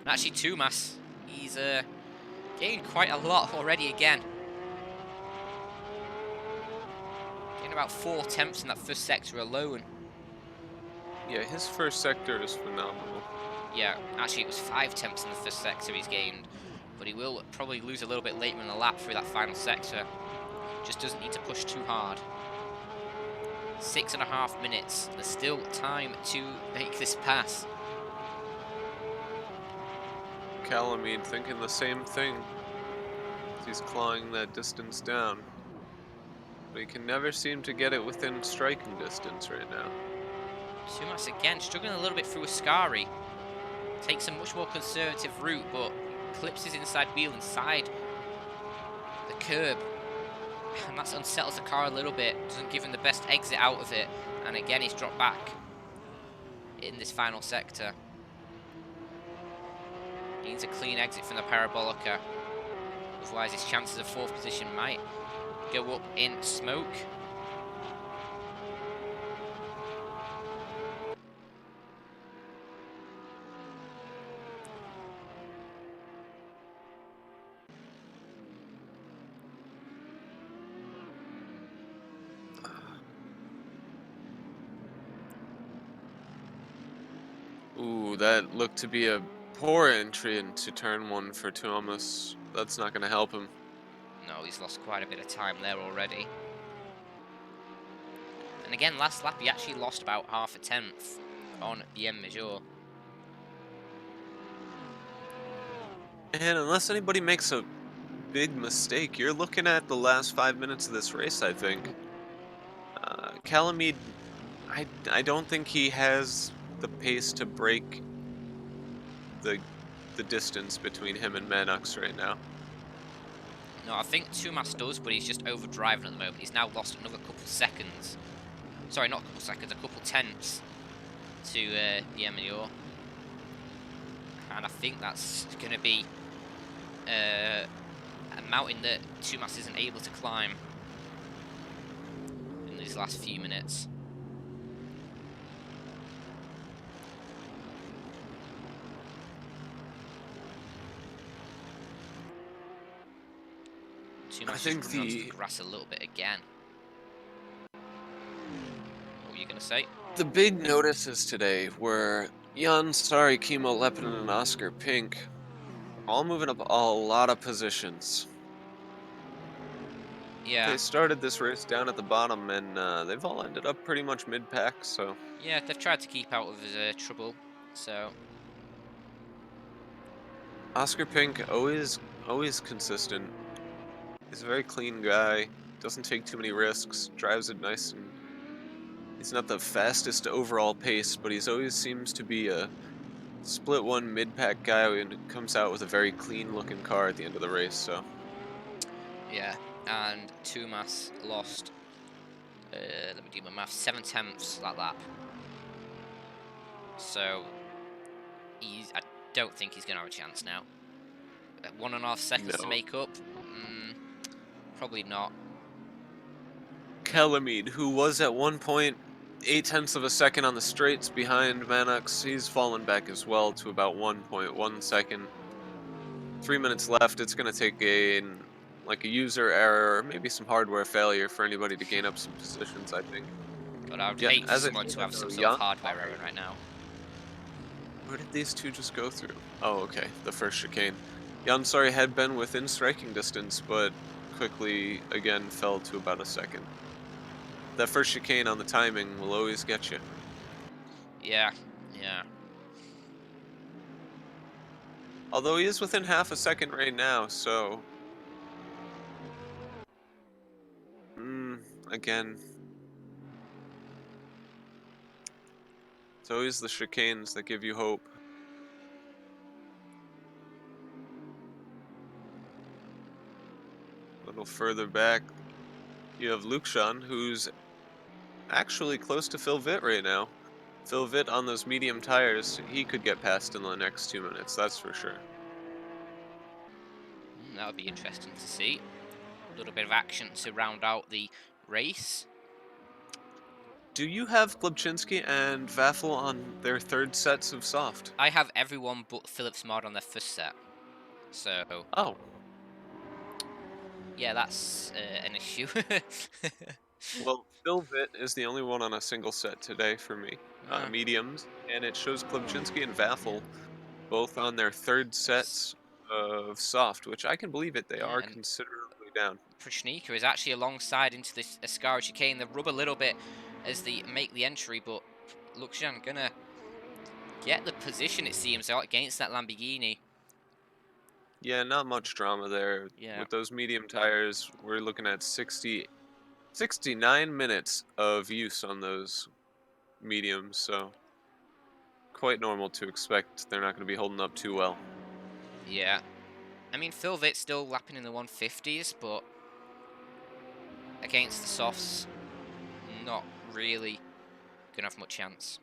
And actually, Tumas, he's gained quite a lot already again. Gained about 4 tenths in that first sector alone. Yeah, his first sector is phenomenal. Yeah, actually it was 5 tenths in the first sector he's gained. But he will probably lose a little bit later in the lap through that final sector. Just doesn't need to push too hard. 6.5 minutes. There's still time to make this pass. Calamide thinking the same thing. He's clawing that distance down. But he can never seem to get it within striking distance right now. Tumas again struggling a little bit through Ascari. Takes a much more conservative route, but clips his inside wheel inside the curb. And that unsettles the car a little bit. Doesn't give him the best exit out of it. And again, he's dropped back in this final sector. He needs a clean exit from the Parabolica. Otherwise, his chances of 4th position might go up in smoke. Ooh, that looked to be a poor entry into turn one for Thomas. That's not going to help him. No, he's lost quite a bit of time there already. And again, last lap he actually lost about half a tenth on the M Major. And unless anybody makes a big mistake, you're looking at the last 5 minutes of this race, I think. Calamide, I don't think he has the pace to break the the distance between him and Mannux right now. No, I think Tumas does, but he's just overdriving at the moment. He's now lost another couple seconds. Sorry, not a couple seconds, a couple tenths to the M Major. And I think that's going to be a mountain that Tumas isn't able to climb in these last few minutes. Tumas think just running onto the grass a little bit again. What were you going to say? the big notices today were Jan Sari, Kimo Lepinen, and Oscar Pink all moving up a lot of positions. Yeah, They started this race down at the bottom, and they've all ended up pretty much mid-pack, so... yeah, they've tried to keep out of his trouble, so... Oscar Pink, always consistent. He's a very clean guy, doesn't take too many risks, drives it nice, and he's not the fastest overall pace, but he's always seems to be a split one mid-pack guy and comes out with a very clean-looking car at the end of the race, so... Yeah, and Tumas lost, let me do my math, 7 tenths that lap. So, I don't think he's going to have a chance now. 1.5 seconds to No. make up? Probably not. Calamide, who was at one point 0.8 of a second on the straights behind Mannux, he's fallen back as well to about 1.1 second. 3 minutes left. It's going to take like a user error or maybe some hardware failure for anybody to gain up some positions, I think. God, I would Yeah, hate for as I someone to said, have some though, sort of hardware error right now. Where did these two just go through? Oh, okay, the first chicane. Yansari had been within striking distance, but quickly again fell to about a second. That first chicane on the timing will always get you. Yeah, yeah. Although he is within half a second right now, so... again... It's always the chicanes that give you hope. A little further back, you have Lukshan, who's actually close to Phil Vitt right now. Phil Vitt on those medium tires, he could get past in the next 2 minutes, that's for sure. That would be interesting to see. A little bit of action to round out the race. Do you have Glebchinski and Vaffel on their third sets of soft? I have everyone but Phillips Mod on their first set. So, Oh, yeah, that's an issue. well, Phil Vitt is the only one on a single set today for me, Ah, mediums, and it shows Glebchinski and Vaffel both on their third sets of soft, which I can believe it, they yeah, are and considerably down. Prashnika is actually alongside into this Ascara chicane. They rub a little bit as they make the entry, but Lukshan gonna get the position, it seems, out against that Lamborghini. Yeah, not much drama there. Yeah. With those medium tires, we're looking at 69 minutes of use on those mediums, so quite normal to expect they're not going to be holding up too well. Yeah. I mean, Phil Vitt's still lapping in the 150s, but against the softs, not really gonna have much chance.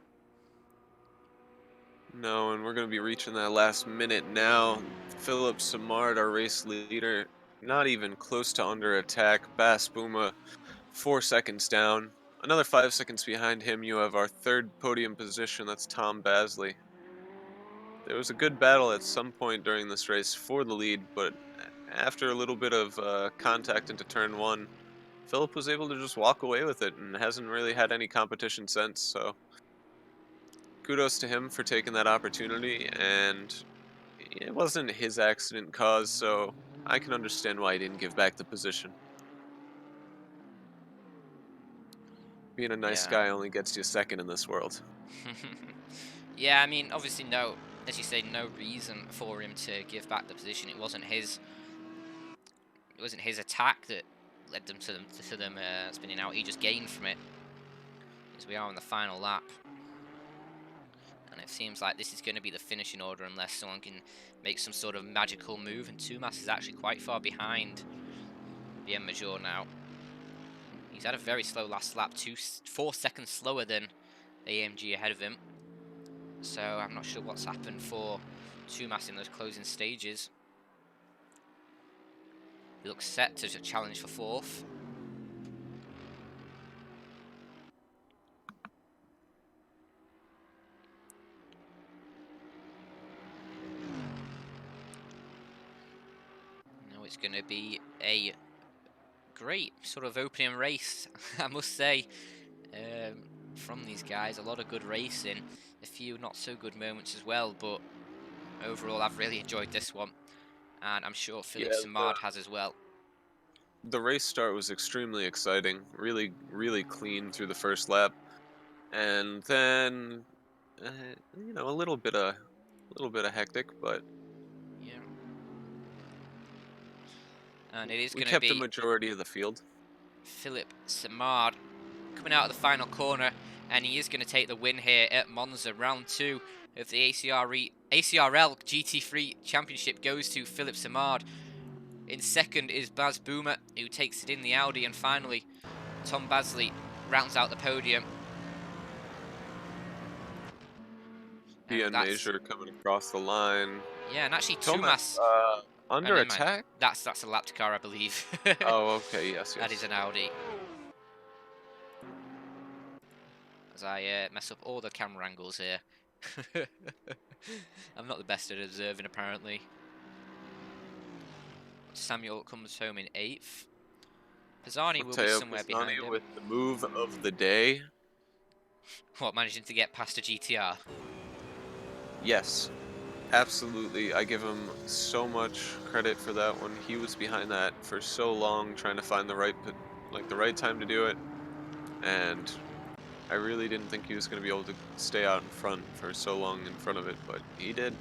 No, and we're going to be reaching that last minute now. Philip Samard, our race leader, not even close to under attack. Bass Booma, 4 seconds down. Another 5 seconds behind him, you have our third podium position. That's Tom Basley. There was a good battle at some point during this race for the lead, but after a little bit of contact into turn one, Philip was able to just walk away with it and hasn't really had any competition since, so kudos to him for taking that opportunity, and it wasn't his accident cause, so I can understand why he didn't give back the position. Being a nice Yeah. guy only gets you second in this world. Yeah, I mean, obviously, no, as you say, no reason for him to give back the position. It wasn't his. It wasn't his attack that led them to them spinning out. He just gained from it. As we are on the final lap, and it seems like this is going to be the finishing order unless someone can make some sort of magical move. And Tumas is actually quite far behind BM Major now. He's had a very slow last lap, 4 seconds slower than AMG ahead of him. So I'm not sure what's happened for Tumas in those closing stages. He looks set to challenge for 4th. Now it's going to be a great sort of opening race, I must say, from these guys. A lot of good racing, a few not so good moments as well, but overall I've really enjoyed this one, and I'm sure Philippe Yeah, Samard has as well. the race start was extremely exciting, really clean through the first lap, and then a little bit of hectic, but Yeah. And it is we going to kept the be majority of the field. Philippe Samard coming out of the final corner, and he is going to take the win here at Monza. Round 2 of the ACRL GT3 Championship goes to Philippe Samard. In second is Baz Boomer, who takes it in the Audi, and finally Tom Basley rounds out the podium. BN Major coming across the line. Yeah, and actually Thomas Tumas under never mind. attack. That's a lapped car, I believe. Oh, okay, yes. That is an Audi. As I mess up all the camera angles here. I'm not the best at observing, apparently. Samuel comes home in 8th. Pisani will be Matteo somewhere Pisani behind him. with the move of the day. What, managing to get past a GTR? Yes, absolutely. I give him so much credit for that one. He was behind that for so long, trying to find the right time to do it, and I really didn't think he was going to be able to stay out in front for so long in front of it, but he did.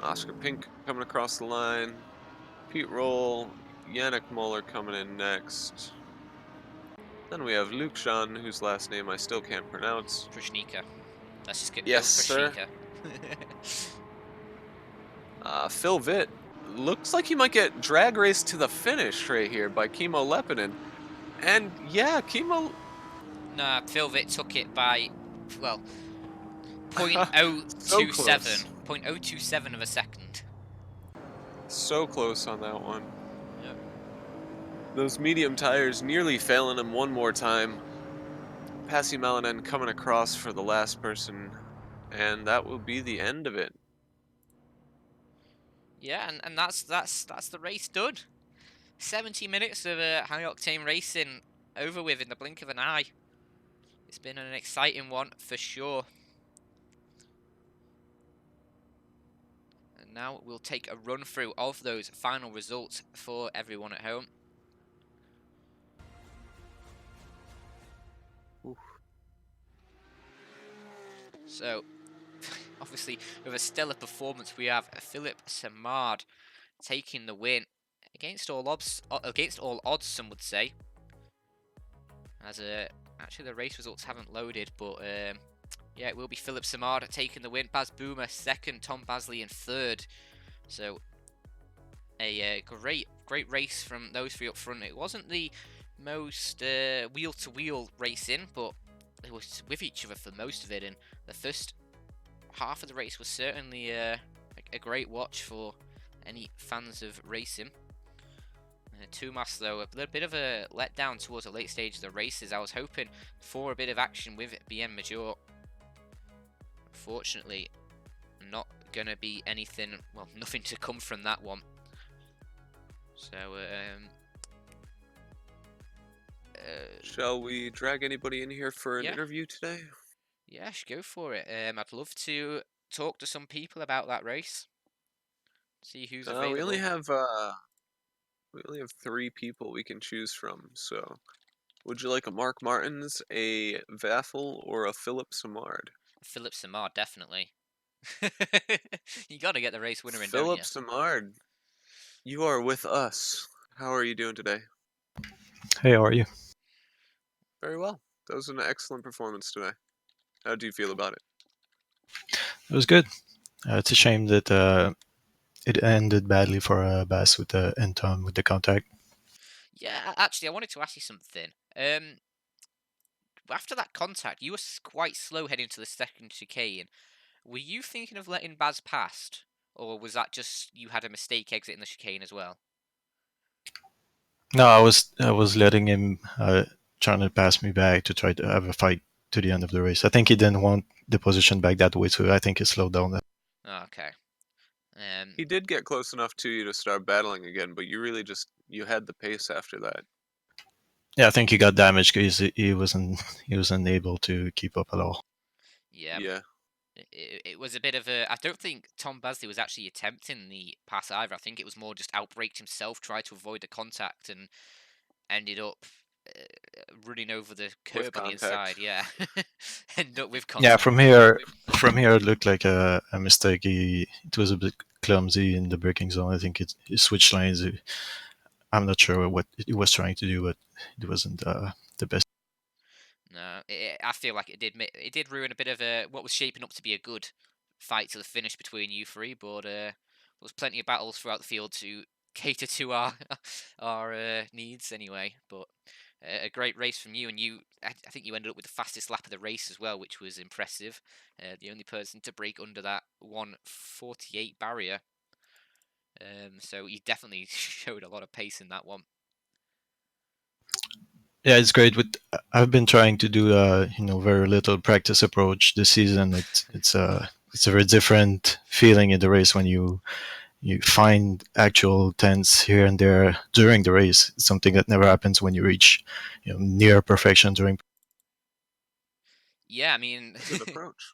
Oscar Pink coming across the line. Pete Roll, Yannick Muller coming in next. Then we have Luke Jean, whose last name I still can't pronounce. Krishnika. Let's just get Yes, sir. Phil Vitt. Looks like he might get drag raced to the finish right here by Kimo Lepinen. And yeah, Kimo... Nah, Phil Vitt took it by, well, 0.027. So close. 0.027 of a second. So close on that one. Yep. Those medium tires nearly failing him one more time. Passy Malinen coming across for the last person, and that will be the end of it. Yeah, and that's the race done. 70 minutes of high octane racing over with in the blink of an eye. It's been an exciting one for sure. And now we'll take a run through of those final results for everyone at home. Oof. So, obviously, with a stellar performance, we have Philippe Samard taking the win against all odds. Some would say. As actually, the race results haven't loaded, but yeah, it will be Philippe Samard taking the win. Baz Boomer second, Tom Basley in third. So a great race from those three up front. It wasn't the most wheel-to-wheel racing, but they were with each other for most of it. And the first half of the race was certainly a great watch for any fans of racing. Tumas, though, a little bit of a letdown towards the late stage of the races. I was hoping for a bit of action with BM Major. Unfortunately, not going to be anything, well, nothing to come from that one. So, Shall we drag anybody in here for an Yeah. interview today? Yeah, go for it. I'd love to talk to some people about that race. See who's We available. only have 3 people we can choose from. So, would you like a Mark Martins, a Vaffel, or a Philip Samard? Philip Samard, definitely. You got to get the race winner in, don't Philip you? Samard, you are with us. How are you doing today? Hey, how are you? Very well. That was an excellent performance today. How do you feel about it? It was good. It's a shame that it ended badly for Bass with the end time with the contact. Yeah, actually, I wanted to ask you something. After that contact, you were quite slow heading to the second chicane. Were you thinking of letting Baz past, or was that just you had a mistake exiting the chicane as well? No, I was letting him trying to pass me back to try to have a fight to the end of the race. I think he didn't want the position back that way, so I think he slowed down. Oh, okay. He did get close enough to you to start battling again, but you really you had the pace after that. Yeah, I think he got damaged because he wasn't able to keep up at all. Yeah. Yeah. It was a bit of a. I don't think Tom Basley was actually attempting the pass either. I think it was more just outbraked himself, tried to avoid the contact, and ended up running over the curb on the inside. Yeah, ended up with contact. Yeah, from here it looked like a mistake. It was a bit clumsy in the braking zone. I think he switched lanes. I'm not sure what he was trying to do, but it wasn't the best. No, I feel like it did ruin a bit of what was shaping up to be a good fight to the finish between you three. But there was plenty of battles throughout the field to cater to our needs anyway. But a great race from you, and I think you ended up with the fastest lap of the race as well, which was impressive. The only person to break under that 1:48 barrier. So you definitely showed a lot of pace in that one. Yeah, it's great. I've been trying to do very little practice approach this season. It's a very different feeling in the race when you find actual tense here and there during the race. It's something that never happens when you reach near perfection during. Yeah, I mean, Good approach.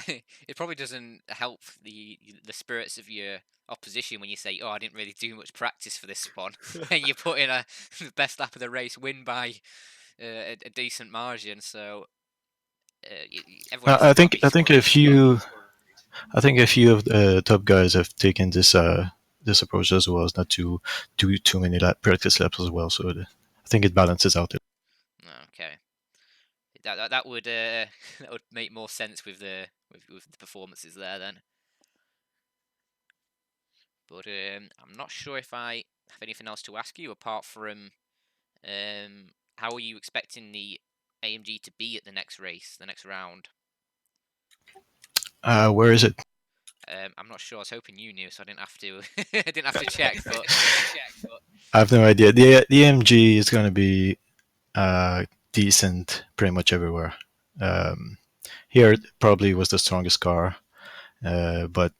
it probably doesn't help the spirits of your opposition when you say, "Oh, I didn't really do much practice for this spawn," and you put in the best lap of the race, win by a decent margin. So everyone I think I think a few of the top guys have taken this approach as well, as not to do too many practice laps as well. So I think it balances out. Okay, that would that would make more sense with the performances there then. But I'm not sure if I have anything else to ask you apart from how are you expecting the AMG to be at the next race, the next round? Where is it? I'm not sure. I was hoping you knew, so I didn't have to. I didn't have to check. But I have no idea. The AMG is going to be decent pretty much everywhere. Here it probably was the strongest car, but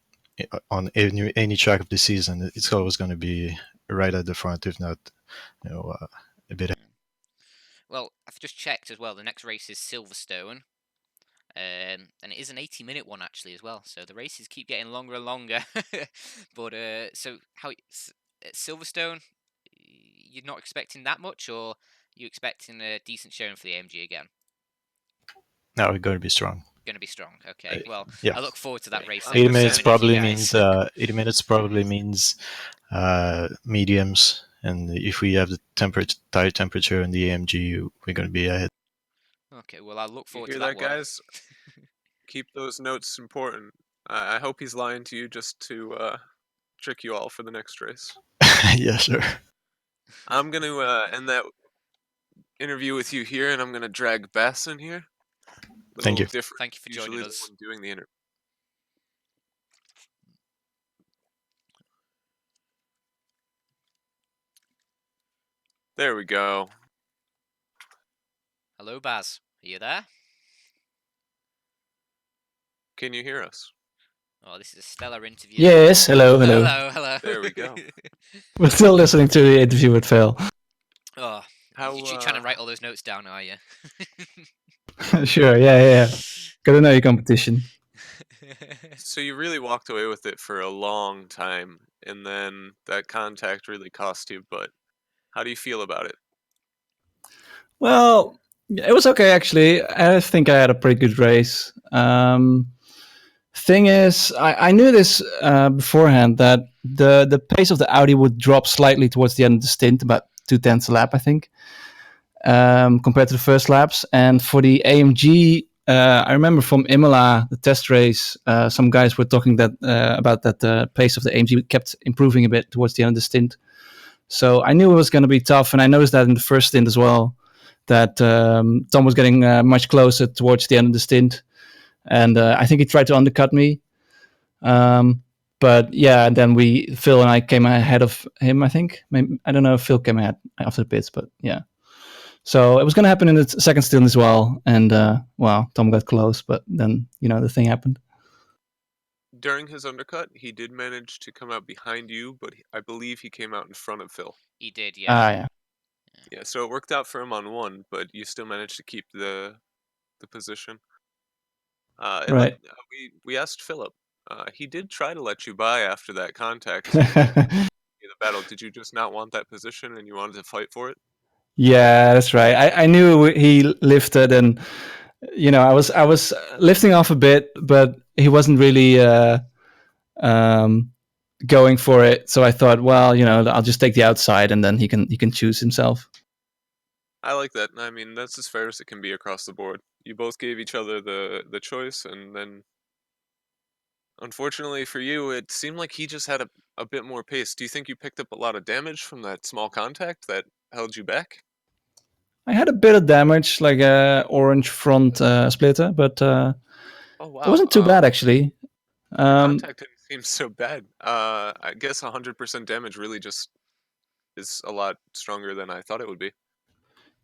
on any track of the season, it's always going to be right at the front, if not, a bit. Well, I've just checked as well. The next race is Silverstone, and it is an 80-minute one actually as well. So the races keep getting longer and longer. But so how at Silverstone, you're not expecting that much, or you expecting a decent showing for the AMG again? No, we're going to be strong. Going to be strong. Okay. Well, yeah. I look forward to that race. 80 minutes probably means 80 minutes probably means mediums, and if we have the tight temperature in the AMG, we're going to be ahead. Okay. Well, I look forward to that, one. guys. Keep those notes important. I hope he's lying to you just to trick you all for the next race. Yeah, sure. I'm going to end that interview with you here, and I'm going to drag Bass in here. Thank you. Thank you for joining us. The one doing the interview. There we go. Hello, Baz. Are you there? Can you hear us? Oh, this is a stellar interview. Yes, hello. Hello. There we go. We're still listening to the interview with Phil. Oh, How You're trying to write all those notes down, are you? Sure, yeah. Gotta know your competition. So you really walked away with it for a long time, and then that contact really cost you. But how do you feel about it? Well, it was okay actually. I think I had a pretty good race. Thing is, I knew this beforehand that the pace of the Audi would drop slightly towards the end of the stint, about 2/10 a lap, I think, compared to the first laps. And for the AMG, I remember from Imola, the test race, some guys were talking that about that the pace of the AMG kept improving a bit towards the end of the stint. So I knew it was going to be tough, and I noticed that in the first stint as well, that Tom was getting much closer towards the end of the stint, and I think he tried to undercut me. But yeah, then Phil and I came ahead of him. I think I don't know if Phil came ahead after the pits, but yeah. So it was going to happen in the second stint as well, and well, Tom got close, but then the thing happened. During his undercut, he did manage to come out behind you, but I believe he came out in front of Phil. He did, yeah. Yeah. Yeah, so it worked out for him on one, but you still managed to keep the position. Right. We asked Philip. He did try to let you by after that contact in the battle. Did you just not want that position and you wanted to fight for it? Yeah, that's right. I knew he lifted, and I was lifting off a bit, but he wasn't really going for it. So I thought, well, I'll just take the outside, and then he can choose himself. I like that. I mean, that's as fair as it can be across the board. You both gave each other the choice, and then unfortunately for you, it seemed like he just had a bit more pace. Do you think you picked up a lot of damage from that small contact that held you back? I had a bit of damage, like a orange front splitter, but Oh it wow, wasn't too bad actually. your contact didn't seem so bad. I guess 100% damage really just is a lot stronger than I thought it would be.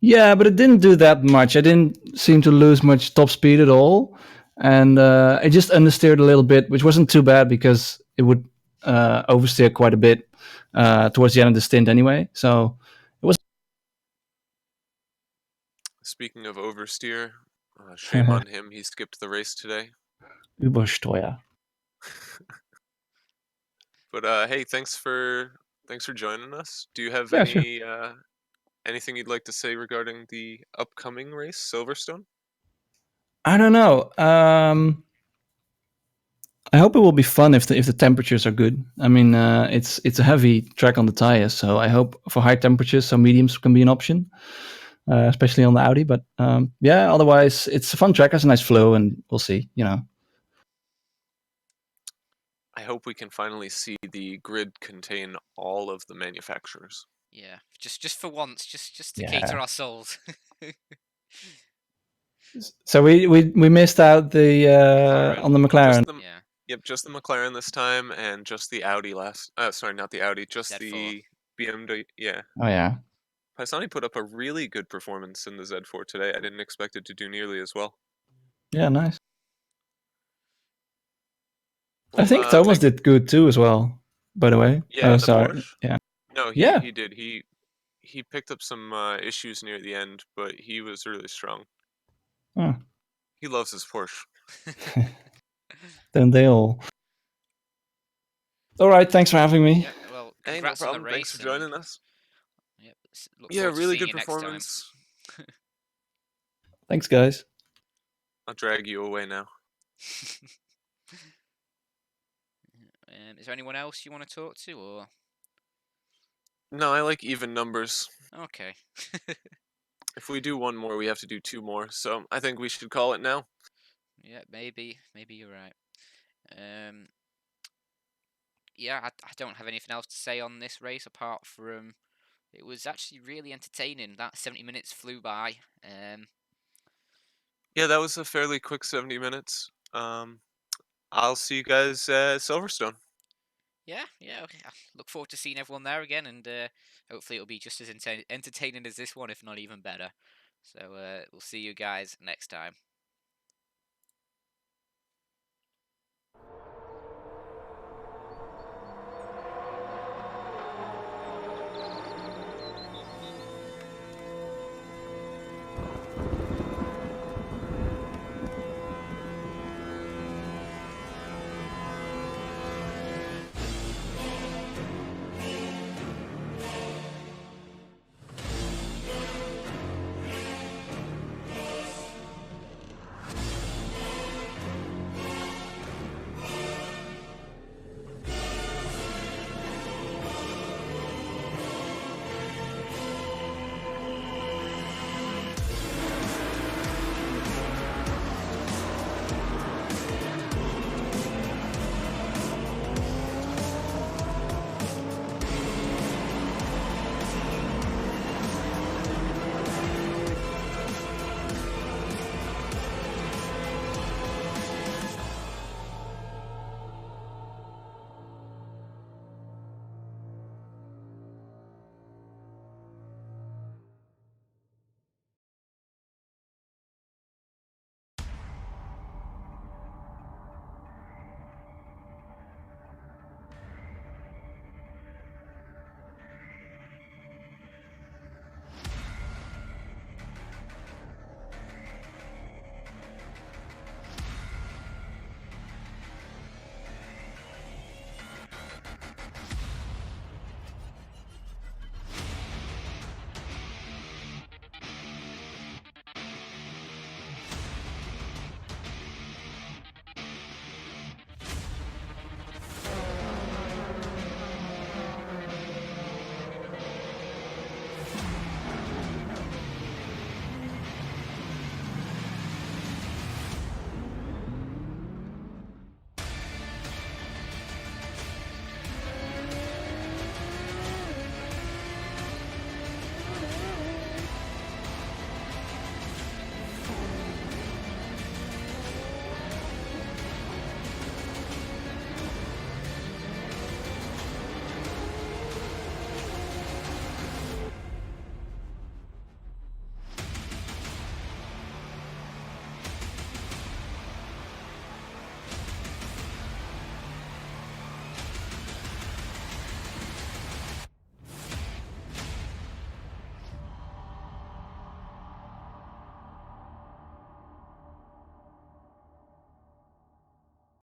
Yeah, but it didn't do that much. I didn't seem to lose much top speed at all, and I just understeered a little bit, which wasn't too bad because it would oversteer quite a bit towards the end of the stint anyway. So it was. Speaking of oversteer, shame on him. He skipped the race today. Übersteuer. But hey, thanks for joining us. Do you have Yeah, sure. anything you'd like to say regarding the upcoming race, Silverstone? I don't know. I hope it will be fun if the temperatures are good. I mean, it's a heavy track on the tires, so I hope for high temperatures, some mediums can be an option, especially on the Audi. But yeah, otherwise it's a fun track, has a nice flow, and we'll see. I hope we can finally see the grid contain all of the manufacturers. Yeah, just for once, just to Yeah. cater our souls. So we missed out the on the McLaren. Yeah. Yep, just the McLaren this time, and just the Audi last. Sorry, not the Audi, just Z4. the BMW. Yeah, Oh yeah. Paisani put up a really good performance in the Z4 today. I didn't expect it to do nearly as well. Yeah, nice. Well, I think Thomas did good too as well. By the way. Yeah, in the sorry. Porsche? Yeah. No, Yeah. he did. He picked up some issues near the end, but he was really strong. Oh. He loves his Porsche. Then they all. All right, thanks for having me. Yeah, well, Hey, no congrats on the problem. race. Thanks for joining us. Yep, look Yeah, forward to really seeing good you next performance. time. Thanks, guys. I'll drag you away now. Is there anyone else you want to talk to, or? No, I like even numbers. Okay. If we do one more, we have to do two more. So I think we should call it now. Yeah, maybe you're right. Yeah, I don't have anything else to say on this race apart from it was actually really entertaining. That 70 minutes flew by. Yeah, that was a fairly quick 70 minutes. I'll see you guys at Silverstone. Yeah, okay. I look forward to seeing everyone there again, and hopefully it'll be just as entertaining as this one, if not even better. So we'll see you guys next time.